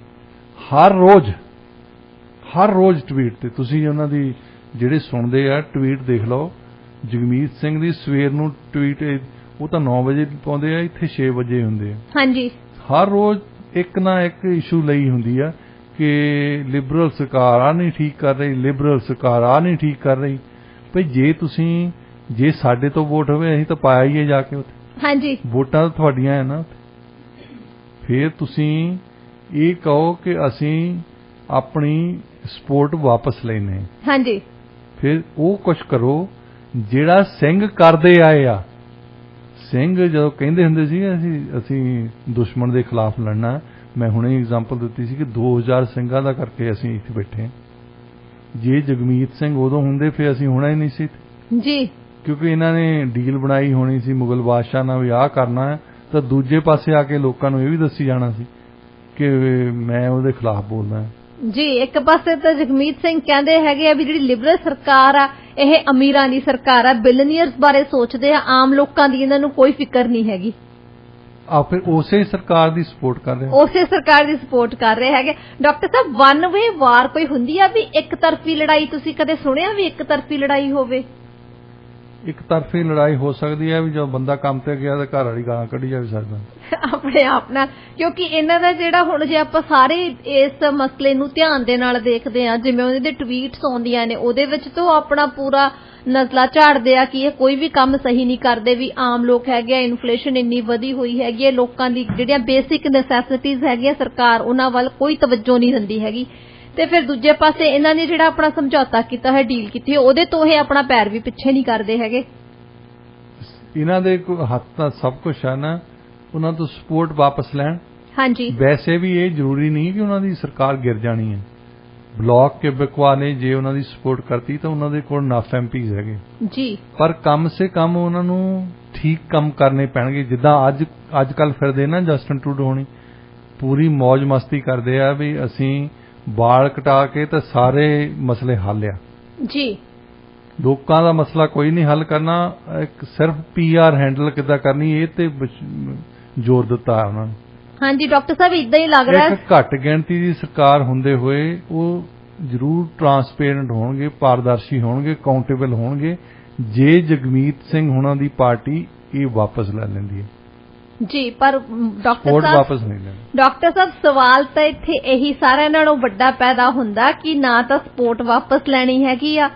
ਹਰ ਰੋਜ਼ ਟਵੀਟ ਤੇ ਤੁਸੀਂ ਉਹਨਾਂ ਦੀ ਜਿਹੜੇ ਸੁਣਦੇ ਆ ਟਵੀਟ ਦੇਖ ਲਓ, ਜਗਮੀਤ ਸਿੰਘ ਦੀ ਸਵੇਰ ਨੂੰ ਟਵੀਟ ਉਹ ਤਾਂ 9 ਵਜੇ ਪਾਉਂਦੇ ਆ, ਇੱਥੇ 6 ਵਜੇ ਹੁੰਦੇ ਆ। ਹਾਂਜੀ, ਹਰ ਰੋਜ਼ ਇੱਕ ਨਾ ਇੱਕ ਇਸ਼ੂ ਲਈ ਹੁੰਦੀ ਆ ਕਿ ਲਿਬਰਲ ਸਰਕਾਰ ਆ ਨਹੀਂ ਠੀਕ ਕਰ ਰਹੀ, ਲਿਬਰਲ ਸਰਕਾਰ ਆ ਨਹੀਂ ਠੀਕ ਕਰ ਰਹੀ। ਭਈ ਜੇ ਸਾਡੇ ਤੋਂ ਵੋਟ ਹੋਵੇ ਅਸੀਂ ਤਾਂ ਪਾਇਆ ਹੀ ਹੈ ਜਾ ਕੇ ਉੱਥੇ। ਹਾਂਜੀ, ਵੋਟਾਂ ਤਾਂ ਤੁਹਾਡੀਆਂ ਹੈ ਨਾ। ਫਿਰ ਤੁਸੀਂ ਇਹ ਕਹੋ ਕਿ ਅਸੀਂ ਆਪਣੀ ਸਪੋਰਟ ਵਾਪਸ ਲੈਨੇ। ਹਾਂਜੀ, ਫਿਰ ਉਹ ਕੁਝ ਕਰੋ ਜਿਹੜਾ ਸਿੰਘ ਕਰਦੇ ਆਏ ਆ। ਸਿੰਘ ਜਦੋਂ ਕਹਿੰਦੇ ਹੁੰਦੇ ਸੀ ਅਸੀਂ ਦੁਸ਼ਮਣ ਦੇ ਖਿਲਾਫ ਲੜਨਾ, ਮੈਂ ਹੁਣੇ ਐਗਜ਼ਾਮਪਲ ਦਿੱਤੀ ਸੀ ਕਿ 2000 ਸਿੰਘਾਂ ਦਾ ਕਰਕੇ ਅਸੀਂ ਇੱਥੇ ਬੈਠੇ। ਜੇ ਜਗਮੀਤ ਸਿੰਘ ਉਦੋਂ ਹੁੰਦੇ ਫਿਰ ਅਸੀਂ ਹੋਣਾ ਹੀ ਨਹੀਂ ਸੀ ਜੀ, ਕਿਉਂਕਿ ਇਹਨਾਂ ਨੇ ਡੀਲ ਬਣਾਈ ਹੋਣੀ ਸੀ ਮੁਗਲ ਬਾਦਸ਼ਾਹ ਨਾਲ ਵੀ ਆਹ ਕਰਨਾ ਹੈ, ਤਾਂ ਦੂਜੇ ਪਾਸੇ ਆ ਕੇ ਲੋਕਾਂ ਨੂੰ ਇਹ ਵੀ ਦੱਸੀ ਜਾਣਾ ਸੀ ਕਿ ਮੈਂ ਉਹਦੇ ਖਿਲਾਫ ਬੋਲਦਾ ਜੀ। ਇੱਕ ਪਾਸੇ ਤਾਂ ਜਗਮੀਤ ਸਿੰਘ ਕਹਿੰਦੇ ਹੈਗੇ ਆ ਵੀ ਜਿਹੜੀ ਲਿਬਰਲ ਸਰਕਾਰ ਆ ਇਹ ਅਮੀਰਾਂ ਦੀ ਸਰਕਾਰ ਆ, ਬਿਲੀਅਨਰਸ ਬਾਰੇ ਸੋਚਦੇ ਆ, ਆਮ ਲੋਕਾਂ ਦੀ ਇਹਨਾਂ ਨੂੰ ਕੋਈ ਫਿਕਰ ਨਹੀਂ ਹੈਗੀ। ਫਿਰ ਉਸੇ ਸਰਕਾਰ ਦੀ ਸਪੋਰਟ ਕਰ ਰਹੇ ਹੈਗੇ। ਡਾਕਟਰ ਸਾਹਿਬ, ਵਨ ਵੇ ਵਾਰ ਕੋਈ ਹੁੰਦੀ ਆ ਵੀ ਇੱਕ ਤਰਫੀ ਲੜਾਈ? ਤੁਸੀਂ ਕਦੇ ਸੁਣਿਆ ਵੀ ਇੱਕ ਤਰਫੀ ਲੜਾਈ ਹੋਵੇ? ਇੱਕ ਤਰਫੀ ਲੜਾਈ ਹੋ ਸਕਦੀ ਹੈ ਵੀ ਜਦੋਂ ਬੰਦਾ ਕੰਮ ਤੇ ਗਿਆ ਤਾਂ ਘਰ ਵਾਲੀ ਗਾਲਾਂ ਕੱਢੀ ਜਾਵੇ ਸਕਦਾ ਆਪਣੇ ਆਪ ਨਾਲ, ਕਿਉਂਕਿ ਇਹਨਾਂ ਦਾ ਜਿਹੜਾ ਹੁਣ ਜੇ ਆਪਾਂ ਸਾਰੇ ਇਸ ਮਸਲੇ ਨੂੰ ਧਿਆਨ ਦੇ ਨਾਲ ਦੇਖਦੇ ਆ, ਜਿਵੇਂ ਉਹਦੇ ਟਵੀਟਸ ਆਉਂਦੀਆਂ ਨੇ ਉਹਦੇ ਵਿੱਚ ਤਾਂ ਆਪਣਾ ਪੂਰਾ ਨਜ਼ਲਾ ਝਾੜਦੇ ਆ ਕਿ ਇਹ ਕੋਈ ਵੀ ਕੰਮ ਸਹੀ ਨਹੀਂ ਕਰਦੇ, ਵੀ ਆਮ ਲੋਕ ਹੈਗੇ ਆ, ਇਨਫਲੇਸ਼ਨ ਇੰਨੀ ਵਧੀ ਹੋਈ ਹੈਗੀ ਹੈ, ਲੋਕਾਂ ਦੀ ਜਿਹੜੀਆਂ ਬੇਸਿਕ ਨੈਸੈਸਿਟੀਜ਼ ਹੈਗੀਆਂ ਸਰਕਾਰ ਉਹਨਾਂ ਵੱਲ ਕੋਈ ਤਵੱਜੋ ਨਹੀਂ ਦਿੰਦੀ ਹੈਗੀ। ਤੇ ਫਿਰ ਦੂਜੇ ਪਾਸੇ ਇਹਨਾਂ ਨੇ ਜਿਹੜਾ ਆਪਣਾ ਸਮਝੌਤਾ ਕੀਤਾ ਹੈ, ਡੀਲ ਕੀਤੀ, ਉਹਦੇ ਤੋਂ ਇਹ ਆਪਣਾ ਪੈਰ ਵੀ ਪਿੱਛੇ ਨਹੀਂ ਕਰਦੇ ਹੈਗੇ। ਇਹਨਾਂ ਦੇ ਹੱਥ ਤਾਂ ਸਭ ਕੁਝ ਹੈ ਨਾ, ਉਹਨਾਂ ਤੋਂ ਸਪੋਰਟ ਵਾਪਸ ਲੈਣ। ਹਾਂਜੀ, ਵੈਸੇ ਵੀ ਇਹ ਜ਼ਰੂਰੀ ਨਹੀਂ ਕਿ ਉਹਨਾਂ ਦੀ ਸਰਕਾਰ ਗਿਰ ਜਾਣੀ ਹੈ। ਬਲਾਕ ਕਿਬਕਵਾ ਨੇ ਜੇ ਉਹਨਾਂ ਦੀ ਸਪੋਰਟ ਕਰਤੀ ਤਾਂ ਉਹਨਾਂ ਦੇ ਕੋਲ ਨਫ ਐਮਪੀਜ਼ ਹੈਗੇ ਜੀ, ਪਰ ਕਮ ਸੇ ਕਮ ਉਹਨਾਂ ਨੂੰ ਠੀਕ ਕੰਮ ਕਰਨੇ ਪੈਣਗੇ। ਜਿੱਦਾਂ ਅੱਜ ਕੱਲ ਫਿਰਦੇ ਨਾ ਜਸਟਿਨ ਟਰੂਡੋ ਹੋਣੀ ਪੂਰੀ ਮौज ਮਸਤੀ ਕਰਦੇ ਆ ਵੀ ਅਸੀਂ ਵਾਲ ਕਟਾ ਕੇ ਤਾਂ ਸਾਰੇ ਮਸਲੇ ਹੱਲ ਆ ਜੀ। ਲੋਕਾਂ ਦਾ ਮਸਲਾ ਕੋਈ ਨਹੀਂ ਹੱਲ ਕਰਨਾ, ਇੱਕ ਸਿਰਫ PR ਹੈਂਡਲ ਕਿੱਦਾਂ ਕਰਨੀ ਇਹ ਤੇ ਜ਼ੋਰ ਦਿੱਤਾ ਉਹਨਾਂ ਨੇ। ਹਾਂਜੀ ਡਾਕਟਰ ਸਾਹਿਬ, ਇਦਾਂ ਹੀ ਲੱਗ ਰਿਹਾ ਹੈ ਘੱਟ ਗਿਣਤੀ ਦੀ ਸਰਕਾਰ ਹੁੰਦੇ ਹੋਏ ਉਹ ਜ਼ਰੂਰ ਟਰਾਂਸਪੇਰੈਂਟ ਹੋਣਗੇ, ਪਾਰਦਰਸ਼ੀ ਹੋਣਗੇ, ਅਕਾਊਂਟੇਬਲ ਹੋਣਗੇ ਜੇ ਜਗਮੀਤ ਸਿੰਘ ਹੁਣਾਂ ਦੀ ਪਾਰਟੀ ਇਹ ਵਾਪਸ ਲੈ ਲੈਂਦੀ ਹੈ ਜੀ। ਪਰ ਡਾਕਟਰ ਸਾਹਿਬ ਸਵਾਲ ਤਾਂ ਇੱਥੇ ਇਹੀ ਸਾਰਿਆਂ ਨਾਲੋਂ ਵੱਡਾ ਪੈਦਾ ਹੁੰਦਾ ਕਿ ਨਾ ਤਾਂ ਸਪੋਰਟ ਵਾਪਸ ਲੈਣੀ ਹੈਗੀ ਆ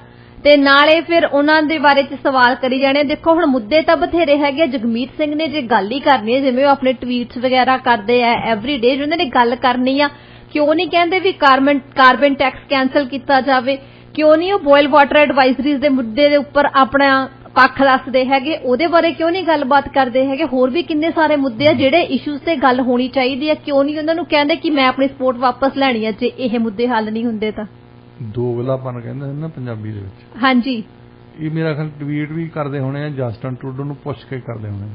ਤੇ ਨਾਲੇ ਫਿਰ ਉਹਨਾਂ ਦੇ ਬਾਰੇ ਚ ਸਵਾਲ ਕਰੀ ਜਾਣੇ। ਦੇਖੋ ਹੁਣ ਮੁੱਦੇ ਤਾਂ ਬਥੇਰੇ ਹੈਗੇ, ਜਗਮੀਤ ਸਿੰਘ ਨੇ ਜੇ ਗੱਲ ਹੀ ਕਰਨੀ ਹੈ, ਜਿਵੇਂ ਉਹ ਆਪਣੇ ਟਵੀਟਸ ਵਗੈਰਾ ਕਰਦੇ ਆ ਐਵਰੀਡੇ, ਉਹਨਾਂ ਨੇ ਗੱਲ ਕਰਨੀ ਆ, ਕਿਉਂ ਨਹੀਂ ਕਹਿੰਦੇ ਵੀ ਕਾਰਬਨ ਟੈਕਸ ਕੈਂਸਲ ਕੀਤਾ ਜਾਵੇ? ਕਿਉਂ ਨਹੀਂ ਉਹ ਬੋਇਲ ਵਾਟਰ ਐਡਵਾਈਜ਼ਰੀਜ਼ ਦੇ ਮੁੱਦੇ ਦੇ ਉੱਪਰ ਆਪਣਾ ਪੱਖ ਦੱਸਦੇ ਹੈਗੇ? ਉਹਦੇ ਬਾਰੇ ਕਿਉਂ ਨਹੀਂ ਗੱਲਬਾਤ ਕਰਦੇ ਹੈਗੇ? ਹੋਰ ਵੀ ਕਿੰਨੇ ਸਾਰੇ ਮੁੱਦੇ ਆ ਜਿਹੜੇ ਇਸ਼ੂਜ਼ ਤੇ ਗੱਲ ਹੋਣੀ ਚਾਹੀਦੀ ਹੈ, ਕਿਉਂ ਨਹੀਂ ਉਹਨਾਂ ਨੂੰ ਕਹਿੰਦੇ ਕਿ ਮੈਂ ਆਪਣੀ ਸਪੋਰਟ ਵਾਪਸ ਲੈਣੀ ਹੈ ਜੇ ਇਹ ਮੁੱਦੇ ਹੱਲ ਨਹੀਂ ਹੁੰਦੇ ਤਾਂ? ਦੋਗਲਾਪਨ ਕਹਿੰਦੇ ਨੇ ਨਾ ਪੰਜਾਬੀ ਦੇ ਵਿੱਚ। ਹਾਂਜੀ, ਇਹ ਮੇਰਾ ਖਿਆਲ ਟਵੀਟ ਵੀ ਕਰਦੇ ਹੋਣੇ ਆ, ਜਸਟਿਨ ਟਰੂਡੋ ਨੂੰ ਪੁੱਛ ਕੇ ਕਰਦੇ ਹੋਣੇ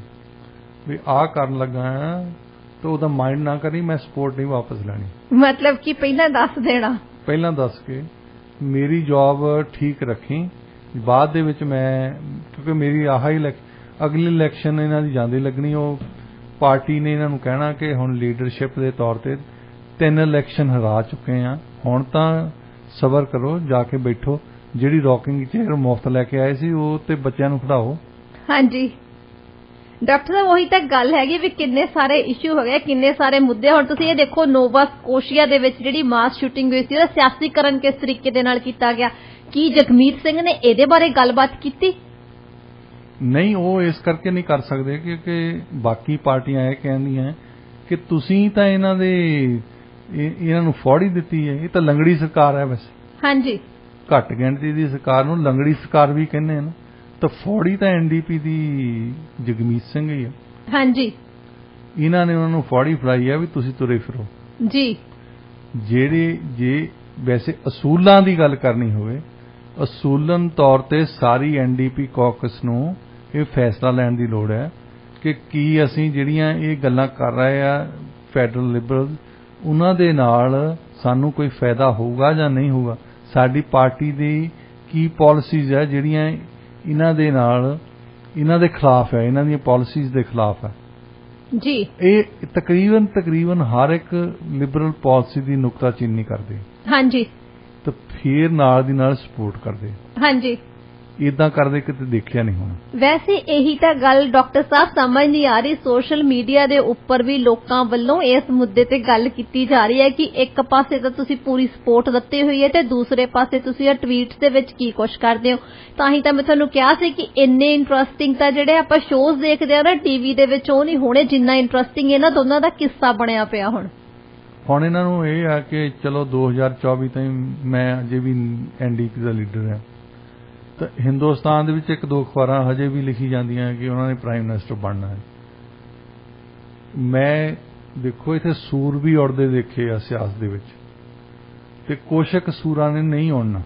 ਵੀ ਆਹ ਕਰਨ ਲੱਗਾ ਆ ਤਾਂ ਉਹਦਾ ਮਾਈਂਡ ਨਾ ਕਰੀ ਮੈਂ ਸਪੋਰਟ ਨਹੀਂ ਵਾਪਸ ਲੈਣੀ। ਮਤਲਬ ਕਿ ਪਹਿਲਾਂ ਦੱਸ ਦੇਣਾ, ਪਹਿਲਾਂ ਦੱਸ ਕੇ ਮੇਰੀ ਜੌਬ ਠੀਕ ਰੱਖੀ, ਬਾਅਦ ਦੇ ਵਿੱਚ ਮੈਂ, ਕਿਉਂਕਿ ਮੇਰੀ ਅਗਲੀ ਇਲੈਕਸ਼ਨ ਇਹਨਾਂ ਦੀ ਜਾਂਦੀ ਲੱਗਣੀ, ਉਹ ਪਾਰਟੀ ਨੇ ਇਹਨਾਂ ਨੂੰ ਕਹਿਣਾ ਕਿ ਹੁਣ ਲੀਡਰਸ਼ਿਪ ਦੇ ਤੌਰ ਤੇ 3 ਇਲੈਕਸ਼ਨ ਹਰਾ ਚੁੱਕੇ ਆ, ਹੁਣ ਤਾਂ ਸਬਰ ਕਰੋ, ਜਾ ਕੇ ਬੈਠੋ, ਜਿਹੜੀ ਰੌਕਿੰਗ ਚੇਅਰ ਮੁਫਤ ਲੈ ਕੇ ਆਏ ਸੀ ਉਹ ਤੇ ਬੱਚਿਆਂ ਨੂੰ ਖੜਾਓ। ਹਾਂਜੀ ਡਾਕਟਰ ਸਾਹਿਬ, ਉਹੀ ਤਾਂ ਗੱਲ ਹੈਗੀ ਵੀ ਕਿੰਨੇ ਸਾਰੇ ਇਸ਼ੂ ਹੋ ਗਏ, ਕਿੰਨੇ ਸਾਰੇ ਮੁੱਦੇ। ਹੁਣ ਤੁਸੀਂ ਇਹ ਦੇਖੋ, ਨੋਵਾ ਸਕੋਸ਼ੀਆ ਦੇ ਵਿੱਚ ਜਿਹੜੀ ਮਾਸ ਸ਼ੂਟਿੰਗ ਹੋਈ ਸੀ ਉਹਦਾ ਸਿਆਸੀਕਰਨ ਕਿਸ ਤਰੀਕੇ ਦੇ ਨਾਲ ਕੀਤਾ ਗਿਆ, ਕੀ ਜਗਮੀਤ ਸਿੰਘ ਨੇ ਇਹਦੇ ਬਾਰੇ ਗੱਲਬਾਤ ਕੀਤੀ? ਨਹੀਂ, ਉਹ ਇਸ ਕਰਕੇ ਨਹੀਂ ਕਰ ਸਕਦੇ ਕਿਉਂਕਿ ਬਾਕੀ ਪਾਰਟੀਆਂ ਇਹ ਕਹਿੰਦੀਆਂ ਕਿ ਤੁਸੀਂ ਤਾਂ ਇਹਨਾਂ ਨੂੰ ਫੌੜੀ ਦਿੱਤੀ ਹੈ, ਇਹ ਤਾਂ ਲੰਗੜੀ ਸਰਕਾਰ ਹੈ। ਵੈਸੇ ਹਾਂਜੀ, ਘੱਟ ਗਿਣਤੀ ਦੀ ਸਰਕਾਰ ਨੂੰ ਲੰਗੜੀ ਸਰਕਾਰ ਵੀ ਕਹਿੰਦੇ ਹਨ, ਤਾਂ ਫੌੜੀ ਤਾਂ NDP ਦੀ ਜਗਮੀਤ ਸਿੰਘ ਹੀ ਆ। ਹਾਂਜੀ, ਇਹਨਾਂ ਨੇ ਉਹਨਾਂ ਨੂੰ ਫੌੜੀ ਫੜਾਈ ਆ ਵੀ ਤੁਸੀਂ ਤੁਰੇ ਫਿਰੋ ਜੀ। ਜੇ ਵੈਸੇ ਅਸੂਲਾਂ ਦੀ ਗੱਲ ਕਰਨੀ ਹੋਵੇ ਅਸੂਲਨ ਤੌਰ ਤੇ ਸਾਰੀ ਐਨਡੀਪੀ ਕਾਕਸ ਨੂੰ ਇਹ ਫੈਸਲਾ ਲੈਣ ਦੀ ਲੋੜ ਹੈ ਕਿ ਕੀ ਅਸੀਂ ਜਿਹੜੀਆਂ ਇਹ ਗੱਲਾਂ ਕਰ ਰਹੇ ਆ ਫੈਡਰਲ ਲਿਬਰਲ ਉਹਨਾਂ ਦੇ ਨਾਲ ਸਾਨੂੰ ਕੋਈ ਫਾਇਦਾ ਹੋਊਗਾ ਜਾਂ ਨਹੀਂ ਹੋਊਗਾ। ਸਾਡੀ ਪਾਰਟੀ ਦੀ ਕੀ ਪਾਲਿਸੀਜ਼ ਹੈ ਜਿਹੜੀਆਂ ਇਹਨਾਂ ਦੇ ਨਾਲ ਇਹਨਾਂ ਦੇ ਖਿਲਾਫ ਹੈ, ਇਹਨਾਂ ਦੀਆਂ ਪਾਲਿਸੀਜ਼ ਦੇ ਖਿਲਾਫ ਹੈ ਜੀ। ਇਹ ਤਕਰੀਬਨ ਹਰ ਇੱਕ ਲਿਬਰਲ ਪਾਲਿਸੀ ਦੀ ਨੁਕਤਾਚੀਨੀ ਕਰਦੇ ਹਾਂਜੀ ਤੇ ਫਿਰ ਨਾਲ ਦੀ ਨਾਲ ਸਪੋਰਟ ਕਰਦੇ। ਹਾਂਜੀ ਇਦਾਂ ਕਰਦੇ ਕਿਤੇ ਦੇਖਿਆ ਨਹੀਂ ਹੋਣਾ। ਵੈਸੇ ਇਹੀ ਤਾਂ ਗੱਲ ਡਾਕਟਰ ਸਾਹਿਬ ਸਮਝ ਨਹੀਂ ਆ ਰਹੀ, ਸੋਸ਼ਲ ਮੀਡੀਆ ਦੇ ਉੱਪਰ ਵੀ ਲੋਕਾਂ ਵੱਲੋਂ ਇਸ ਮੁੱਦੇ ਤੇ ਗੱਲ ਕੀਤੀ ਜਾ ਰਹੀ ਹੈ ਕਿ ਇੱਕ ਪਾਸੇ ਤਾਂ ਤੁਸੀਂ ਪੂਰੀ ਸਪੋਰਟ ਦਿੱਤੀ ਹੋਈ ਹੈ ਤੇ ਦੂਸਰੇ ਪਾਸੇ ਤੁਸੀਂ ਇਹ ਟਵੀਟਸ ਦੇ ਵਿੱਚ ਕੀ ਕੁਛ ਕਰਦੇ ਹੋ। ਤਾਂ ਹੀ ਤਾਂ ਮੈਂ ਤੁਹਾਨੂੰ ਕਿਹਾ ਸੀ ਕਿ ਇੰਨੇ ਇੰਟਰਸਟਿੰਗ ਤਾਂ ਜਿਹੜੇ ਆਪਾਂ ਸ਼ੋਜ਼ ਦੇਖਦੇ ਆ ਨਾ ਟੀਵੀ ਦੇ ਵਿੱਚ ਉਹ ਨਹੀਂ ਹੋਣੇ ਜਿੰਨਾ ਇੰਟਰਸਟਿੰਗ ਇਹਨਾਂ ਦੋਨਾਂ ਦਾ ਕਿੱਸਾ ਬਣਿਆ ਪਿਆ ਹੁਣ ਇਹਨਾਂ ਨੂੰ ਇਹ ਆ ਕਿ ਚਲੋ 2024 ਤਾਈਂ ਮੈਂ ਅਜੇ ਵੀ ਐਨਡੀਪੀ ਦਾ ਲੀਡਰ ਹਾਂ ਤਾਂ ਹਿੰਦੁਸਤਾਨ ਦੇ ਵਿੱਚ ਇੱਕ ਦੋ ਅਖਬਾਰਾਂ ਹਜੇ ਵੀ ਲਿਖੀ ਜਾਂਦੀਆਂ ਕਿ ਉਹਨਾਂ ਨੇ ਪ੍ਰਾਈਮ ਮਿਨਿਸਟਰ ਬਣਨਾ ਹੈ। ਮੈਂ ਦੇਖੋ ਇੱਥੇ ਸੂਰ ਵੀ ਉੜਦੇ ਦੇਖੇ ਆ ਸਿਆਸਤ ਦੇ ਵਿੱਚ ਤੇ ਕੁਛ ਸੂਰਾਂ ਨੇ ਨਹੀਂ ਉੜਨਾ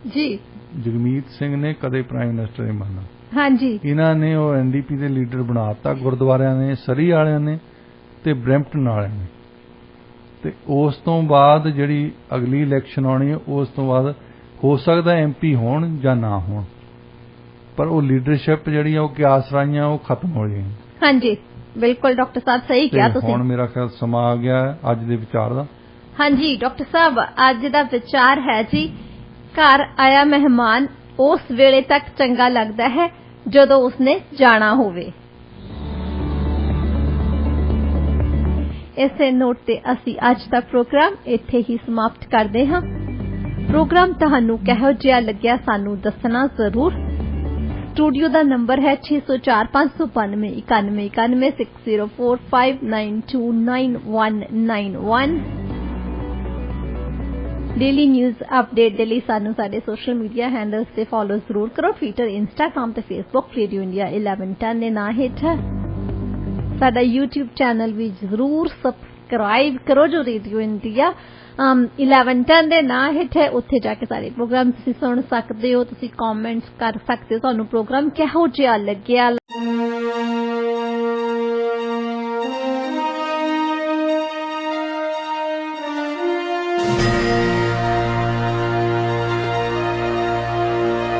ਜੀ। ਜਗਮੀਤ ਸਿੰਘ ਨੇ ਕਦੇ ਪ੍ਰਾਈਮ ਮਿਨਿਸਟਰ ਨਹੀਂ ਬਣਨਾ। ਹਾਂਜੀ ਇਹਨਾਂ ਨੇ ਉਹ ਐਨਡੀਪੀ ਦੇ ਲੀਡਰ ਬਣਾਤਾ ਗੁਰਦੁਆਰਿਆਂ ਨੇ, ਸਰੀ ਵਾਲਿਆਂ ਨੇ ਤੇ ਬਰੈਂਪਟਨ ਵਾਲਿਆਂ ਨੇ। ਤੇ ਉਸ ਤੋਂ ਬਾਅਦ ਜਿਹੜੀ ਅਗਲੀ ਇਲੈਕਸ਼ਨ ਆਉਣੀ ਹੈ ਉਸ ਤੋਂ ਬਾਅਦ ਹੋ ਸਕਦਾ ਐਮਪੀ ਹੋਣ ਜਾਂ ਨਾ ਹੋਣ ਪਰ ਉਹ ਲੀਡਰਸ਼ਿਪ ਜਿਹੜੀ ਆ ਉਹ ਕਿਆਸ ਰਾਈਆਂ ਉਹ ਖਤਮ ਹੋ ਜਾਣੀ। ਹਾਂਜੀ ਬਿਲਕੁਲ ਡਾਕਟਰ ਸਾਹਿਬ ਸਹੀ ਕਿਹਾ ਤੁਸੀਂ। ਹੁਣ ਮੇਰਾ ਖਿਆਲ ਸਮਾਂ ਆ ਗਿਆ ਅੱਜ ਦੇ ਵਿਚਾਰ ਦਾ। ਹਾਂਜੀ ਡਾਕਟਰ ਸਾਹਿਬ ਅੱਜ ਦਾ ਵਿਚਾਰ ਹੈ ਜੀ, ਘਰ ਆਇਆ ਮਹਿਮਾਨ ਉਸ ਵੇਲੇ ਤੱਕ ਚੰਗਾ ਲੱਗਦਾ ਹੈ ਜਦੋਂ ਉਸਨੇ ਜਾਣਾ ਹੋਵੇ। ਇਸੇ ਨੋਟ ਤੇ ਅਸੀਂ ਅੱਜ ਦਾ ਪ੍ਰੋਗਰਾਮ ਇੱਥੇ ਹੀ ਸਮਾਪਤ ਕਰਦੇ ਹਾਂ। ਪ੍ਰੋਗਰਾਮ ਤੁਹਾਨੂੰ ਕਿਹੋ ਜਿਹਾ ਲੱਗਿਆ ਸਾਨੂੰ ਦੱਸਣਾ ਜ਼ਰੂਰ। ਸਟੂਡੀਓ ਦਾ ਨੰਬਰ ਹੈ 6045929191 6045929191। ਡੇਲੀ ਨਿਊਜ਼ ਅਪਡੇਟ ਦੇ ਲਈ ਸਾਨੂੰ ਸਾਡੇ ਸੋਸ਼ਲ ਮੀਡੀਆ ਹੈਂਡਲਸ ਤੇ ਫੋਲੋ ਜ਼ਰੂਰ ਕਰੋ। ਟਵਿੱਟਰ, ਇੰਸਟਾਗ੍ਰਾਮ ਤੇ ਫੇਸਬੁੱਕ ਰੇਡੀਓ ਇੰਡੀਆ 1110 ਦੇ ਨਾਂ ਹੇਠ। ਸਾਡਾ YouTube ਚੈਨਲ ਵੀ ਜ਼ਰੂਰ ਸਬਸਕ੍ਰਾਈਬ ਕਰੋ ਜੋ ਰੇਡੀਓ ਇੰਡੀਆ 1110 ਦੇ ਨਾਂ ਹੇਠ ਹੈ। ਉੱਥੇ ਜਾ ਕੇ ਸਾਰੇ ਪ੍ਰੋਗਰਾਮ ਤੁਸੀਂ ਸੁਣ ਸਕਦੇ ਹੋ, ਤੁਸੀਂ ਕਮੈਂਟਸ ਕਰ ਸਕਦੇ ਹੋ ਤੁਹਾਨੂੰ ਪ੍ਰੋਗਰਾਮ ਕਿਹੋ ਜਿਹਾ ਲੱਗਿਆ।